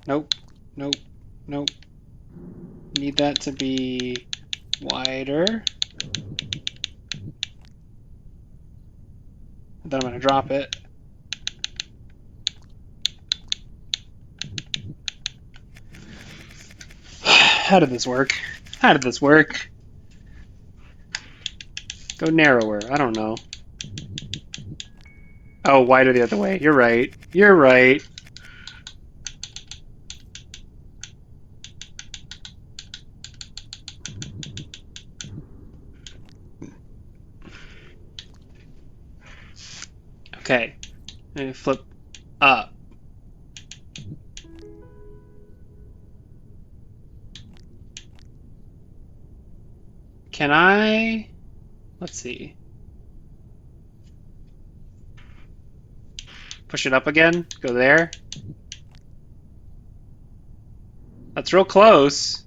Nope. Nope. Nope. Need that to be wider. Then I'm going to drop it. How did this work? How did this work? Go narrower. I don't know. Oh, wider the other way. You're right. You're right. Okay. Let me flip up. Can I... Let's see. Push it up again. Go there. That's real close.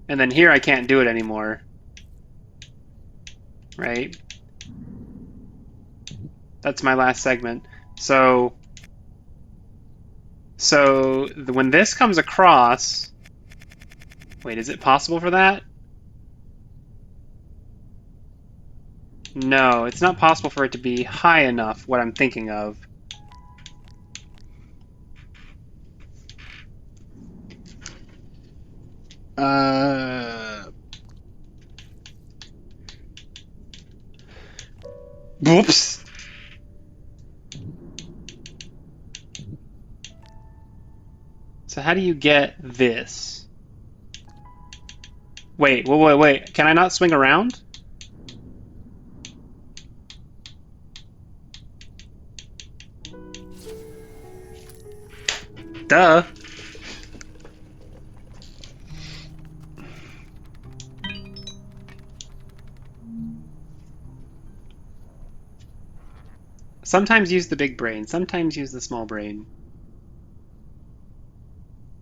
And then here I can't do it anymore. Right? That's my last segment. So when this comes across... Wait, is it possible for that? No, it's not possible for it to be high enough, what I'm thinking of. Whoops. So how do you get this? Wait, wait. Can I not swing around? Duh. Sometimes use the big brain, sometimes use the small brain.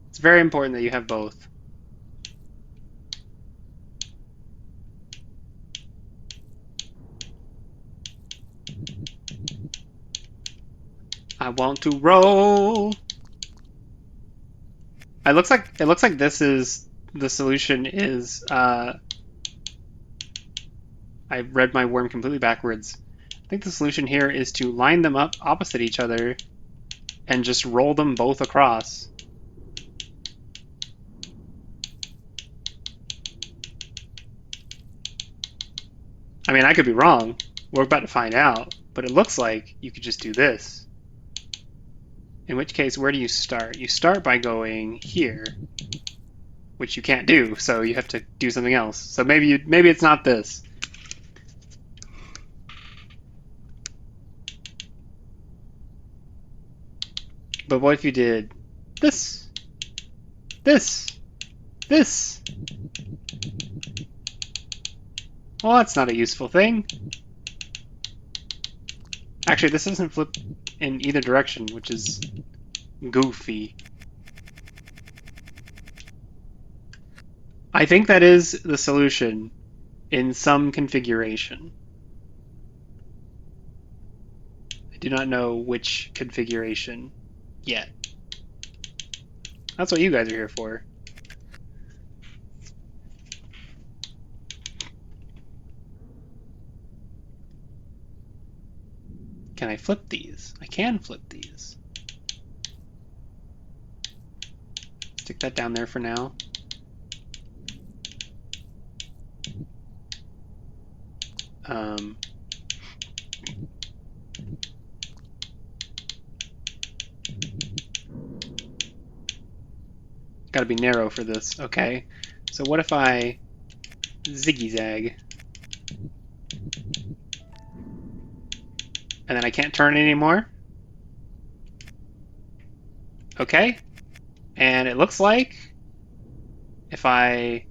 It's very important that you have both. I want to roll. It looks like this is the solution is I read my worm completely backwards. I think the solution here is to line them up opposite each other and just roll them both across. I mean, I could be wrong. We're about to find out, but it looks like you could just do this. In which case, where do you start? You start by going here, which you can't do, so you have to do something else. So maybe it's not this. But what if you did this, this, this? Well, that's not a useful thing. Actually, this doesn't flip in either direction, which is goofy. I think that is the solution in some configuration. I do not know which configuration yet. That's what you guys are here for. Can I flip these? I can flip these. Stick that down there for now. Gotta be narrow for this. Okay. So what if I ziggy-zag? And then I can't turn anymore? Okay. And it looks like if I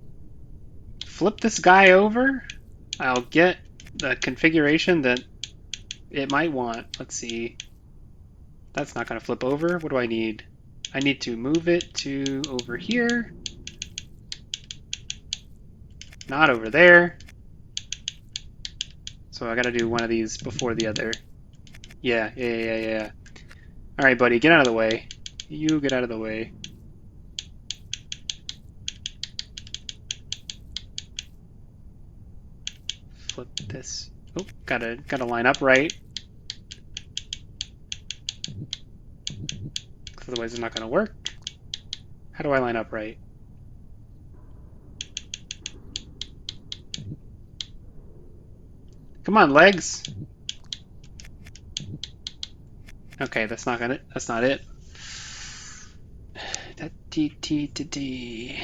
flip this guy over, I'll get the configuration that it might want. Let's see. That's not going to flip over. What do I need? I need to move it to over here. Not over there. So I got to do one of these before the other. Yeah. All right, buddy, get out of the way. You get out of the way. Flip this. Oh, gotta line up right. Otherwise it's not gonna work. How do I line up right? Come on, legs. Okay, that's not it. T.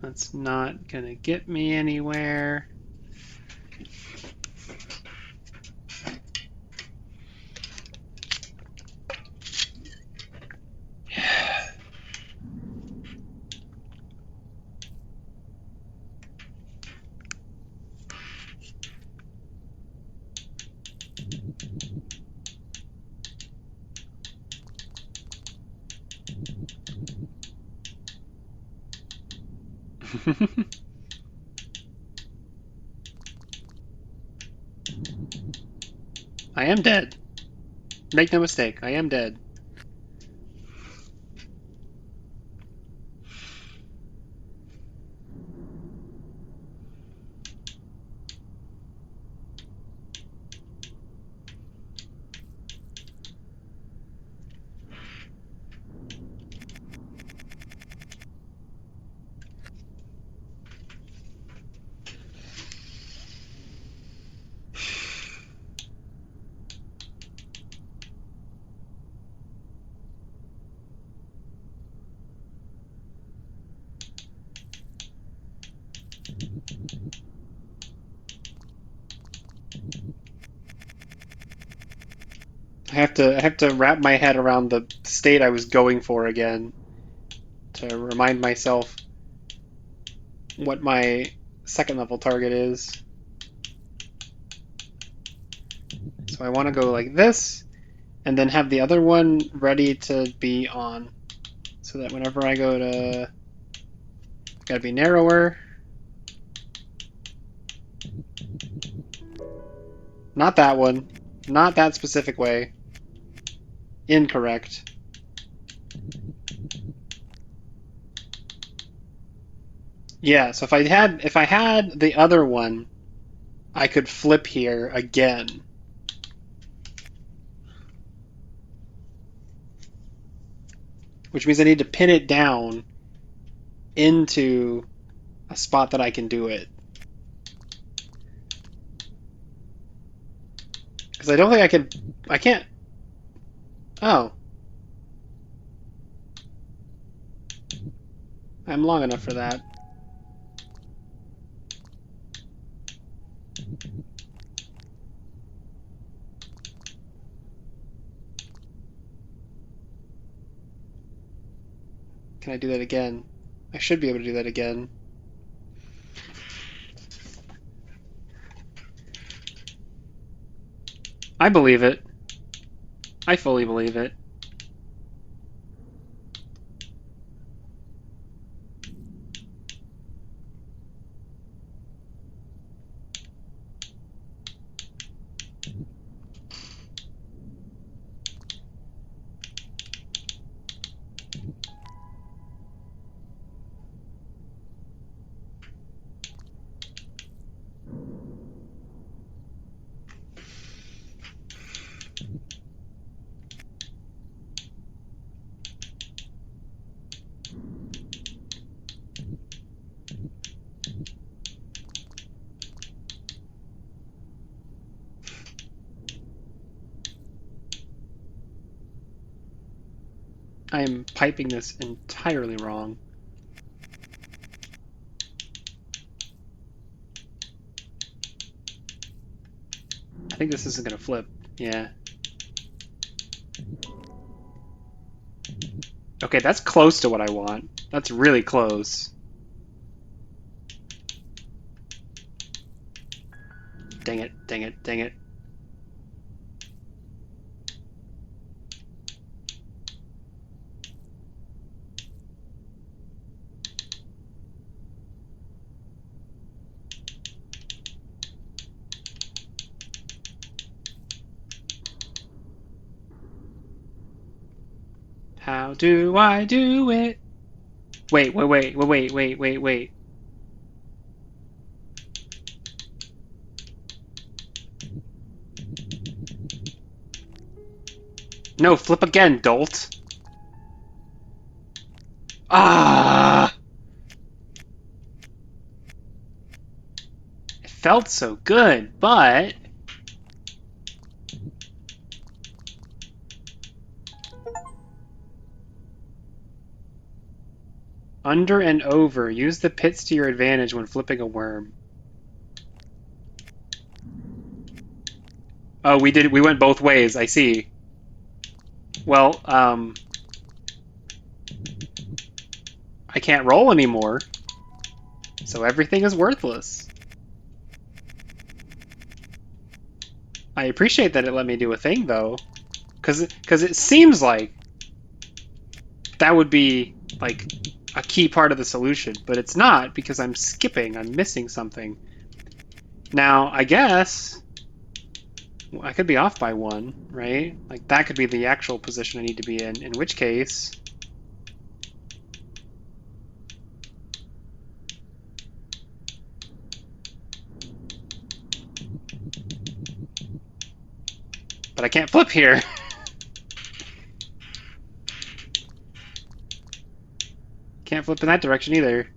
That's not gonna get me anywhere. I am dead. Make no mistake, I am dead. I have to wrap my head around the state I was going for again to remind myself what my second level target is. So I want to go like this, and then have the other one ready to be on. So that whenever I go to... Gotta be narrower. Not that one. Not that specific way. Incorrect. Yeah, so if I had the other one, I could flip here again. Which means I need to pin it down into a spot that I can do it. Because I don't think I can't. Oh. I'm long enough for that. Can I do that again? I should be able to do that again. I believe it. I fully believe it. I am piping this entirely wrong. I think this isn't going to flip. Yeah. Okay, that's close to what I want. That's really close. Dang it, dang it, dang it. How do I do it? Wait, wait, wait, wait, wait, wait, wait, wait. No, flip again, dolt. Ah! It felt so good, but... Under and over. Use the pits to your advantage when flipping a worm. Oh, we went both ways, I see. Well, I can't roll anymore, so everything is worthless. I appreciate that it let me do a thing, though, because it seems like that would be, like, a key part of the solution, but it's not, because I'm skipping, I'm missing something. Now, I guess I could be off by one, right? Like, that could be the actual position I need to be in which case... But I can't flip here. Can't flip in that direction either.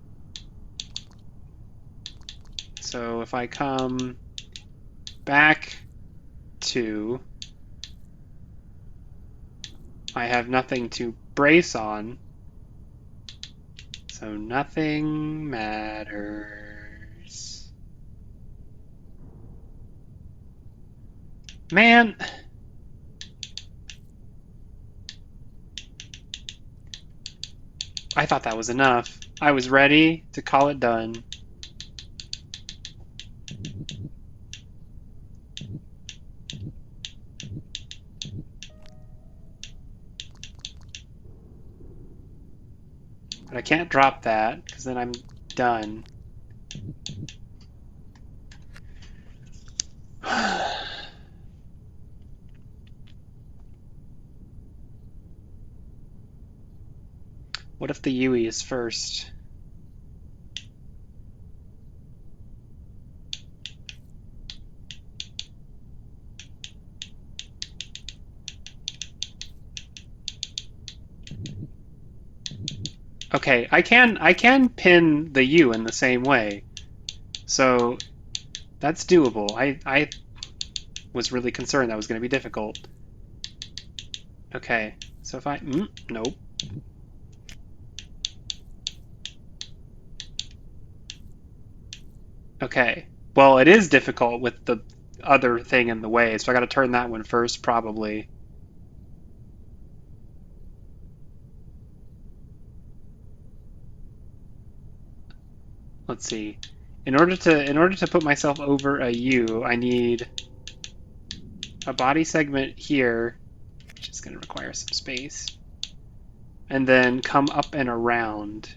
So if I come back to... I have nothing to brace on. So nothing matters. Man! I thought that was enough. I was ready to call it done. But I can't drop that, because then I'm done. What if the Yui is first? Okay, I can pin the U in the same way. So that's doable. I was really concerned that was going to be difficult. Okay, so if I... nope. Okay, well, it is difficult with the other thing in the way, so I got to turn that one first, probably. Let's see. In order to put myself over a U, I need a body segment here, which is going to require some space, and then come up and around.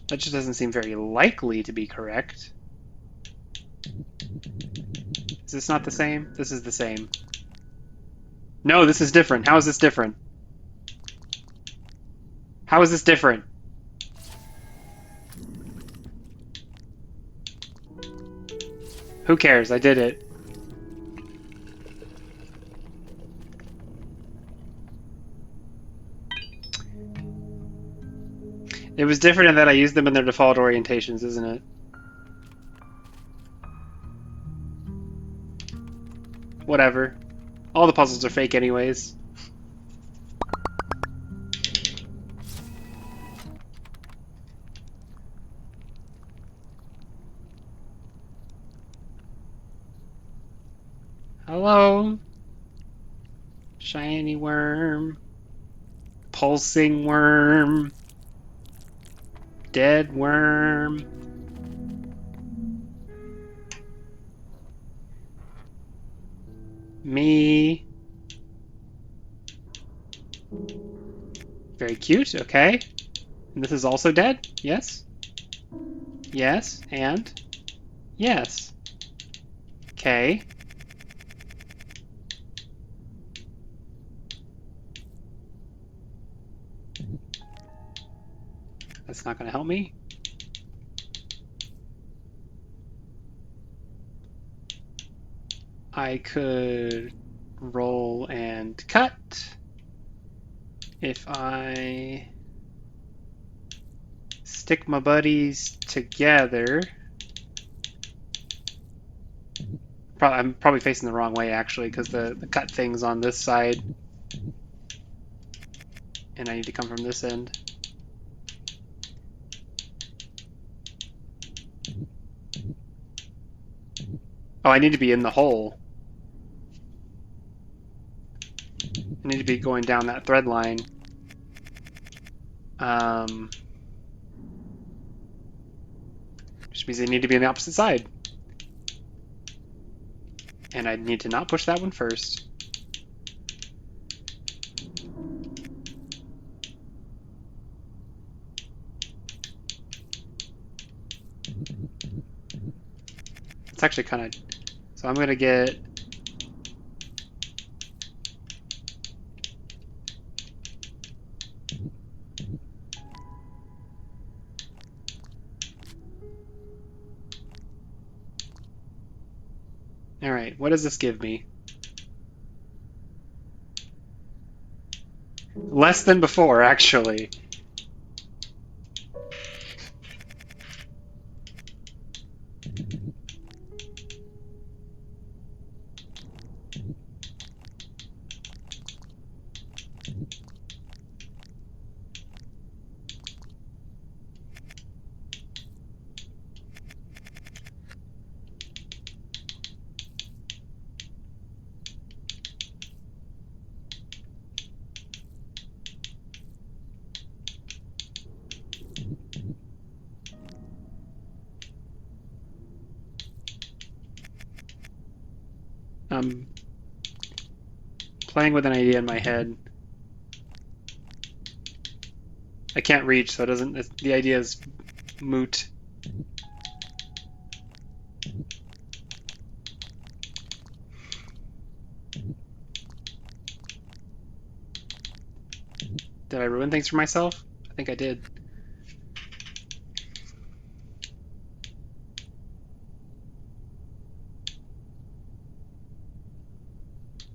That just doesn't seem very likely to be correct. Is this not the same? This is the same. No, this is different. How is this different? How is this different? Who cares? I did it. It was different in that I used them in their default orientations, isn't it? Whatever. All the puzzles are fake anyways. Hello? Shiny worm. Pulsing worm. Dead worm. Me. Very cute, okay. And this is also dead? Yes? Yes, and? Yes. Okay. That's not going to help me. I could roll and cut if I stick my buddies together. I'm probably facing the wrong way actually because the cut thing's on this side and I need to come from this end. Oh, I need to be in the hole. I need to be going down that thread line. Which means I need to be on the opposite side. And I need to not push that one first. It's actually kind of... So I'm going to get... Alright, what does this give me? Less than before, actually. Playing with an idea in my head. I can't reach, so it doesn't. The idea is moot. Did I ruin things for myself? I think I did.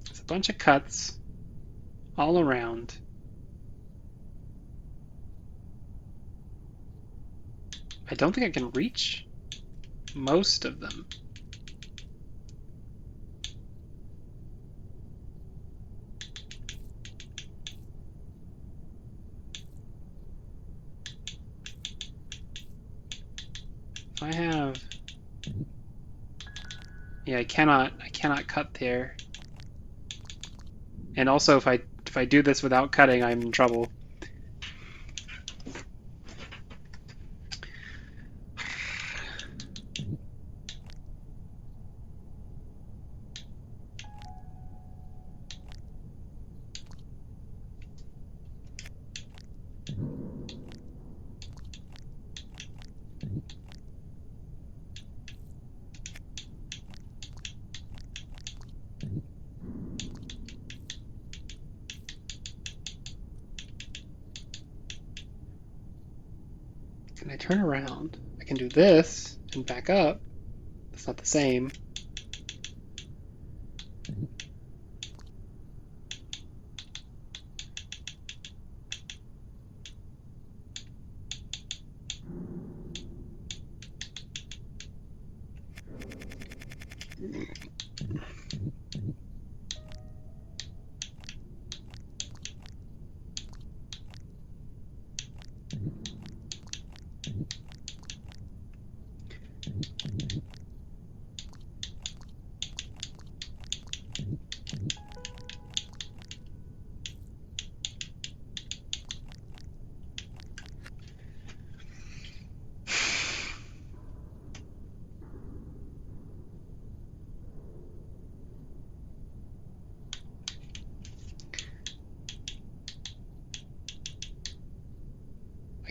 There's a bunch of cuts all around. I don't think I can reach most of them. If I have... Yeah, I cannot cut there. And also if I do this without cutting, I'm in trouble. Can I turn around? I can do this and back up. It's not the same.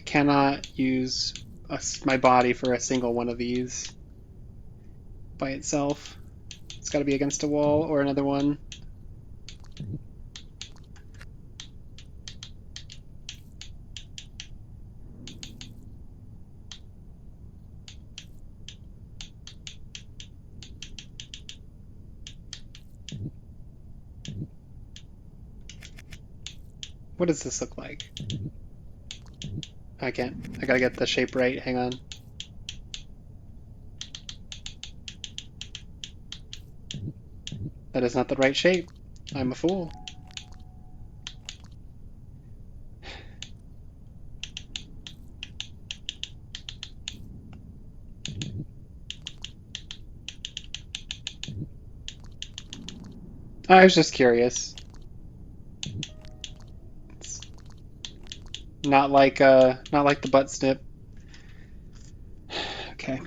Cannot use my body for a single one of these by itself. It's got to be against a wall or another one. What does this look like? I can't. I gotta get the shape right. Hang on. That is not the right shape. I'm a fool. I was just curious. It's not like the butt snip. Okay.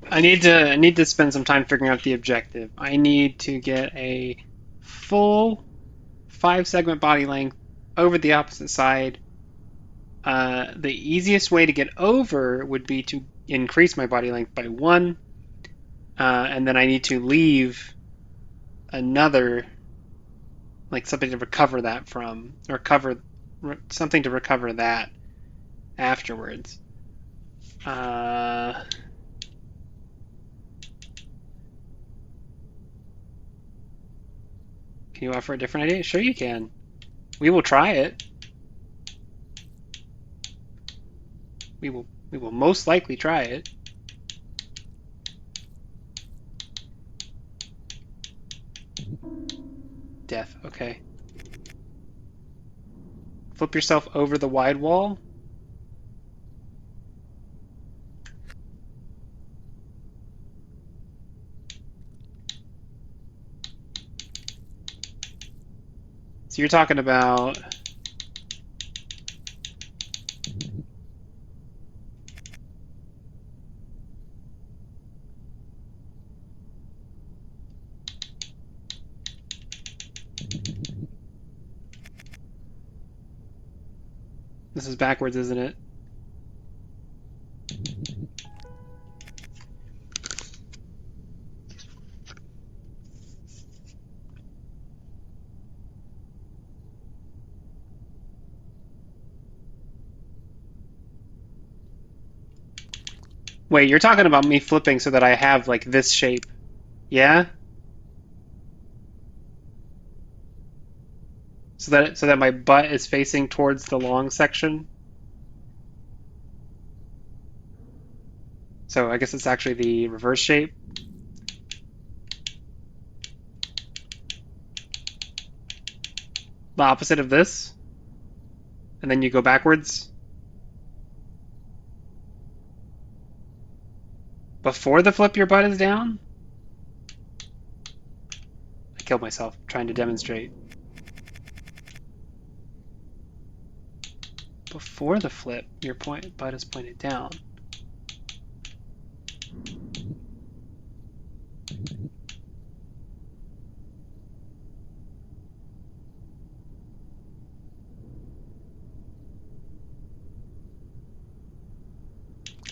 I need to spend some time figuring out the objective. I need to get a full 5-segment body length over the opposite side. The easiest way to get over would be to increase my body length by 1, and then I need to leave another, like something to recover that from, or something to recover that afterwards. Can you offer a different idea? Sure you can. We will try it. We will most likely try it. Death, okay. Flip yourself over the wide wall. So you're talking about... This is backwards, isn't it? Wait, you're talking about me flipping so that I have, like, this shape. Yeah? So that my butt is facing towards the long section? So I guess it's actually the reverse shape. The opposite of this. And then you go backwards. Before the flip, your butt is down? I killed myself trying to demonstrate. Before the flip, your butt is pointed down.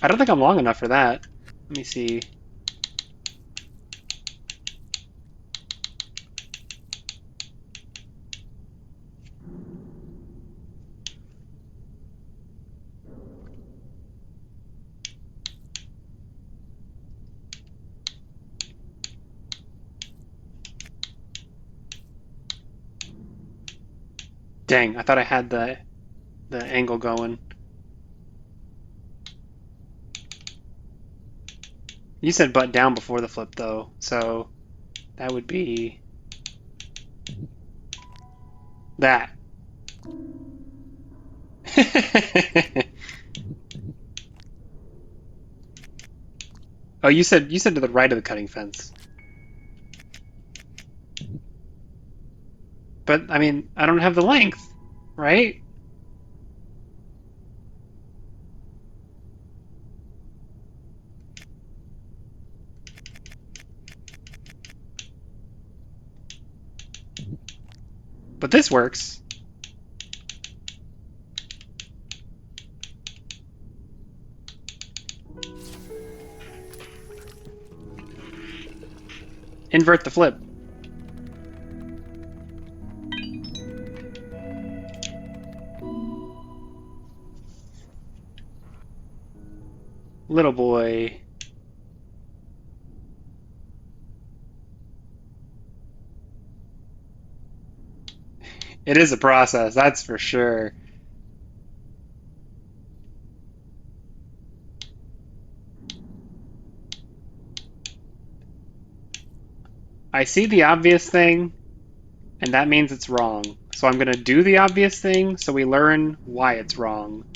I don't think I'm long enough for that. Let me see. Dang, I thought I had the angle going. You said butt down before the flip though, so that would be that. Oh, you said to the right of the cutting fence. But I mean, I don't have the length, right? But this works. Invert the flip. Little boy. It is a process, that's for sure. I see the obvious thing, and that means it's wrong. So I'm going to do the obvious thing so we learn why it's wrong.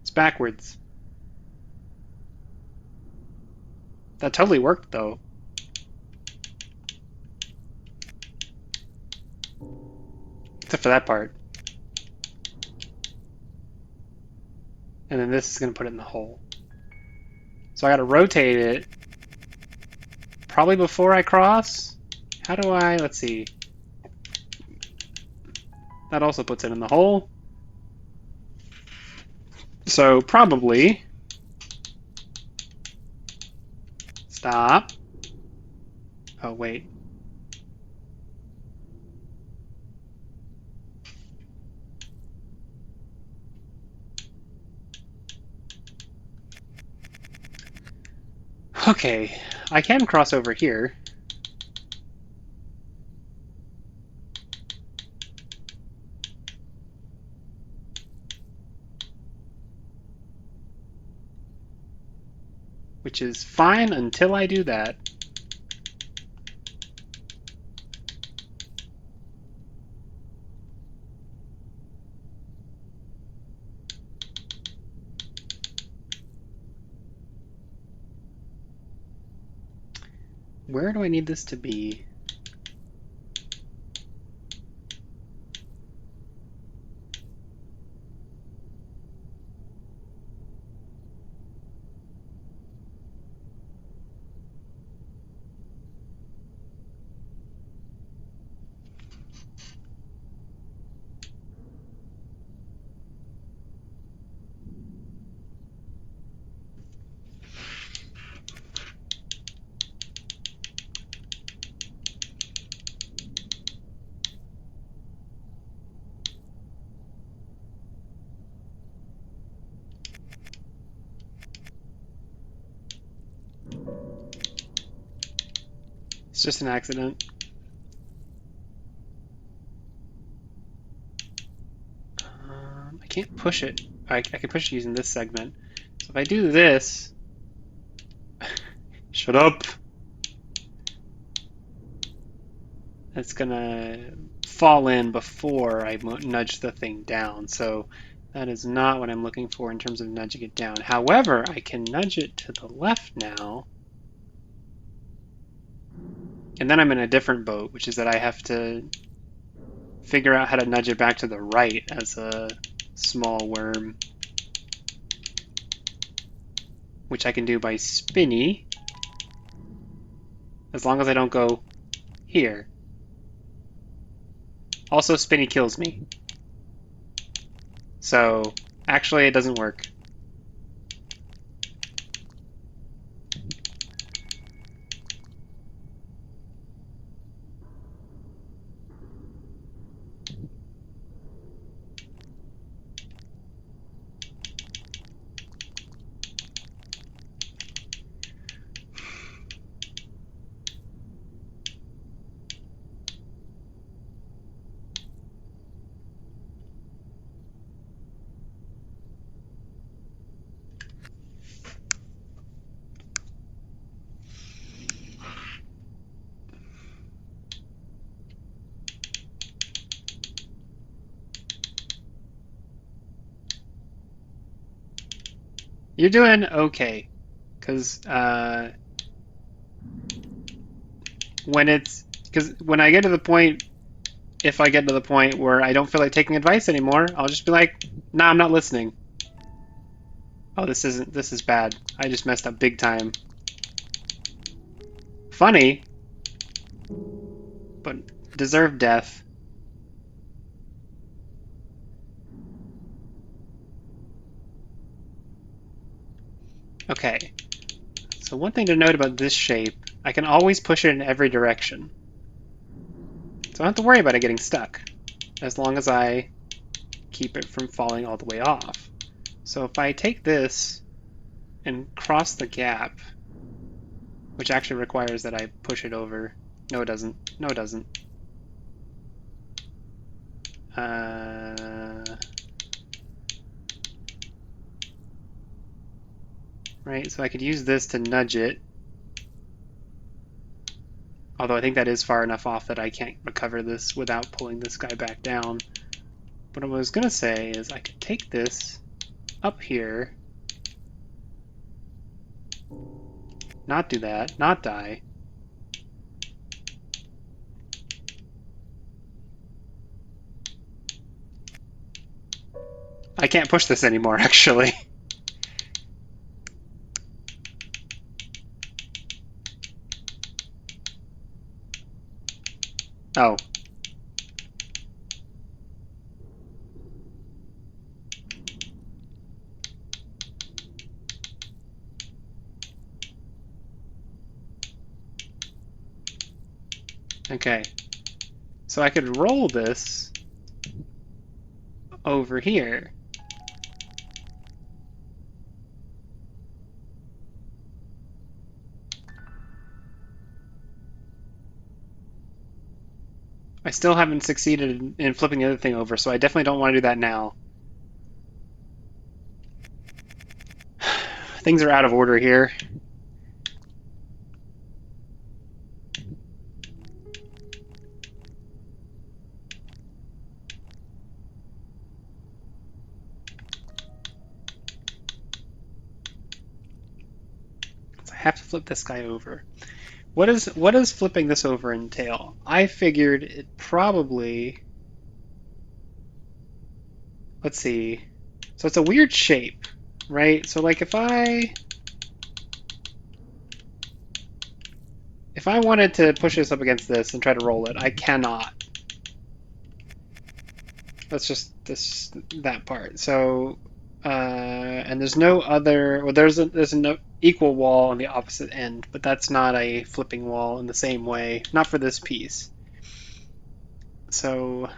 It's backwards. That totally worked, though. Except for that part. And then this is going to put it in the hole. So I got to rotate it. Probably before I cross. How do I... Let's see. That also puts it in the hole. So probably... Stop. Oh, wait. Okay, I can cross over here. which is fine until I do that. Where do I need this to be? It's just an accident. I can't push it. I can push it using this segment. So if I do this... Shut up! It's gonna fall in before I nudge the thing down. So that is not what I'm looking for in terms of nudging it down. However, I can nudge it to the left now. And then I'm in a different boat, which is that I have to figure out how to nudge it back to the right as a small worm, which I can do by spinny, as long as I don't go here. Also, spinny kills me. So, actually it doesn't work. You're doing okay, because when I get to the point, if I get to the point where I don't feel like taking advice anymore, I'll just be like, nah, I'm not listening. Oh, this is bad. I just messed up big time. Funny, but deserved death. Okay, so one thing to note about this shape, I can always push it in every direction. So I don't have to worry about it getting stuck, as long as I keep it from falling all the way off. So if I take this and cross the gap, which actually requires that I push it over. No, it doesn't. No, it doesn't. Right, so I could use this to nudge it. Although I think that is far enough off that I can't recover this without pulling this guy back down. But what I was going to say is I could take this up here. Not do that, not die. I can't push this anymore, actually. Oh. Okay. So I could roll this over here. I still haven't succeeded in flipping the other thing over, so I definitely don't want to do that now. Things are out of order here. have to flip this guy over. What does flipping this over entail? I figured it probably... Let's see. So it's a weird shape, right? So like if I wanted to push this up against this and try to roll it, I cannot. That's just that part. So and there's no other. Well, there's an equal wall on the opposite end, but that's not a flipping wall in the same way. Not for this piece. So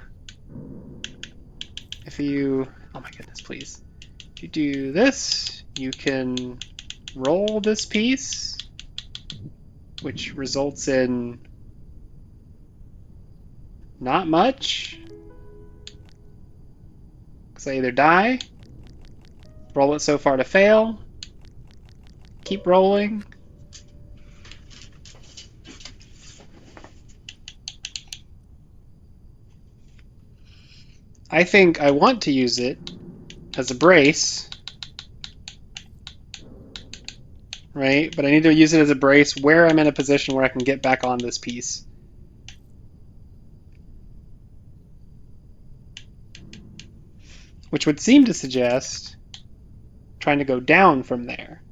if you, oh my goodness, please, if you do this, you can roll this piece, which results in not much. Because I either die, roll it so far to fail, keep rolling. I think I want to use it as a brace, right? But I need to use it as a brace where I'm in a position where I can get back on this piece. Which would seem to suggest trying to go down from there.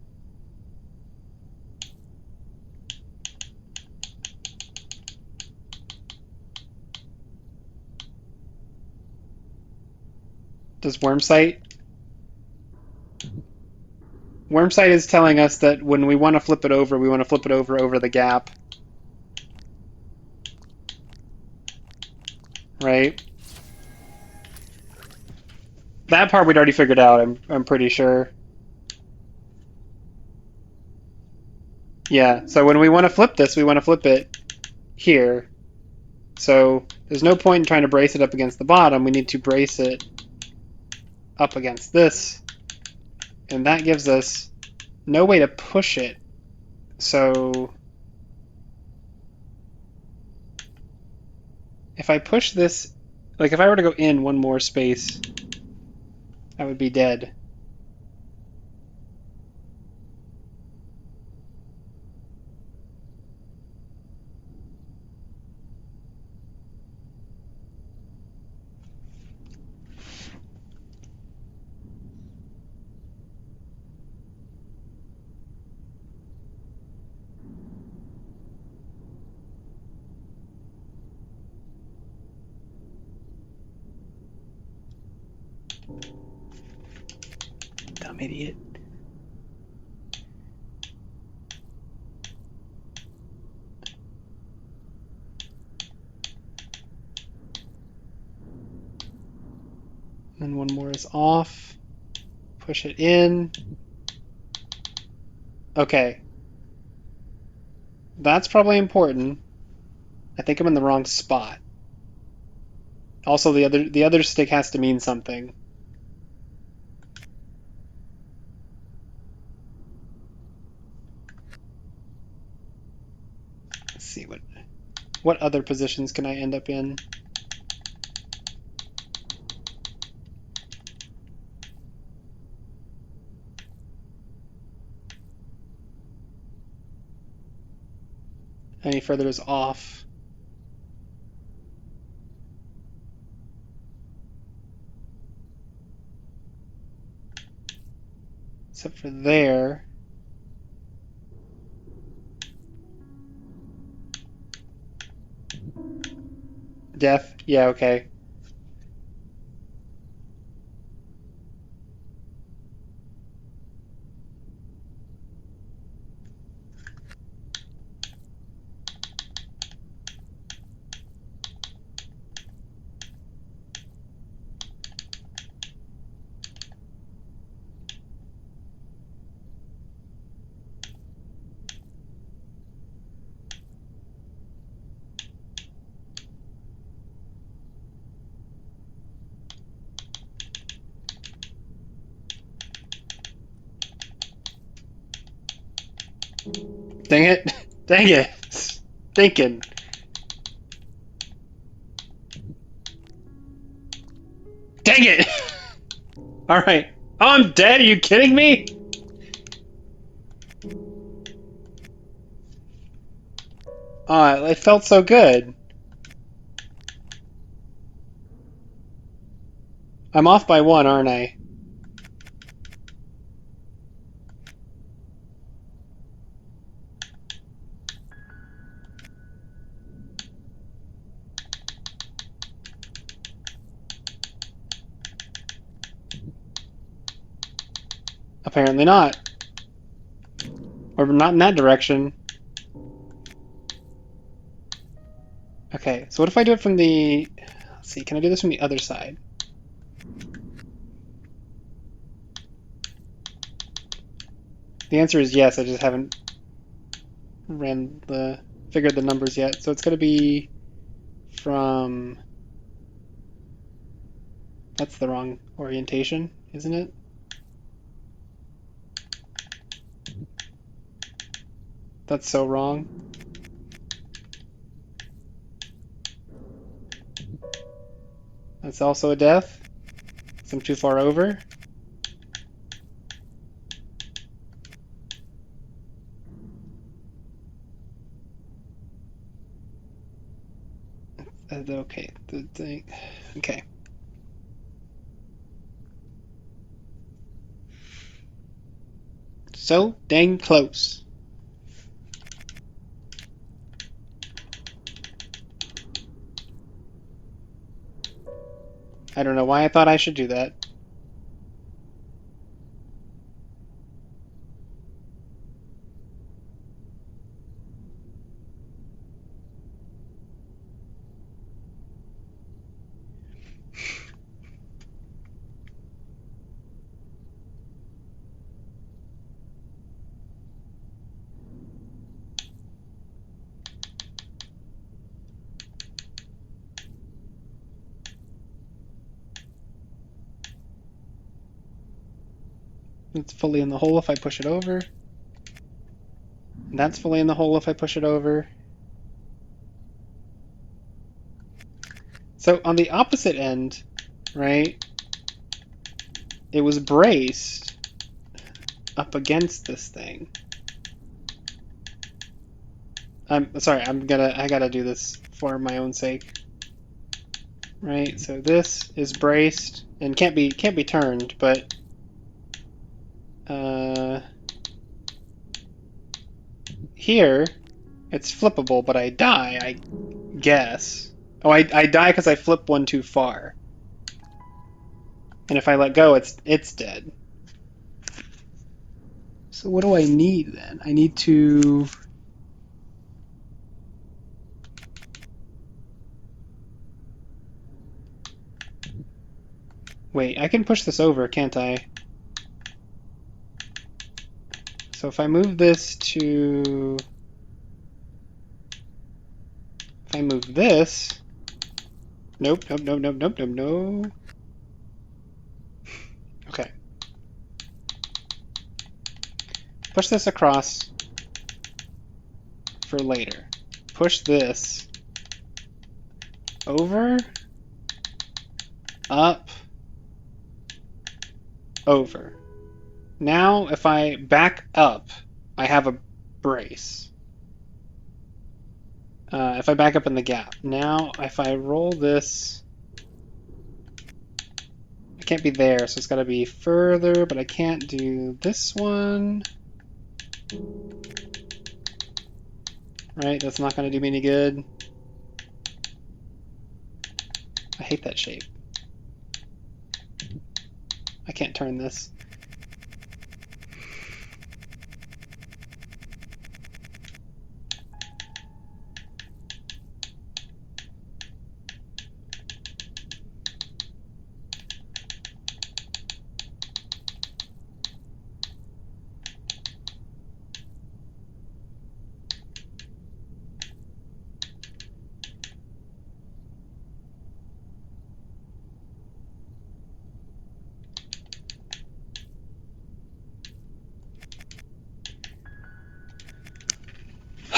Does Wormsight? Wormsight is telling us that when we want to flip it over, we want to flip it over the gap. Right? That part we'd already figured out, I'm pretty sure. Yeah, so when we want to flip this, we want to flip it here. So there's no point in trying to brace it up against the bottom. We need to brace it up against this. And that gives us no way to push it. So if I push this, like if I were to go in one more space, I would be dead. Dumb idiot. Then one more is off. Push it in. Okay. That's probably important. I think I'm in the wrong spot. Also, the other stick has to mean something. Let's see what other positions can I end up in? Any further is off. Except for there. Death? Yeah, okay. Dang it. Dang it. Thinking. Dang it! Alright. Oh, I'm dead? Are you kidding me? It felt so good. I'm off by one, aren't I? Apparently not. Or not in that direction. Okay, so what if I do it from the... Let's see, can I do this from the other side? The answer is yes, I just haven't figured the numbers yet. So it's going to be from... That's the wrong orientation, isn't it? That's so wrong. That's also a death. So I'm too far over. Okay, the thing. Okay. So dang close. I don't know why I thought I should do that. It's fully in the hole if I push it over. That's fully in the hole if I push it over. So on the opposite end, right, it was braced up against this thing. I'm sorry, I gotta do this for my own sake. Right, so this is braced and can't be turned, but here it's flippable, but I die, I guess. Oh, I die because I flip one too far. And if I let go, it's dead. So what do I need then? I need to... Wait, I can push this over, can't I? So if I move this to... If I move this... Nope, nope, nope, nope, nope, nope, no. Okay. Push this across for later. Push this over, up, over. Now, if I back up, I have a brace. If I back up in the gap. Now, if I roll this, I can't be there, so it's got to be further, but I can't do this one. Right, that's not going to do me any good. I hate that shape. I can't turn this.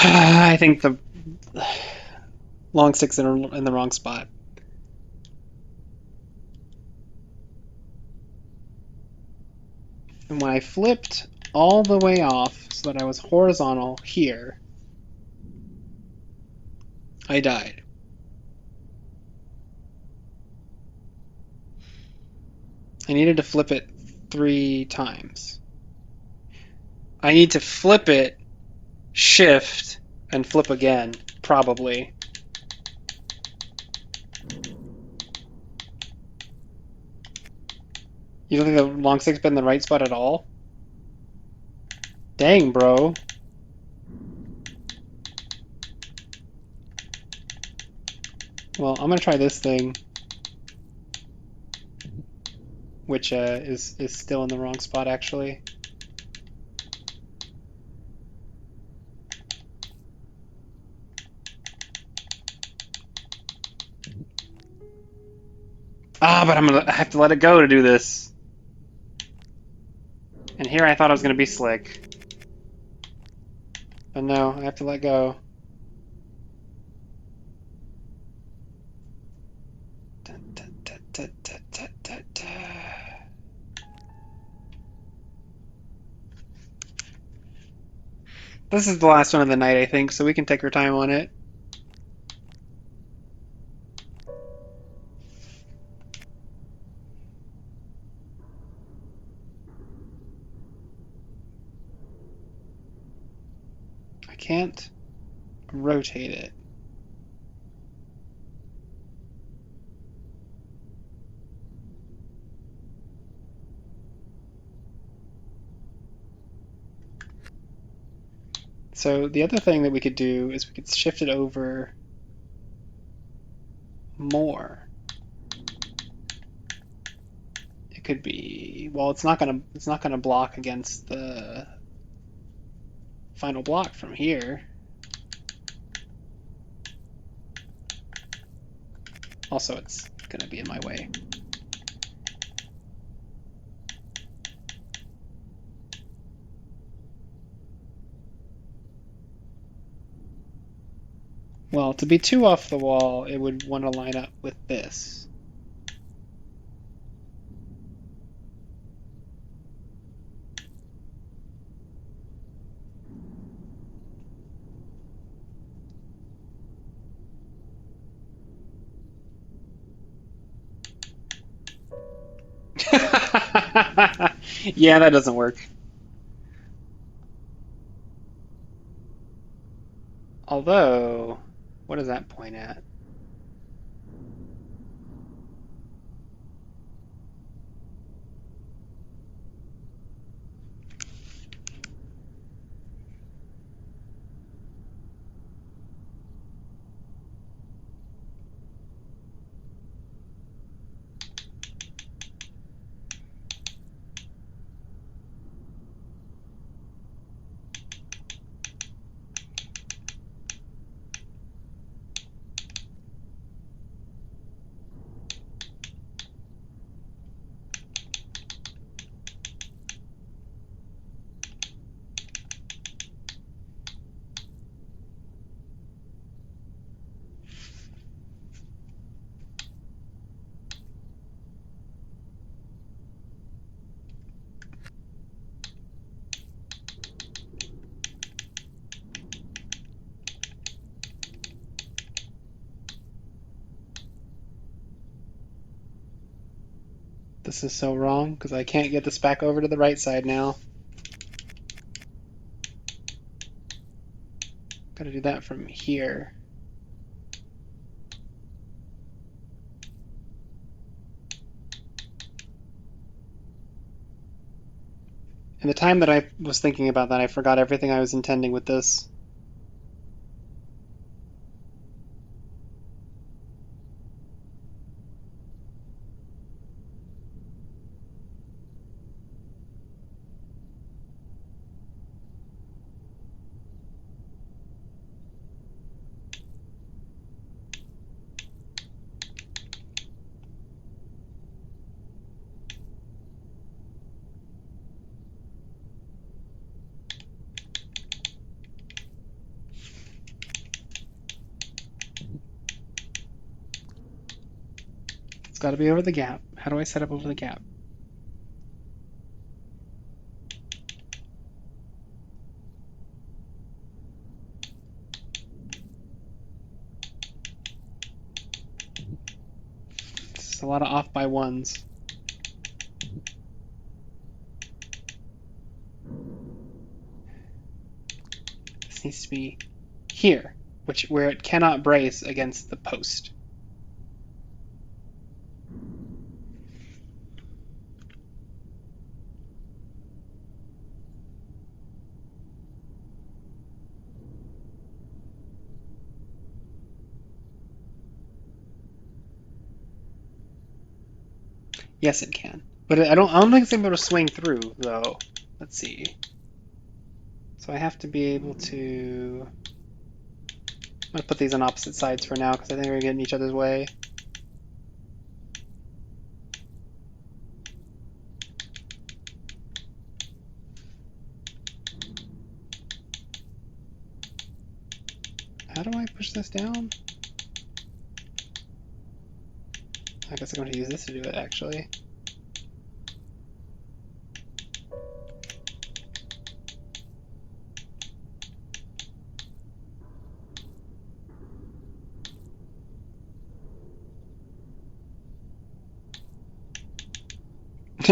I think the long stick's in the wrong spot. And when I flipped all the way off so that I was horizontal here, I died. I needed to flip it 3 times. I need to flip it, shift, and flip again, probably. You don't think the long stick's been in the right spot at all? Dang, bro. Well, I'm gonna try this thing, which is still in the wrong spot, actually. Ah, but I have to let it go to do this. And here I thought I was gonna be slick. But no, I have to let go. This is the last one of the night, I think, so we can take our time on it. I can't rotate it. So the other thing that we could do is we could shift it over more. It could be, well, it's not gonna block against the final block from here. Also, it's gonna be in my way. Well, to be 2 off the wall, it would want to line up with this. Yeah, that doesn't work. Although, what does that point at? This is so wrong, because I can't get this back over to the right side now. Gotta do that from here. In the time that I was thinking about that, I forgot everything I was intending with this. It's gotta be over the gap. How do I set up over the gap? There's a lot of off by ones. This needs to be here, where it cannot brace against the post. Yes, it can. But I don't think it's able to swing through, though. Let's see. So I have to be able to... I'm going to put these on opposite sides for now, because I think we're getting each other's way. How do I push this down? I guess I'm going to use this to do it, actually.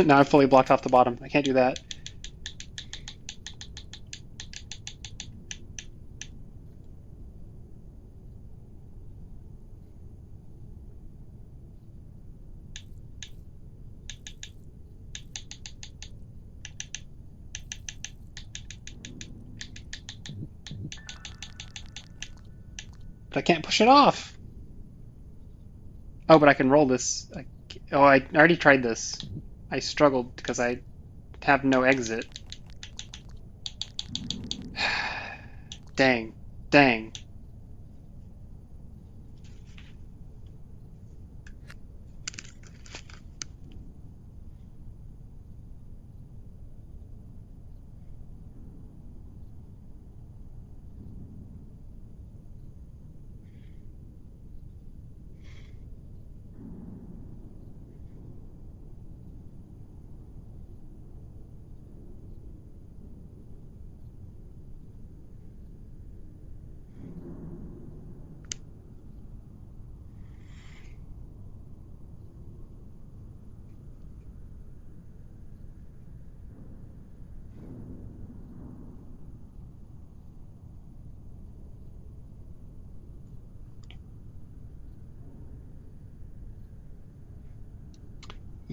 Now I'm fully blocked off the bottom. I can't do that. But I can't push it off. Oh, but I can roll this. Oh, I already tried this. I struggled because I have no exit. Dang. Dang.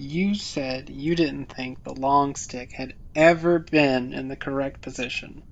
You said you didn't think the long stick had ever been in the correct position.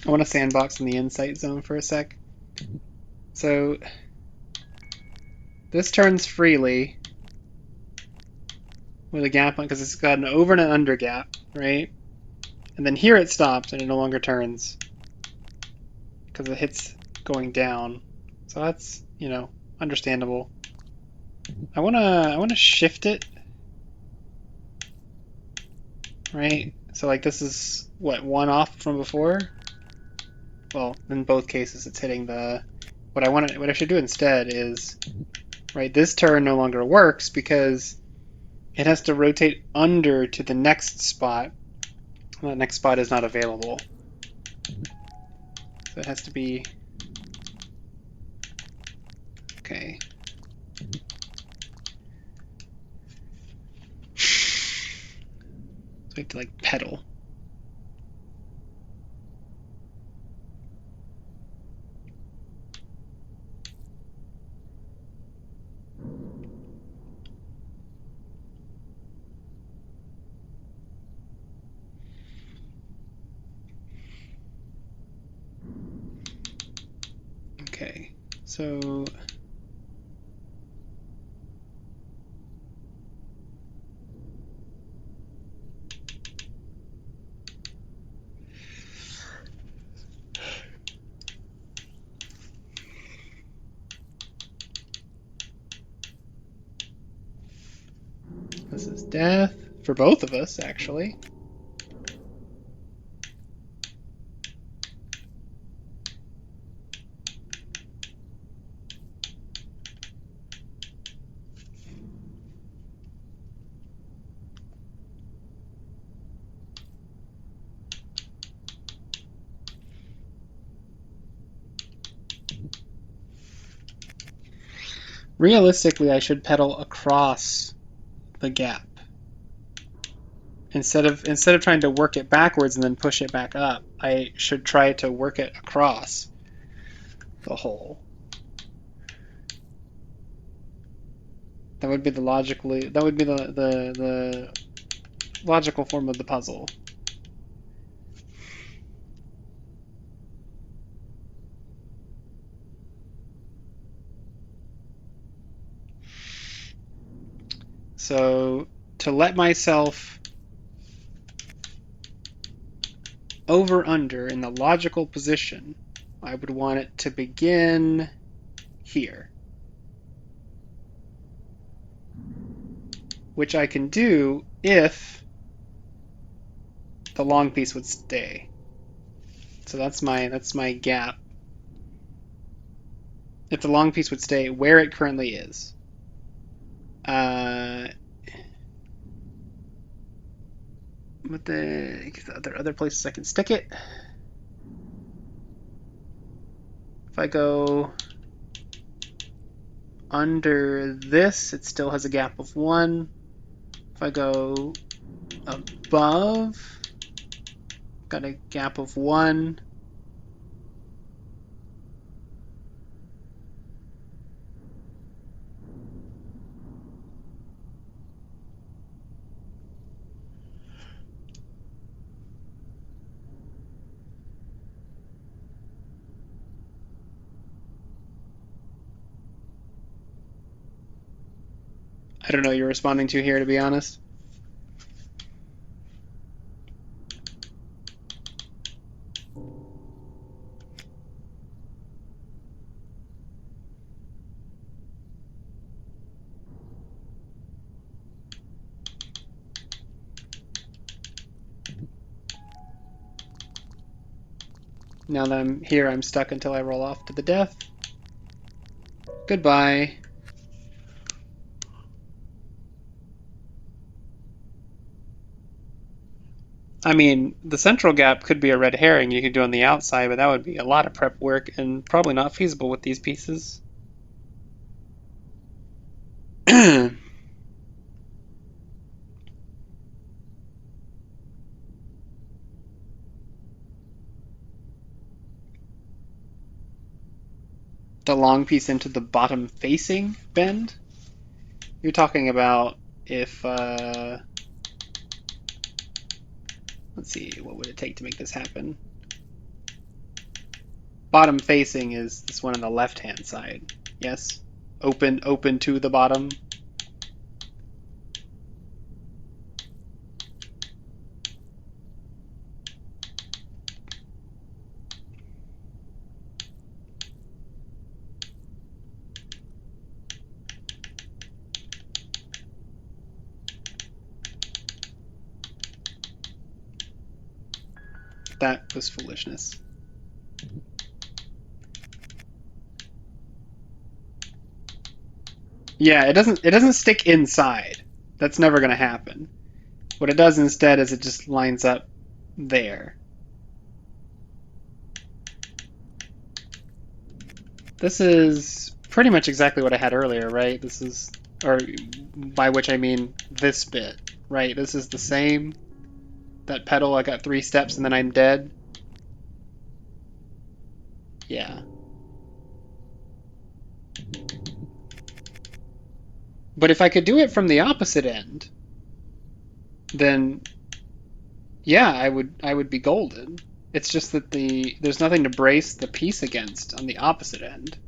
I want to sandbox in the insight zone for a sec. So this turns freely with a gap on because it's got an over and an under gap, right? And then here it stops and it no longer turns because it hits going down. So that's, you know, understandable. I wanna shift it, right? So like this is what, one off from before? Well, in both cases it's hitting the what I should do instead is, right, this turn no longer works because it has to rotate under to the next spot. Well, the next spot is not available. So it has to be okay. So we have to like pedal. So this is death for both of us, actually. Realistically, I should pedal across the gap instead of trying to work it backwards and then push it back up. I should try to work it across the hole. That would be the logical form of the puzzle. So to let myself over under in the logical position, I would want it to begin here, which I can do if the long piece would stay. So that's my gap. If the long piece would stay where it currently is. But are there other places I can stick it? If I go under this, it still has a gap of 1. If I go above, got a gap of 1. I don't know what you're responding to here, to be honest. Now that I'm here, I'm stuck until I roll off to the death. Goodbye. I mean, the central gap could be a red herring you could do on the outside, but that would be a lot of prep work and probably not feasible with these pieces. The long piece into the bottom facing bend? You're talking about if, let's see, what would it take to make this happen? Bottom facing is this one on the left-hand side. Yes? Open to the bottom. That was foolishness. Yeah, it doesn't stick inside. That's never going to happen. What it does instead is it just lines up there. This is pretty much exactly what I had earlier, right? This is, or by which I mean this bit, right? This is the same. That pedal, I got 3 steps and then I'm dead. Yeah. But if I could do it from the opposite end, then yeah, I would be golden. It's just that there's nothing to brace the piece against on the opposite end.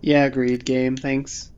Yeah, agreed, game. Thanks.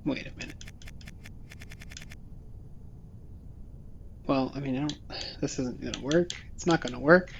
Wait a minute. Well, I mean, I don't. This isn't gonna work. It's not gonna work.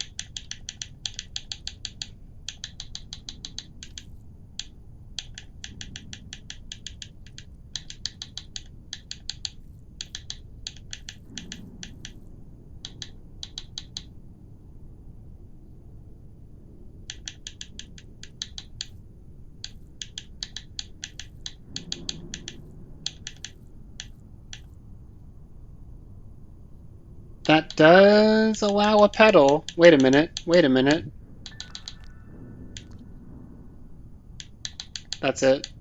That does allow a pedal. Wait a minute. Wait a minute. That's it.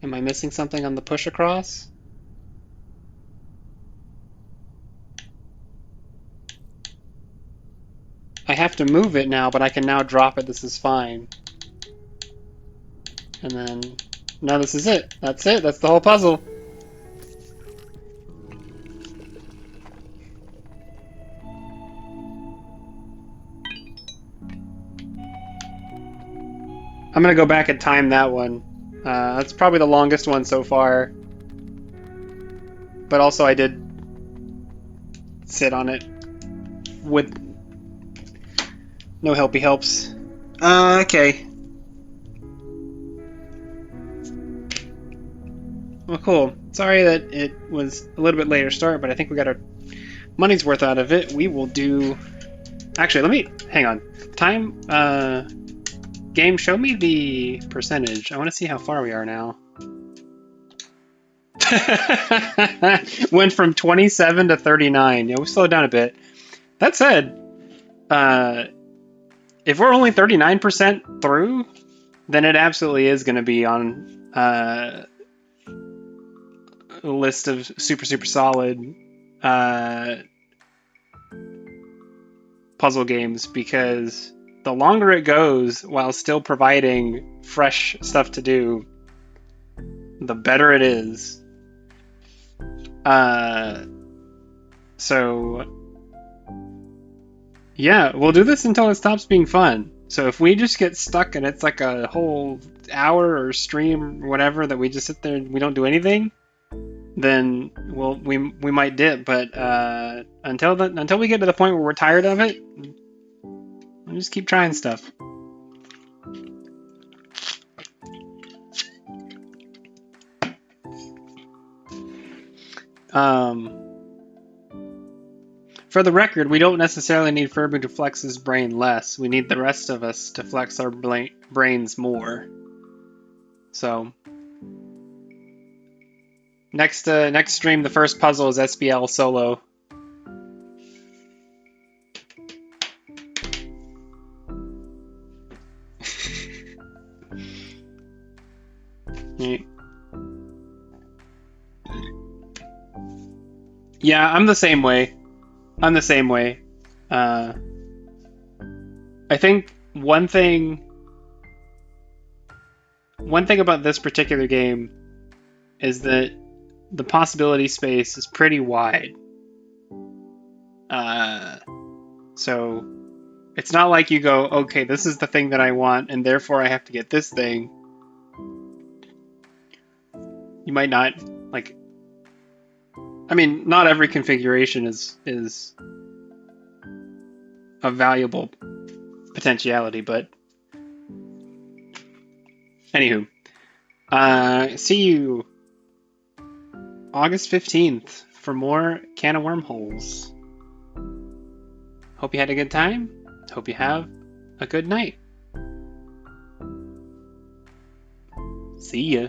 Am I missing something on the push across? I have to move it now, but I can now drop it. This is fine. And then, now this is it. That's it. That's the whole puzzle. I'm gonna go back and time that one. That's probably the longest one so far. But also I did sit on it with no helpy helps. Okay. Well, cool. Sorry that it was a little bit later start, but I think we got our money's worth out of it. We will do... Actually, let me... Hang on. Time... Game, show me the percentage. I want to see how far we are now. Went from 27 to 39. Yeah, we slowed down a bit. That said, if we're only 39% through, then it absolutely is going to be on a list of super solid puzzle games, because the longer it goes while still providing fresh stuff to do, the better it is. So yeah, we'll do this until it stops being fun. So if we just get stuck and it's like a whole hour or stream or whatever that we just sit there and we don't do anything, then we might dip. But until we get to the point where we're tired of it, we'll just keep trying stuff. For the record, we don't necessarily need Furby to flex his brain less. We need the rest of us to flex our brains more. So, next stream, the first puzzle is SBL solo. Yeah, I'm the same way. I think one thing about this particular game is that the possibility space is pretty wide. So it's not like you go, okay, this is the thing that I want, and therefore I have to get this thing. You might not, like... I mean, not every configuration is a valuable potentiality, but... Anywho. See you August 15th for more Can of Wormholes. Hope you had a good time. Hope you have a good night. See ya.